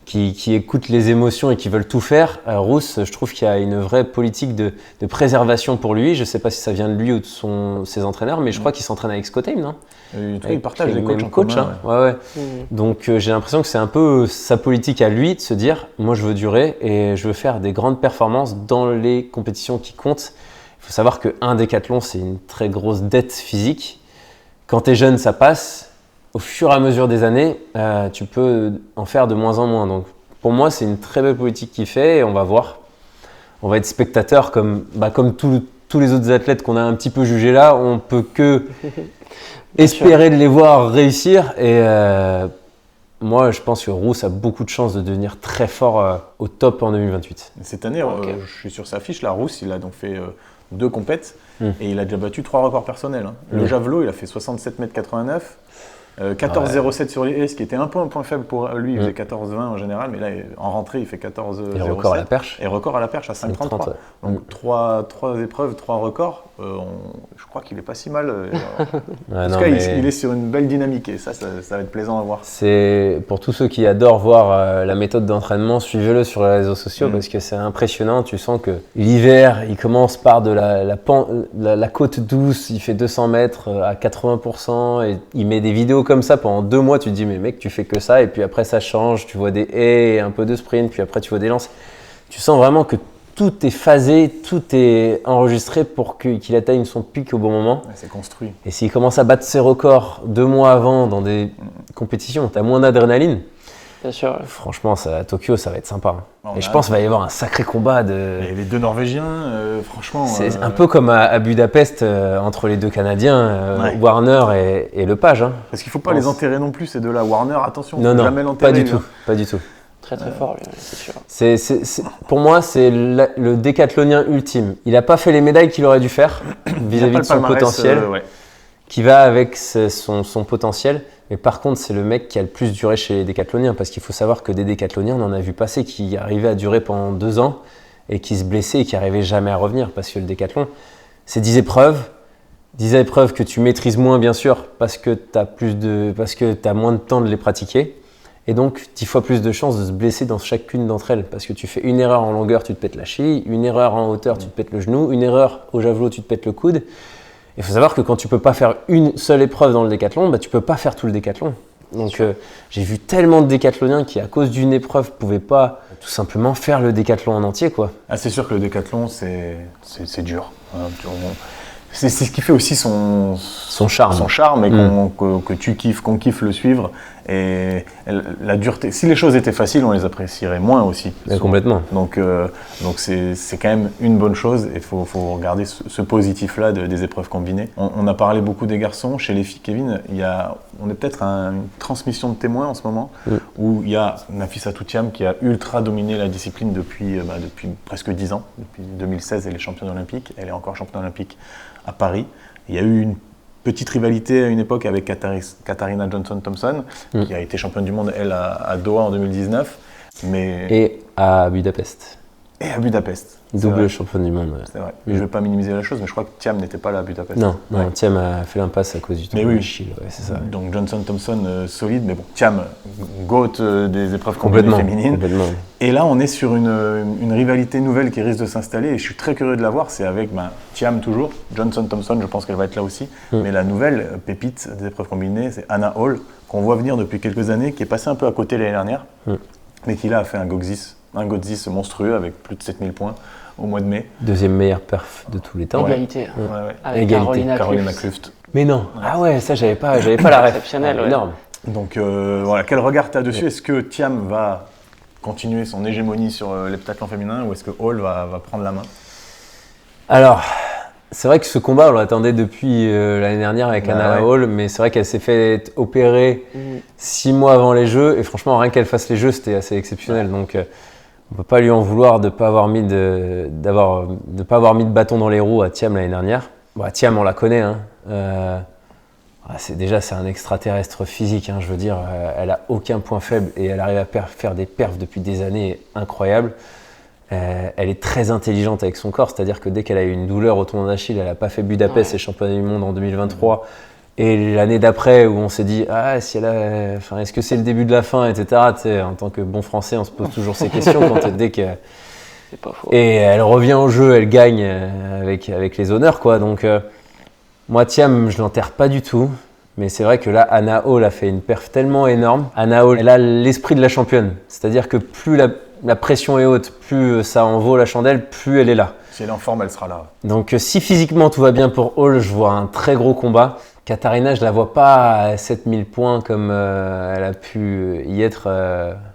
D: qui écoutent les émotions et qui veulent tout faire. Roos, je trouve qu'il y a une vraie politique de préservation pour lui. Je ne sais pas si ça vient de lui ou de ses entraîneurs, mais je crois qu'il s'entraîne avec Scott Time, non?
A: Il partage les
D: Avec
A: coachs
D: le
A: en
D: même coach.
A: commun,
D: Hein. Ouais.
C: Mhm.
D: Donc j'ai l'impression que c'est un peu sa politique à lui de se dire moi je veux durer et je veux faire des grandes performances dans les compétitions qui comptent. Il faut savoir qu'un décathlon c'est une très grosse dette physique. Quand tu es jeune ça passe. Au fur et à mesure des années, tu peux en faire de moins en moins. Donc pour moi c'est une très belle politique qu'il fait et on va voir. On va être spectateur comme tous les autres athlètes qu'on a un petit peu jugés là. On peut que espérer de les voir réussir et moi je pense que Roos a beaucoup de chances de devenir très fort au top en 2028.
A: Cette année, je suis sur sa fiche, la Rousse, il a donc fait 2 compètes et il a déjà battu 3 records personnels. Hein. Le javelot, il a fait 67,89 m, 14,07 sur les haies, ce qui était un point faible pour lui, il faisait 14,20 en général, mais là en rentrée il fait 14,07.
D: Et le record à la perche.
A: Et record à la perche à 5,33.
D: ouais.
A: Donc 3 épreuves, 3 records. je crois qu'il est pas si mal.
D: Ah
A: en tout cas, il est sur une belle dynamique et ça va être plaisant à voir.
D: C'est pour tous ceux qui adorent voir la méthode d'entraînement, suivez-le sur les réseaux sociaux parce que c'est impressionnant. Tu sens que l'hiver, il commence par de la côte douce, il fait 200 mètres à 80% et il met des vidéos comme ça pendant 2 mois. Tu te dis mais mec, tu fais que ça et puis après ça change. Tu vois des haies, et un peu de sprint, puis après tu vois des lances. Tu sens vraiment que tout est phasé, tout est enregistré pour qu'il atteigne son pic au bon moment.
A: Ouais, c'est construit.
D: Et s'il commence à battre ses records 2 mois avant dans des compétitions, tu as moins d'adrénaline.
C: Bien sûr.
D: Franchement, à Tokyo, ça va être sympa.
A: Et
D: je pense qu'il va y avoir un sacré combat.
A: Et les 2 Norvégiens, franchement.
D: C'est un peu comme à Budapest entre les 2 Canadiens, Warner et Lepage. Hein.
A: Parce qu'il ne faut pas les enterrer non plus, ces 2-là. Warner, attention,
D: non,
A: jamais l'enterrer.
D: Pas du tout.
C: Très très fort, lui, c'est sûr.
D: Pour moi, c'est le décathlonien ultime. Il n'a pas fait les médailles qu'il aurait dû faire vis-à-vis de son potentiel, qui va avec son potentiel. Mais par contre, c'est le mec qui a le plus duré chez les décathloniens, parce qu'il faut savoir que des décathloniens, on en a vu passer, qui arrivaient à durer pendant 2 ans et qui se blessaient et qui n'arrivaient jamais à revenir, parce que le décathlon, c'est 10 épreuves. 10 épreuves que tu maîtrises moins, bien sûr, parce que tu as moins de temps de les pratiquer. Et donc, 10 fois plus de chances de se blesser dans chacune d'entre elles. Parce que tu fais une erreur en longueur, tu te pètes la cheville. Une erreur en hauteur, tu te pètes le genou. Une erreur au javelot, tu te pètes le coude. Il faut savoir que quand tu ne peux pas faire une seule épreuve dans le décathlon, tu ne peux pas faire tout le décathlon. Donc, j'ai vu tellement de décathloniens qui, à cause d'une épreuve, ne pouvaient pas tout simplement faire le décathlon en entier, quoi.
A: Ah, c'est sûr que le décathlon, c'est dur. C'est ce qui fait aussi son charme. Son charme et que tu kiffes, qu'on kiffe le suivre. Et la dureté. Si les choses étaient faciles, on les apprécierait moins aussi.
D: Complètement.
A: Donc c'est quand même une bonne chose. Et il faut regarder ce positif-là des épreuves combinées. On a parlé beaucoup des garçons. Chez les filles, Kevin, on est peut-être à une transmission de témoins en ce moment, où il y a Nafissatou Thiam qui a ultra dominé la discipline depuis presque 10 ans. Depuis 2016, elle est championne olympique. Elle est encore championne olympique à Paris. Il y a eu une petite rivalité à une époque avec Katharina Johnson-Thompson, qui a été championne du monde, elle, à Doha en 2019.
D: Et à Budapest.
A: Double
D: championne du monde.
A: C'est vrai. Je ne vais pas minimiser la chose, mais je crois que Thiam n'était pas là à Budapest.
D: Non, Thiam a fait l'impasse à cause du tournoi de Chine. C'est ça.
A: Donc Johnson-Thompson, solide, mais bon, Thiam, GOAT des épreuves combinées féminines.
D: Complètement.
A: Et là, on est sur une rivalité nouvelle qui risque de s'installer, et je suis très curieux de la voir. C'est avec Thiam toujours, Johnson-Thompson, je pense qu'elle va être là aussi. Mais la nouvelle pépite des épreuves combinées, c'est Anna Hall, qu'on voit venir depuis quelques années, qui est passée un peu à côté l'année dernière, mais qui là a fait un Godzis monstrueux avec plus de 7000 points au mois de mai.
D: Deuxième meilleure perf de tous les temps.
C: Égalité. Avec
D: Égalité.
C: Carolina
A: Klüft.
D: Mais non. Ah ouais, ça j'avais pas la ref.
C: Exceptionnel,
D: énorme.
A: Donc voilà, quel regard tu as dessus? Est-ce que Thiam va continuer son hégémonie sur l'heptathlon féminin ou est-ce que Hall va prendre la main?
D: Alors, c'est vrai que ce combat, on l'attendait depuis l'année dernière avec Anna Hall, mais c'est vrai qu'elle s'est fait opérer 6 mois avant les Jeux, et franchement, rien qu'elle fasse les Jeux, c'était assez exceptionnel. Donc, on ne peut pas lui en vouloir de ne pas avoir mis de bâton dans les roues à Thiam l'année dernière. Bon, Thiam, on la connaît. Hein. C'est un extraterrestre physique. Hein, je veux dire, elle n'a aucun point faible et elle arrive à faire des perfs depuis des années incroyables. Elle est très intelligente avec son corps, c'est-à-dire que dès qu'elle a eu une douleur au tendon d'Achille, elle n'a pas fait Budapest et championnat du monde en 2023. Et l'année d'après, où on s'est dit, est-ce que c'est le début de la fin, etc. En tant que bon Français, on se pose toujours ces questions dès que.
C: C'est pas faux.
D: Et elle revient au jeu, elle gagne avec les honneurs, quoi. Donc, moi, Thiam, je l'enterre pas du tout. Mais c'est vrai que là, Anna Hall a fait une perf tellement énorme. Anna Hall, elle a l'esprit de la championne. C'est-à-dire que plus la pression est haute, plus ça en vaut la chandelle, plus elle est là.
A: Si elle est en forme, elle sera là.
D: Donc, si physiquement tout va bien pour Hall, je vois un très gros combat. Katharina, je la vois pas à 7000 points comme elle a pu y être.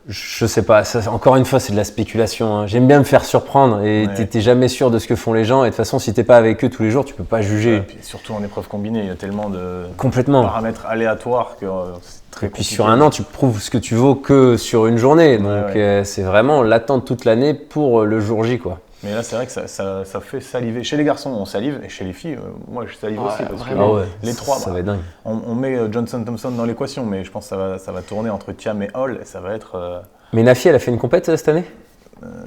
D: Je sais pas, ça, encore une fois, c'est de la spéculation. Hein. J'aime bien me faire surprendre et t'es jamais sûr de ce que font les gens. Et de toute façon, si t'es pas avec eux tous les jours, tu peux pas juger.
A: Et puis, surtout en épreuve combinée, il y a tellement de paramètres aléatoires que c'est très compliqué.
D: Et puis sur un an, tu prouves ce que tu vaux que sur une journée. Donc c'est vraiment l'attente toute l'année pour le jour J, quoi.
A: Mais là, c'est vrai que ça fait saliver. Chez les garçons, on salive, et chez les filles, moi, je salive aussi. Parce que les trois,
D: ça va être dingue.
A: On met Johnson-Thompson dans l'équation, mais je pense que ça va tourner entre Thiam et Hall, et ça va être...
D: Mais Nafi, elle a fait une compète cette année?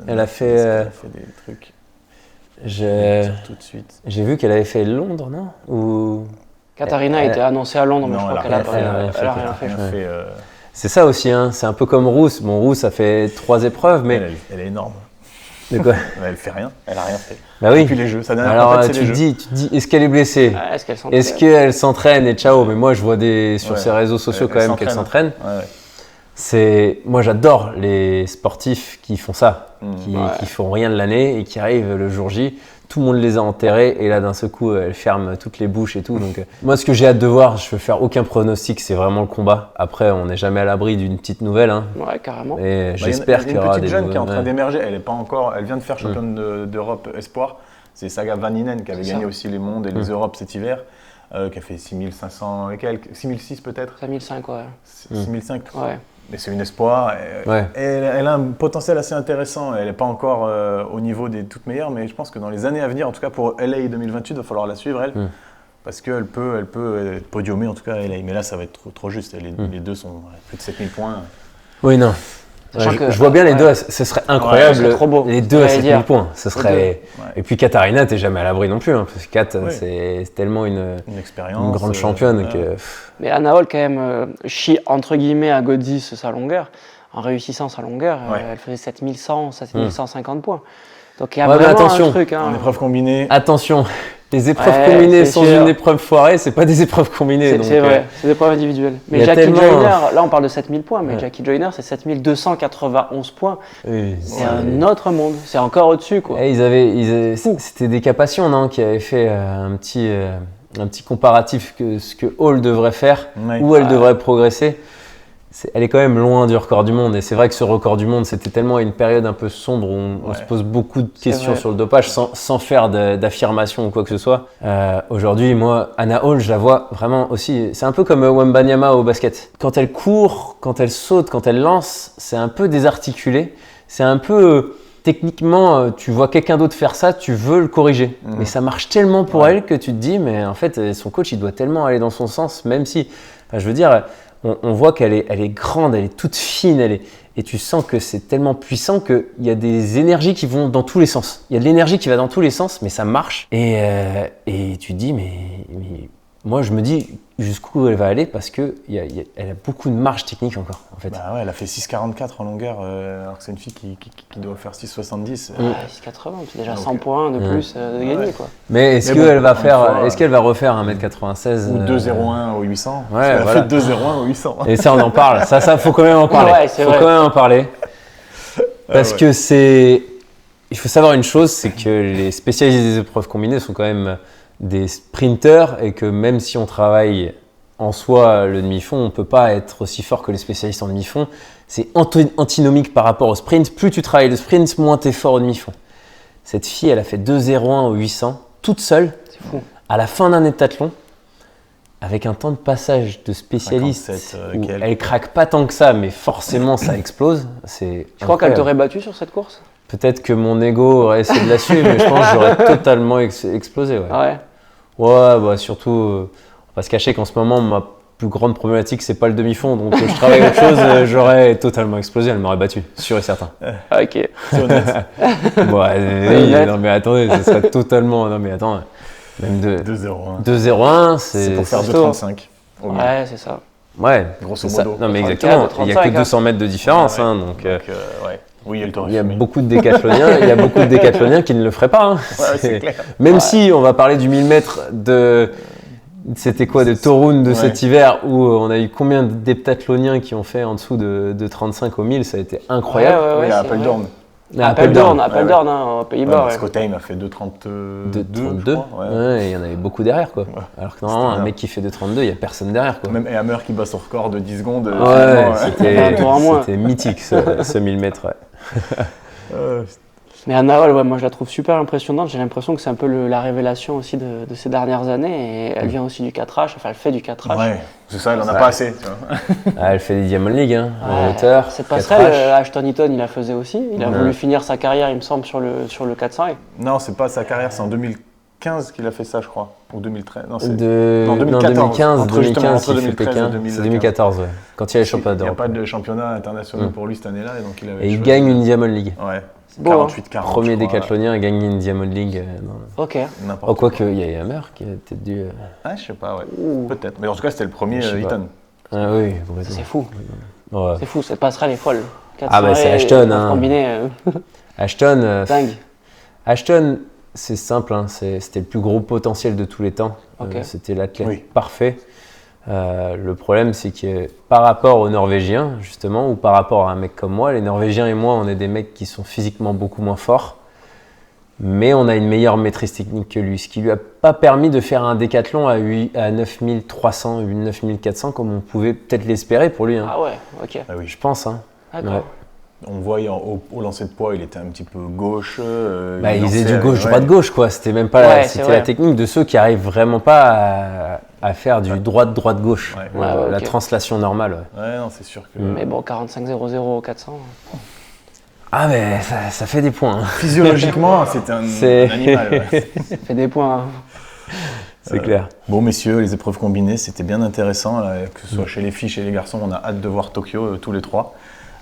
D: Elle a fait
A: des trucs. Tout de suite.
D: J'ai vu qu'elle avait fait Londres, non? Ou...
C: Katharina a été annoncée à Londres, mais
A: Non,
C: je crois
A: elle
C: qu'elle
A: a
C: a
A: rien fait.
C: elle a rien fait.
D: C'est ça aussi, hein. C'est un peu comme Rousse. Bon, Rousse a fait 3 épreuves, mais...
A: Elle est énorme.
D: De quoi?
A: Elle fait rien, elle a rien fait.
D: Bah oui.
A: Depuis les Jeux, ça dernière
D: Alors
A: compète, c'est
D: tu
A: les
D: te
A: Jeux.
D: dis, est-ce qu'elle est blessée?
C: Ouais, est-ce
D: Est-ce qu'elle s'entraîne et ciao? Mais moi je vois sur ses réseaux sociaux
A: Elle
D: quand même qu'elle s'entraîne.
A: Ouais.
D: Moi j'adore les sportifs qui font ça,
C: Ouais.
D: qui font rien de l'année et qui arrivent le jour J. Tout le monde les a enterrés et là d'un seul coup elle ferme toutes les bouches et tout. Donc moi ce que j'ai hâte de voir, je veux faire aucun pronostic, c'est vraiment le combat. Après on n'est jamais à l'abri d'une petite nouvelle. Hein.
C: Ouais, carrément.
D: Et
A: Bah,
D: j'espère qu'il y aura
A: une
D: des
A: petite jeune qui est en
D: nouvelles,
A: train d'émerger, elle est pas encore, elle vient de faire championne d'Europe espoir. C'est Saga Vaninen qui avait
C: C'est
A: gagné
C: ça.
A: aussi les mondes et les Europes cet hiver, qui a fait 6500 et quelques, 6006 peut-être,
C: 5005, ouais.
A: 6005.
C: Ouais.
A: Mais c'est une espoir.
D: Ouais.
A: Elle a un potentiel assez intéressant. Elle n'est pas encore au niveau des toutes meilleures, mais je pense que dans les années à venir, en tout cas pour LA 2028, il va falloir la suivre elle, parce qu'elle peut être podiumée en tout cas à LA. Mais là, ça va être trop juste. Les deux sont à plus de 7000 points.
D: Oui, non.
C: Sachant que-
D: Je vois bien les
C: ouais.
D: deux, ce serait incroyable.
C: ce serait trop beau.
D: Les deux à
C: J'allais
D: 7000
C: dire.
D: points. Ce serait...
A: Ouais.
D: Et puis Katharina, t'es jamais à l'abri non plus. Hein, parce que Kat,
A: Oui.
D: c'est tellement
A: Une expérience.
D: une grande championne
A: ouais.
D: que.
C: Mais Anna Hall, quand même, chie entre guillemets à Godis sa longueur. En réussissant sa longueur,
A: Ouais.
C: elle faisait 7100, 7150 points. Donc il y a
D: Ouais, mais
C: vraiment
D: attention.
C: un truc. Hein.
A: En épreuve combinée.
D: Attention, les épreuves
C: Ouais,
D: combinées
C: c'est
D: sans
C: sûr.
D: une épreuve foirée, c'est pas des épreuves combinées. donc,
C: C'est vrai, c'est des preuves individuelles.
D: il y
C: Mais
D: a
C: Jackie
D: tellement-
C: Joyner, là on parle de 7000 points, mais
D: Ouais.
C: Jackie Joyner c'est 7291 points.
D: oui,
C: C'est un autre monde, c'est encore au-dessus quoi.
D: Eh, c'était des Capassion, non, qui avaient fait un petit comparatif que ce que Hall devrait faire,
A: Ouais.
D: où elle devrait progresser. Elle est quand même loin du record du monde. Et c'est vrai que ce record du monde, c'était tellement une période un peu sombre où on se pose beaucoup de questions
C: vrai.
D: sur le dopage sans faire d'affirmation ou quoi que ce soit. Aujourd'hui, moi, Anna Hall, je la vois vraiment aussi. C'est un peu comme Wembanyama au basket. Quand elle court, quand elle saute, quand elle lance, c'est un peu désarticulé. C'est un peu. Techniquement, tu vois quelqu'un d'autre faire ça, tu veux le corriger. Mais ça marche tellement pour elle que tu te dis, mais en fait, son coach, il doit tellement aller dans son sens, même si, enfin, je veux dire, on voit qu'elle est grande, elle est toute fine, et tu sens que c'est tellement puissant qu'il y a des énergies qui vont dans tous les sens. Il y a de l'énergie qui va dans tous les sens, mais ça marche. Et tu te dis, mais moi, je me dis jusqu'où elle va aller parce qu'elle a beaucoup de marge technique encore, en fait.
A: Bah ouais, elle a fait 6,44 en longueur, alors que c'est une fille qui doit faire 6,70.
C: Ouais, 680, c'est déjà
A: Donc,
C: 100 points de plus de gagner quoi.
D: Mais est-ce
A: Mais bon,
D: qu'elle va
A: encore une fois,
D: est-ce qu'elle va refaire 1m96
A: Ou 2,01 au 800.
D: Ouais,
A: Elle a
D: voilà.
A: fait 2,01 au 800.
D: Et ça, on en parle. Ça, faut quand même en parler.
C: Ouais, c'est
D: faut
C: vrai.
D: quand même en parler. Parce
A: ouais.
D: que c'est. Il faut savoir une chose, c'est que les spécialistes des épreuves combinées sont quand même des sprinteurs et que même si on travaille en soi le demi-fond, on ne peut pas être aussi fort que les spécialistes en demi-fond. C'est antinomique par rapport au sprint. Plus tu travailles le sprint, moins tu es fort au demi-fond. Cette fille, elle a fait 2,01 au 800, toute seule,
C: C'est fou.
D: à la fin d'un heptathlon, avec un temps de passage de spécialiste
A: 57,
D: où
A: quelques.
D: elle craque pas tant que ça, mais forcément ça explose. C'est
C: Tu crois qu'elle
D: incroyable.
C: t'aurait battu sur cette course?
D: Peut-être que mon ego aurait essayé de la suivre, mais je pense que j'aurais totalement explosé. Ouais,
C: Ah ouais.
D: ouais bah, surtout, on va pas se cacher qu'en ce moment, ma plus grande problématique, c'est pas le demi-fond. Donc je travaille autre chose, j'aurais totalement explosé, elle m'aurait battu, sûr et certain.
C: Ah, ok.
A: C'est honnête.
D: Bon, oui, non mais attendez, ce serait totalement. Non mais attends, même
A: 2,01.
D: 2,01,
A: C'est pour faire
D: c'est
A: 2,35. au mieux.
C: Ouais, c'est ça.
D: Ouais,
A: Grosso
D: c'est ça.
A: modo.
D: Non mais
C: 34,
D: exactement, il n'y a que
C: 35,
D: 200 mètres de différence.
A: Ouais,
D: Hein, donc,
A: ouais. Oui, elle t'aurait
D: il y a
A: fumé.
D: beaucoup de décathloniens, il y a beaucoup de décathloniens qui ne le feraient pas. Hein.
A: c'est clair.
D: Même
C: Ouais.
D: si on va parler du 1000 mètres de. C'était quoi, de Torun de cet hiver où on a eu combien d'heptathloniens qui ont fait en dessous de 35 au 1000, ça a été incroyable.
C: Ouais,
A: Oui,
C: c'est
A: à
C: vrai.
A: Appeldoorn.
C: Apeldoorn,
A: Ouais,
C: Apeldoorn, hein, aux
A: Ouais,
C: Pays-Bas.
A: parce
C: ouais.
A: qu'Otheim a fait 2,32.
D: De 32,
A: je crois, ouais.
D: ouais, il y en avait beaucoup derrière quoi. Alors que normalement, un
A: énorme.
D: mec qui fait 2,32, il n'y a personne derrière quoi.
A: Même Hammer qui bat son record de 10 secondes.
D: Ouais,
A: finalement,
C: fait un tour en moins.
D: c'était mythique ce 1000 mètres. Ouais.
C: Mais Anna Hall, ouais, moi je la trouve super impressionnante. J'ai l'impression que c'est un peu la révélation aussi de ces dernières années. Et elle vient aussi du 4H, enfin elle fait du 4H.
A: Ouais, c'est ça, elle en a
D: Ouais.
A: pas assez. Tu vois.
D: Ah, elle fait des Diamond League hein, en
C: Ouais,
D: hauteur.
C: Cette passerelle,
D: 4H.
C: Ashton Eaton, il la faisait aussi. Il a
D: Ouais.
C: voulu finir sa carrière, il me semble, sur le 400.
A: Non, c'est pas sa carrière, c'est en 2015 qu'il a fait ça, je crois, ou 2013. Non,
D: Non,
A: 2014.
D: Entre 2015,
A: entre
D: il fait
A: 2013
D: Pékin.
A: et 2015.
D: C'est 2014, ouais. Quand il y a les championnats
A: Il n'y a
D: d'Europe.
A: pas de championnat international pour lui cette année-là, et donc il avait
D: Et il
A: choisi-
D: gagne une Diamond League.
A: Ouais.
C: beau,
A: 48-40.
D: Premier
A: je crois.
D: décathlonien à gagner une Diamond League.
C: Ok.
A: N'importe
D: Oh, quoique, il y a Yammer qui a peut-être dû.
A: Ah, je sais pas, ouais. Peut-être. Mais en tout cas, c'était le premier
D: Je sais pas.
A: Eaton.
D: Ah oui, complètement.
C: C'est fou.
D: Ouais.
C: C'est fou, cette passerelle est folle.
D: Ah bah, c'est Ashton, hein.
C: Combiné,
D: Ashton,
C: dingue.
D: Ashton, c'est simple, hein, c'était le plus gros potentiel de tous les temps.
C: Ok.
D: C'était l'athlète
A: Oui.
D: parfait. Le problème, c'est que par rapport aux Norvégiens, justement, ou par rapport à un mec comme moi, les Norvégiens et moi, on est des mecs qui sont physiquement beaucoup moins forts, mais on a une meilleure maîtrise technique que lui, ce qui lui a pas permis de faire un décathlon à 9300, 9400, comme on pouvait peut-être l'espérer pour lui. Hein.
C: Ah ouais, ok.
A: Ah oui.
D: Je pense. Hein.
C: D'accord.
D: Ouais.
A: On voyait au lancer de poids, il était un petit peu gauche.
D: Bah, il faisait
A: lançait
D: du gauche,
A: avec-
D: droite, gauche, quoi. C'était même pas
C: Ouais, c'est
D: c'était
C: vrai.
D: la technique de ceux qui arrivent vraiment pas à faire du droite, droite, gauche.
A: Ouais.
C: Ouais,
D: La
C: ok.
D: translation normale. Ouais.
A: Ouais, non, c'est sûr que.
C: Mais bon, 45-0-0 400.
D: Ah, mais ça fait des points. Hein.
A: Physiologiquement, c'était un
D: C'est-
A: animal. Ouais.
C: Ça fait des points. Hein.
D: C'est clair.
A: Bon, messieurs, les épreuves combinées, c'était bien intéressant, là, que ce soit chez les filles, chez les garçons. On a hâte de voir Tokyo, tous les trois.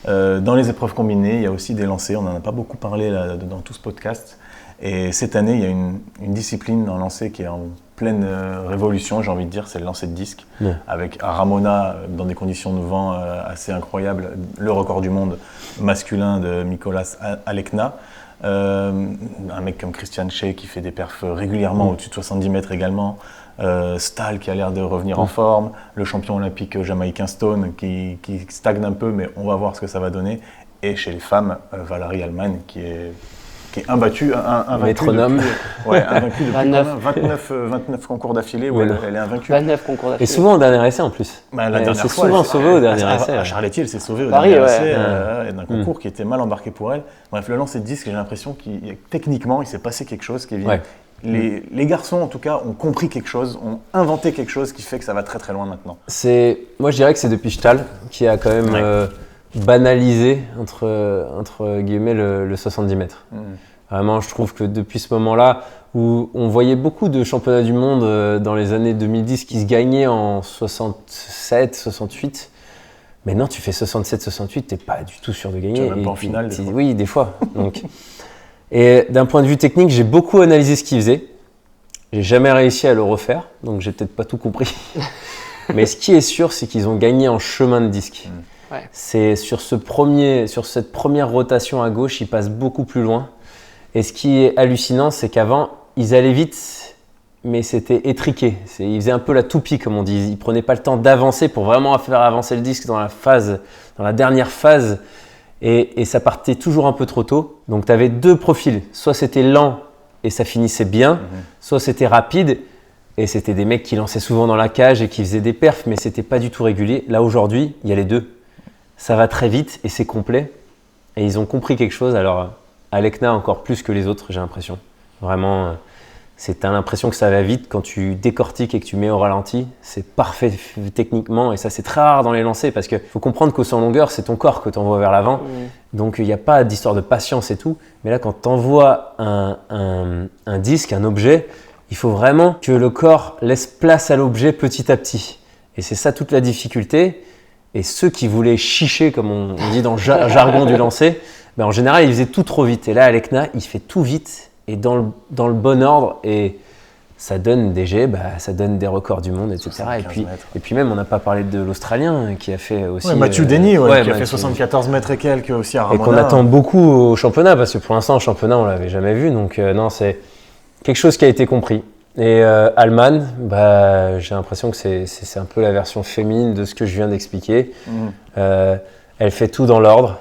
A: Dans les épreuves combinées, il y a aussi des lancers. On n'en a pas beaucoup parlé là, dans tout ce podcast. Et cette année, il y a une discipline en lancer qui est en pleine révolution, j'ai envie de dire, c'est le lancer de disque.
D: Ouais.
A: Avec à Ramona, dans des conditions de vent assez incroyables, le record du monde masculin de Mikolas Alekna. Un mec comme Christian Shea qui fait des perfs régulièrement au-dessus de 70 mètres également. Stahl qui a l'air de revenir en forme. Le champion olympique jamaïcain Stone qui stagne un peu, mais on va voir ce que ça va donner. Et chez les femmes, Valérie Allman qui est imbattue, invaincue
D: Métronome.
A: invaincue depuis
C: 29.
A: 29 concours d'affilée où
D: Ouais,
A: elle,
D: non.
A: elle est invaincue.
C: 29 concours
D: Et
C: d'affilée.
D: souvent au dernier essai en plus.
A: Bah, la
D: Elle
A: dernière
D: s'est
A: fois,
D: souvent
A: elle-
D: sauvée au dernier essai.
A: À Charletti, elle s'est sauvée au
C: Paris,
A: dernier
C: ouais.
A: essai d'un concours qui était mal embarqué pour elle. Bref, le lancer de disque, j'ai l'impression qu'il techniquement, il s'est passé quelque chose, Kevin.
D: Ouais.
A: Les garçons, en tout cas, ont compris quelque chose, ont inventé quelque chose qui fait que ça va très très loin maintenant.
D: Moi je dirais que c'est depuis Stahl qui a quand même
A: Ouais.
D: banalisé entre guillemets le 70 mètres. Vraiment, je trouve que depuis ce moment-là, où on voyait beaucoup de championnats du monde dans les années 2010 qui se gagnaient en 67, 68. Maintenant, tu fais 67, 68, t'es pas du tout sûr de gagner.
A: Tu vas même pas
D: Et
A: en finale, des fois.
D: Oui, des fois. Donc, et d'un point de vue technique, j'ai beaucoup analysé ce qu'il faisait. J'ai jamais réussi à le refaire, donc j'ai peut-être pas tout compris. Mais ce qui est sûr, c'est qu'ils ont gagné en chemin de disque.
C: Ouais.
D: C'est sur cette première rotation à gauche, ils passent beaucoup plus loin. Et ce qui est hallucinant, c'est qu'avant, ils allaient vite, mais c'était étriqué. Ils faisaient un peu la toupie, comme on dit. Ils prenaient pas le temps d'avancer pour vraiment faire avancer le disque dans la dernière phase. Et ça partait toujours un peu trop tôt. Donc tu avais deux profils. Soit c'était lent et ça finissait bien, soit c'était rapide et c'était des mecs qui lançaient souvent dans la cage et qui faisaient des perfs, mais c'était pas du tout régulier. Là aujourd'hui, il y a les deux. Ça va très vite et c'est complet. Et ils ont compris quelque chose. Alors Alekna encore plus que les autres, j'ai l'impression. Vraiment, t'as l'impression que ça va vite quand tu décortiques et que tu mets au ralenti. C'est parfait techniquement et ça c'est très rare dans les lancers parce qu'il faut comprendre qu'au 100 longueur, c'est ton corps que tu envoies vers l'avant. Donc il n'y a pas d'histoire de patience et tout. Mais là, quand tu envoies un disque, un objet, il faut vraiment que le corps laisse place à l'objet petit à petit. Et c'est ça toute la difficulté. Et ceux qui voulaient chicher, comme on dit dans le jargon du lancer, ben en général, ils faisaient tout trop vite. Et là, Alekna, il fait tout vite et dans le bon ordre. Et ça donne des jets, ça donne des records du monde, etc.
A: 75 mètres.
D: Et puis même, on n'a pas parlé de l'Australien qui a fait aussi…
A: Mathieu Denny, qui a
D: Mathieu-
A: fait 74 mètres et quelques aussi à
D: Et
A: Ramona.
D: qu'on attend beaucoup au championnat, parce que pour l'instant, au championnat, on ne l'avait jamais vu. Donc non, c'est quelque chose qui a été compris. Et Allman, j'ai l'impression que c'est un peu la version féminine de ce que je viens d'expliquer. Elle fait tout dans l'ordre.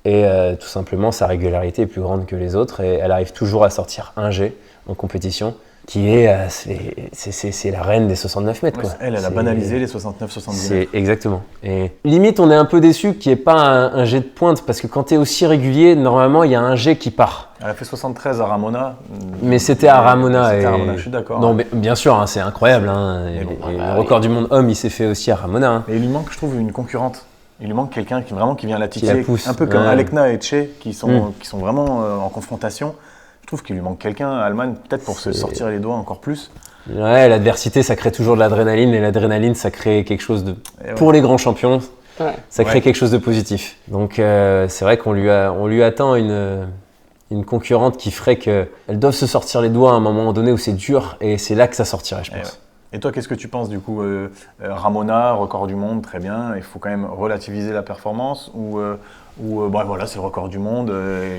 D: Et tout simplement, sa régularité est plus grande que les autres. Et elle arrive toujours à sortir un G en compétition, qui est c'est la reine des 69 mètres. Quoi.
A: Elle a
D: C'est-
A: banalisé les 69-70
D: C'est
A: mètres.
D: exactement. Et limite, on est un peu déçu qu'il n'y ait pas un jet de pointe, parce que quand tu es aussi régulier, normalement, il y a un jet qui part.
A: Elle a fait 73 à Ramona.
D: Mais c'était à Ramona.
A: C'était à
D: et-
A: Ramona, je suis d'accord.
D: Non, mais bien sûr, hein, c'est incroyable. Hein. Et le record du monde homme, il s'est fait aussi à Ramona. Hein.
A: Mais il lui manque, je trouve, une concurrente. Il lui manque quelqu'un qui vient la
D: Qui
A: titiller.
D: la pousse.
A: Un peu comme
D: Ouais.
A: Alekna et Che, qui sont vraiment en confrontation. Je trouve qu'il lui manque quelqu'un à Allemagne, peut-être pour se sortir les doigts encore plus.
D: Ouais, l'adversité, ça crée toujours de l'adrénaline, et l'adrénaline, ça crée quelque chose de... Pour les grands champions, ça crée quelque chose de positif. Donc c'est vrai qu'on lui attend une concurrente qui ferait qu'elles doivent se sortir les doigts à un moment donné où c'est dur, et c'est là que ça sortirait, je pense.
A: Et toi, qu'est-ce que tu penses du coup Ramona, record du monde, très bien, il faut quand même relativiser la performance ou voilà, c'est le record du monde,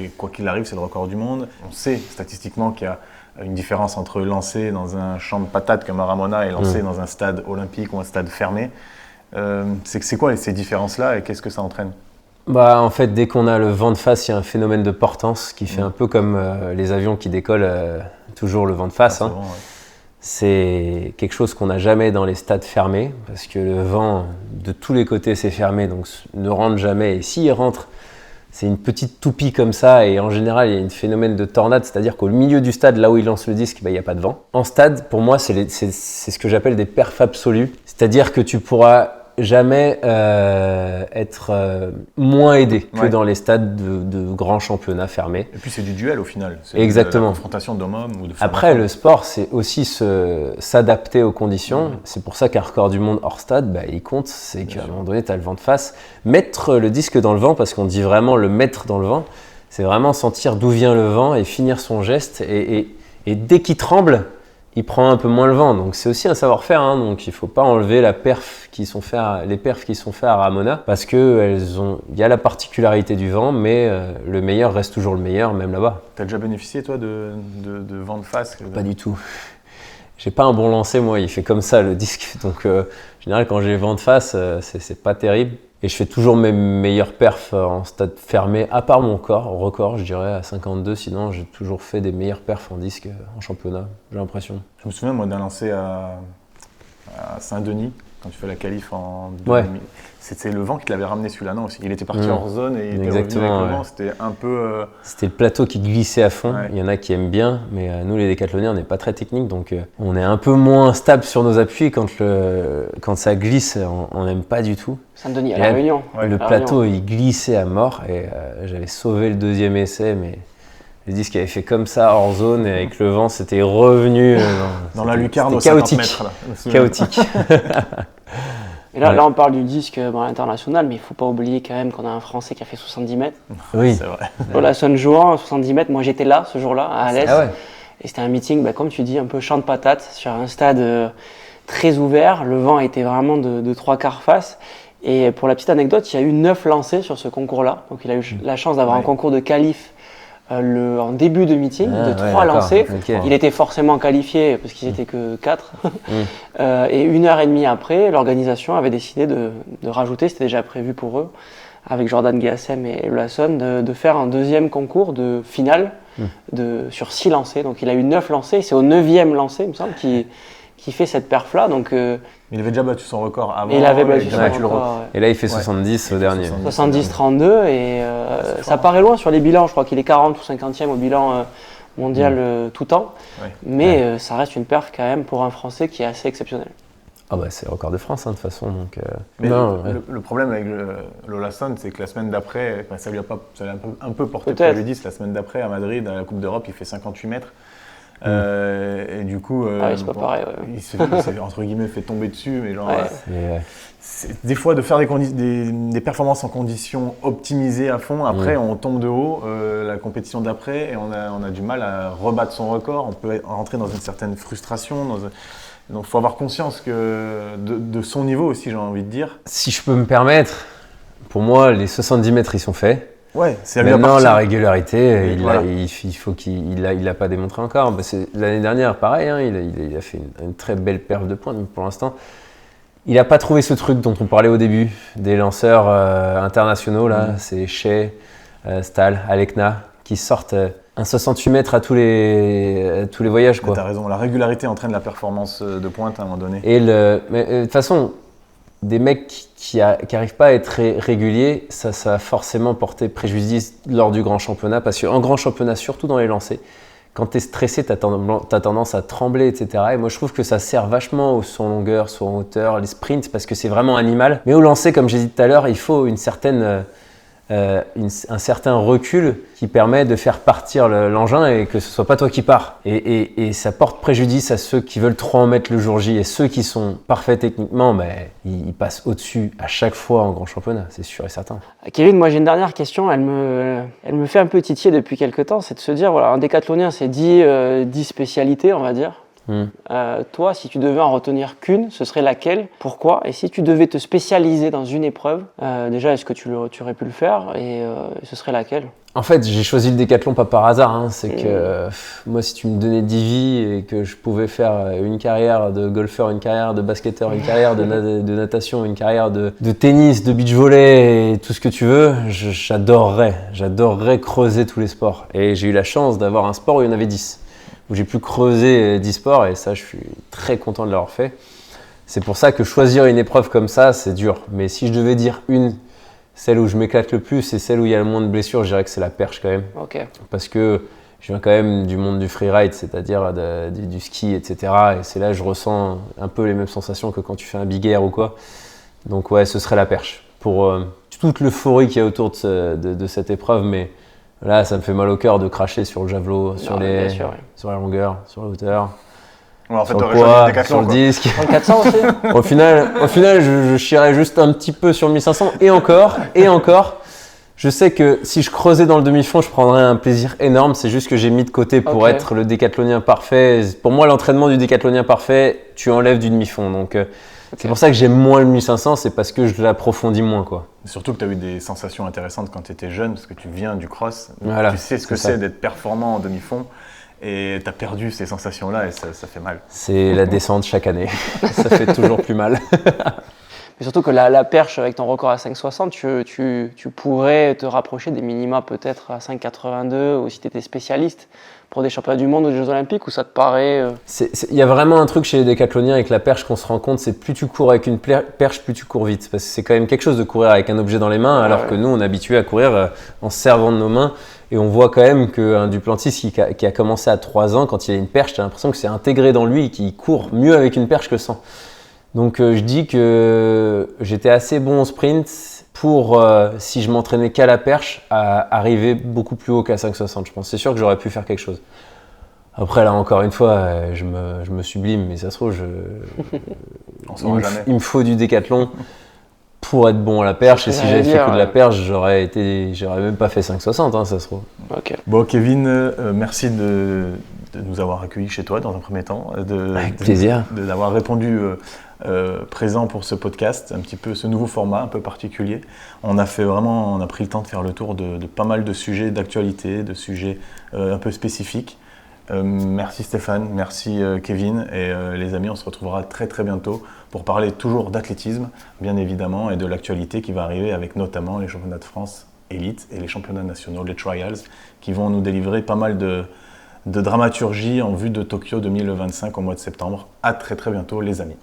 A: et quoi qu'il arrive, c'est le record du monde. On sait statistiquement qu'il y a une différence entre lancer dans un champ de patates comme à Ramona et lancer dans un stade olympique ou un stade fermé. C'est quoi ces différences-là et qu'est-ce que ça entraîne ?
D: En fait, dès qu'on a le vent de face, il y a un phénomène de portance qui fait un peu comme les avions qui décollent, toujours le vent de face. Hein. C'est quelque chose qu'on n'a jamais dans les stades fermés, parce que le vent de tous les côtés c'est fermé, donc ne rentre jamais. Et s'il rentre, c'est une petite toupie comme ça, et en général il y a un phénomène de tornade, c'est-à-dire qu'au milieu du stade, là où il lance le disque, il n'y a pas de vent. En stade, pour moi, c'est ce que j'appelle des perfs absolus, c'est-à-dire que tu pourras jamais être moins aidé que dans les stades de grands championnats fermés.
A: Et puis c'est du duel au final. C'est
D: exactement.
A: La confrontation d'homme-homme ou de femme.
D: Après, le sport, c'est aussi s'adapter aux conditions. C'est pour ça qu'un record du monde hors stade, il compte. C'est qu'à un moment donné, tu as le vent de face. Mettre le disque dans le vent, parce qu'on dit vraiment le mettre dans le vent, c'est vraiment sentir d'où vient le vent et finir son geste. Et dès qu'il tremble, il prend un peu moins le vent, donc c'est aussi un savoir-faire, hein. Donc il ne faut pas enlever les perfs qui sont faits à Ramona, parce qu'il y a la particularité du vent, mais le meilleur reste toujours le meilleur, même là-bas.
A: Tu as déjà bénéficié, toi, de vent de face
D: Pas du tout. J'ai pas un bon lancer, moi, il fait comme ça le disque, donc en général, quand j'ai vent de face, c'est pas terrible. Et je fais toujours mes meilleurs perfs en stade fermé, à part mon record, je dirais, à 52. Sinon, j'ai toujours fait des meilleurs perfs en disque en championnat, j'ai l'impression.
A: Je me souviens, moi, d'un lancer à Saint-Denis, quand tu fais la qualif en 2000. C'était le vent qui l'avait ramené celui-là, non aussi. Il était parti hors zone et il était revenu avec le vent. C'était un peu...
D: C'était le plateau qui glissait à fond. Ouais. Il y en a qui aiment bien, mais nous, les décathloniens, on n'est pas très techniques, donc on est un peu moins stable sur nos appuis. Quand ça glisse, on n'aime pas du tout.
C: Saint-Denis, à La Réunion.
D: Le plateau, il glissait à mort et j'avais sauvé le deuxième essai, mais... Le disque avait fait comme ça hors zone et avec le vent, c'était revenu
A: dans la lucarne au
D: 50
A: chaotique. Mètres. Là.
D: Chaotique.
C: Et là, on parle du disque à l'international, mais il ne faut pas oublier quand même qu'on a un Français qui a fait 70 mètres.
D: Oui,
A: c'est vrai.
C: Olason Jouan, 70 mètres. Moi, j'étais là ce jour-là, à Alès.
D: Ah ouais.
C: Et c'était un meeting, comme tu dis, un peu champ de patates, sur un stade très ouvert. Le vent était vraiment de 3/4 face. Et pour la petite anecdote, il y a eu 9 lancers sur ce concours-là. Donc, il a eu la chance d'avoir un concours de qualif en début de meeting, de 3 lancers. Okay. Il était forcément qualifié parce qu'ils n'étaient que 4. Et 1h30 après, l'organisation avait décidé de rajouter, c'était déjà prévu pour eux, avec Jordan Guassem et Olason, de faire un deuxième concours de finale sur 6 lancers. Donc il a eu 9 lancers, c'est au 9e lancé, il me semble, qui fait cette perf-là. Donc,
A: il avait déjà battu son record avant.
C: Il avait battu son record.
D: Et là, il fait 70 au dernier.
C: 70-32, et ça paraît loin sur les bilans. Je crois qu'il est 40 ou 50e au bilan mondial tout temps. Mais ça reste une perf quand même pour un Français qui est assez exceptionnel.
D: Ah c'est le record de France, de toute façon. Donc,
A: mais le problème avec l'Olason, c'est que la semaine d'après, ça lui a un peu porté préjudice. La semaine d'après, à Madrid, à la Coupe d'Europe, il fait 58 mètres. Et du coup,
C: c'est pas pareil,
A: il s'est entre guillemets fait tomber dessus, mais genre, des fois de faire des performances en conditions optimisées à fond, après on tombe de haut, la compétition d'après, et on a du mal à rebattre son record, on peut rentrer dans une certaine frustration, donc il faut avoir conscience de son niveau aussi, j'ai envie de dire.
D: Si je peux me permettre, pour moi les 70 mètres ils sont faits.
A: Ouais, c'est
D: maintenant la régularité, il faut qu'il l'a pas démontré encore. L'année dernière, pareil, hein, il a fait une très belle perf de pointe, mais pour l'instant, il n'a pas trouvé ce truc dont on parlait au début, des lanceurs internationaux là, c'est Shea, Stahl, Alekna, qui sortent un 68 mètres à tous les voyages, quoi.
A: T'as raison, la régularité entraîne la performance de pointe à un moment donné.
D: Mais de toute façon, des mecs qui n'arrivent pas à être réguliers, ça va forcément porter préjudice lors du grand championnat, parce qu'en grand championnat, surtout dans les lancers, quand tu es stressé, tu as tendance à trembler, etc. Et moi, je trouve que ça sert vachement au saut en longueur, saut en hauteur, les sprints, parce que c'est vraiment animal. Mais au lancer, comme j'ai dit tout à l'heure, il faut une certaine un certain recul qui permet de faire partir l'engin et que ce soit pas toi qui pars. Et ça porte préjudice à ceux qui veulent trop en mettre le jour J, et ceux qui sont parfaits techniquement, ils passent au-dessus à chaque fois en grand championnat, c'est sûr et certain.
C: Kevin, moi j'ai une dernière question, elle me fait un peu titiller depuis quelques temps, c'est de se dire, voilà, un décathlonien c'est 10 spécialités, on va dire. Toi, si tu devais en retenir qu'une, ce serait laquelle? Pourquoi? Et si tu devais te spécialiser dans une épreuve, déjà, est-ce que tu aurais pu le faire? Et ce serait laquelle?
D: En fait, j'ai choisi le décathlon pas par hasard. Hein. C'est que moi, si tu me donnais 10 vies et que je pouvais faire une carrière de golfeur, une carrière de basketteur, une carrière de natation, une carrière de tennis, de beach volley et tout ce que tu veux, j'adorerais creuser tous les sports. Et j'ai eu la chance d'avoir un sport où il y en avait 10. Où j'ai pu creuser 10 sports, et ça, je suis très content de l'avoir fait. C'est pour ça que choisir une épreuve comme ça, c'est dur. Mais si je devais dire celle où je m'éclate le plus et celle où il y a le moins de blessures, je dirais que c'est la perche quand même.
C: Okay.
D: Parce que je viens quand même du monde du freeride, c'est-à-dire du ski, etc. Et c'est là que je ressens un peu les mêmes sensations que quand tu fais un big air ou quoi. Donc ouais, ce serait la perche. Pour toute l'euphorie qu'il y a autour de cette épreuve, mais là, ça me fait mal au cœur de cracher sur le javelot, sur la longueur, sur la hauteur,
A: Ouais, en fait,
D: sur le
A: t'aurais choisi le
D: poids,
A: décathlon,
D: sur le
A: quoi.
D: disque.
C: En 400 aussi?
D: Au final, je chierais juste un petit peu sur le 1500 et encore. Je sais que si je creusais dans le demi-fond, je prendrais un plaisir énorme. C'est juste que j'ai mis de côté pour être le décathlonien parfait. Pour moi, l'entraînement du décathlonien parfait, tu enlèves du demi-fond. Donc, c'est pour ça que j'aime moins le 1500, c'est parce que je l'approfondis moins, quoi.
A: Surtout que tu as eu des sensations intéressantes quand tu étais jeune, parce que tu viens du cross.
D: Voilà,
A: tu sais ce que c'est d'être performant en demi-fond. Et tu as perdu ces sensations-là et ça fait mal.
D: C'est la descente chaque année. Ça fait toujours plus mal.
C: Mais surtout que la perche, avec ton record à 5,60, tu pourrais te rapprocher des minima peut-être à 5,82, ou si tu étais spécialiste pour des championnats du monde ou des Jeux Olympiques, où ça te paraît…
D: Il y a vraiment un truc chez les décathloniens avec la perche qu'on se rend compte, c'est plus tu cours avec une perche, plus tu cours vite. Parce que c'est quand même quelque chose de courir avec un objet dans les mains, alors que nous, on est habitué à courir en se servant de nos mains. Et on voit quand même qu'un Duplantis qui a commencé à 3 ans, quand il a une perche, tu as l'impression que c'est intégré dans lui et qu'il court mieux avec une perche que sans. Donc je dis que j'étais assez bon au sprint pour, si je m'entraînais qu'à la perche, à arriver beaucoup plus haut qu'à 5,60. Je pense. C'est sûr que j'aurais pu faire quelque chose. Après, là, encore une fois, je me sublime, mais ça se trouve, il me faut du décathlon pour être bon à la perche. Et si j'avais fait que de la perche, j'aurais même pas fait 5,60, hein, ça se trouve.
C: Okay.
A: Bon, Kevin, merci de nous avoir accueillis chez toi dans un premier temps.
D: Avec plaisir.
A: D'avoir répondu présent pour ce podcast, un petit peu ce nouveau format un peu particulier. On a pris le temps de faire le tour de pas mal de sujets d'actualité, de sujets un peu spécifiques. Merci Stéphane, merci Kevin, et les amis, on se retrouvera très très bientôt pour parler toujours d'athlétisme, bien évidemment, et de l'actualité qui va arriver avec notamment les championnats de France élite et les championnats nationaux, les trials, qui vont nous délivrer pas mal de dramaturgie en vue de Tokyo 2025 au mois de septembre. À très très bientôt les amis.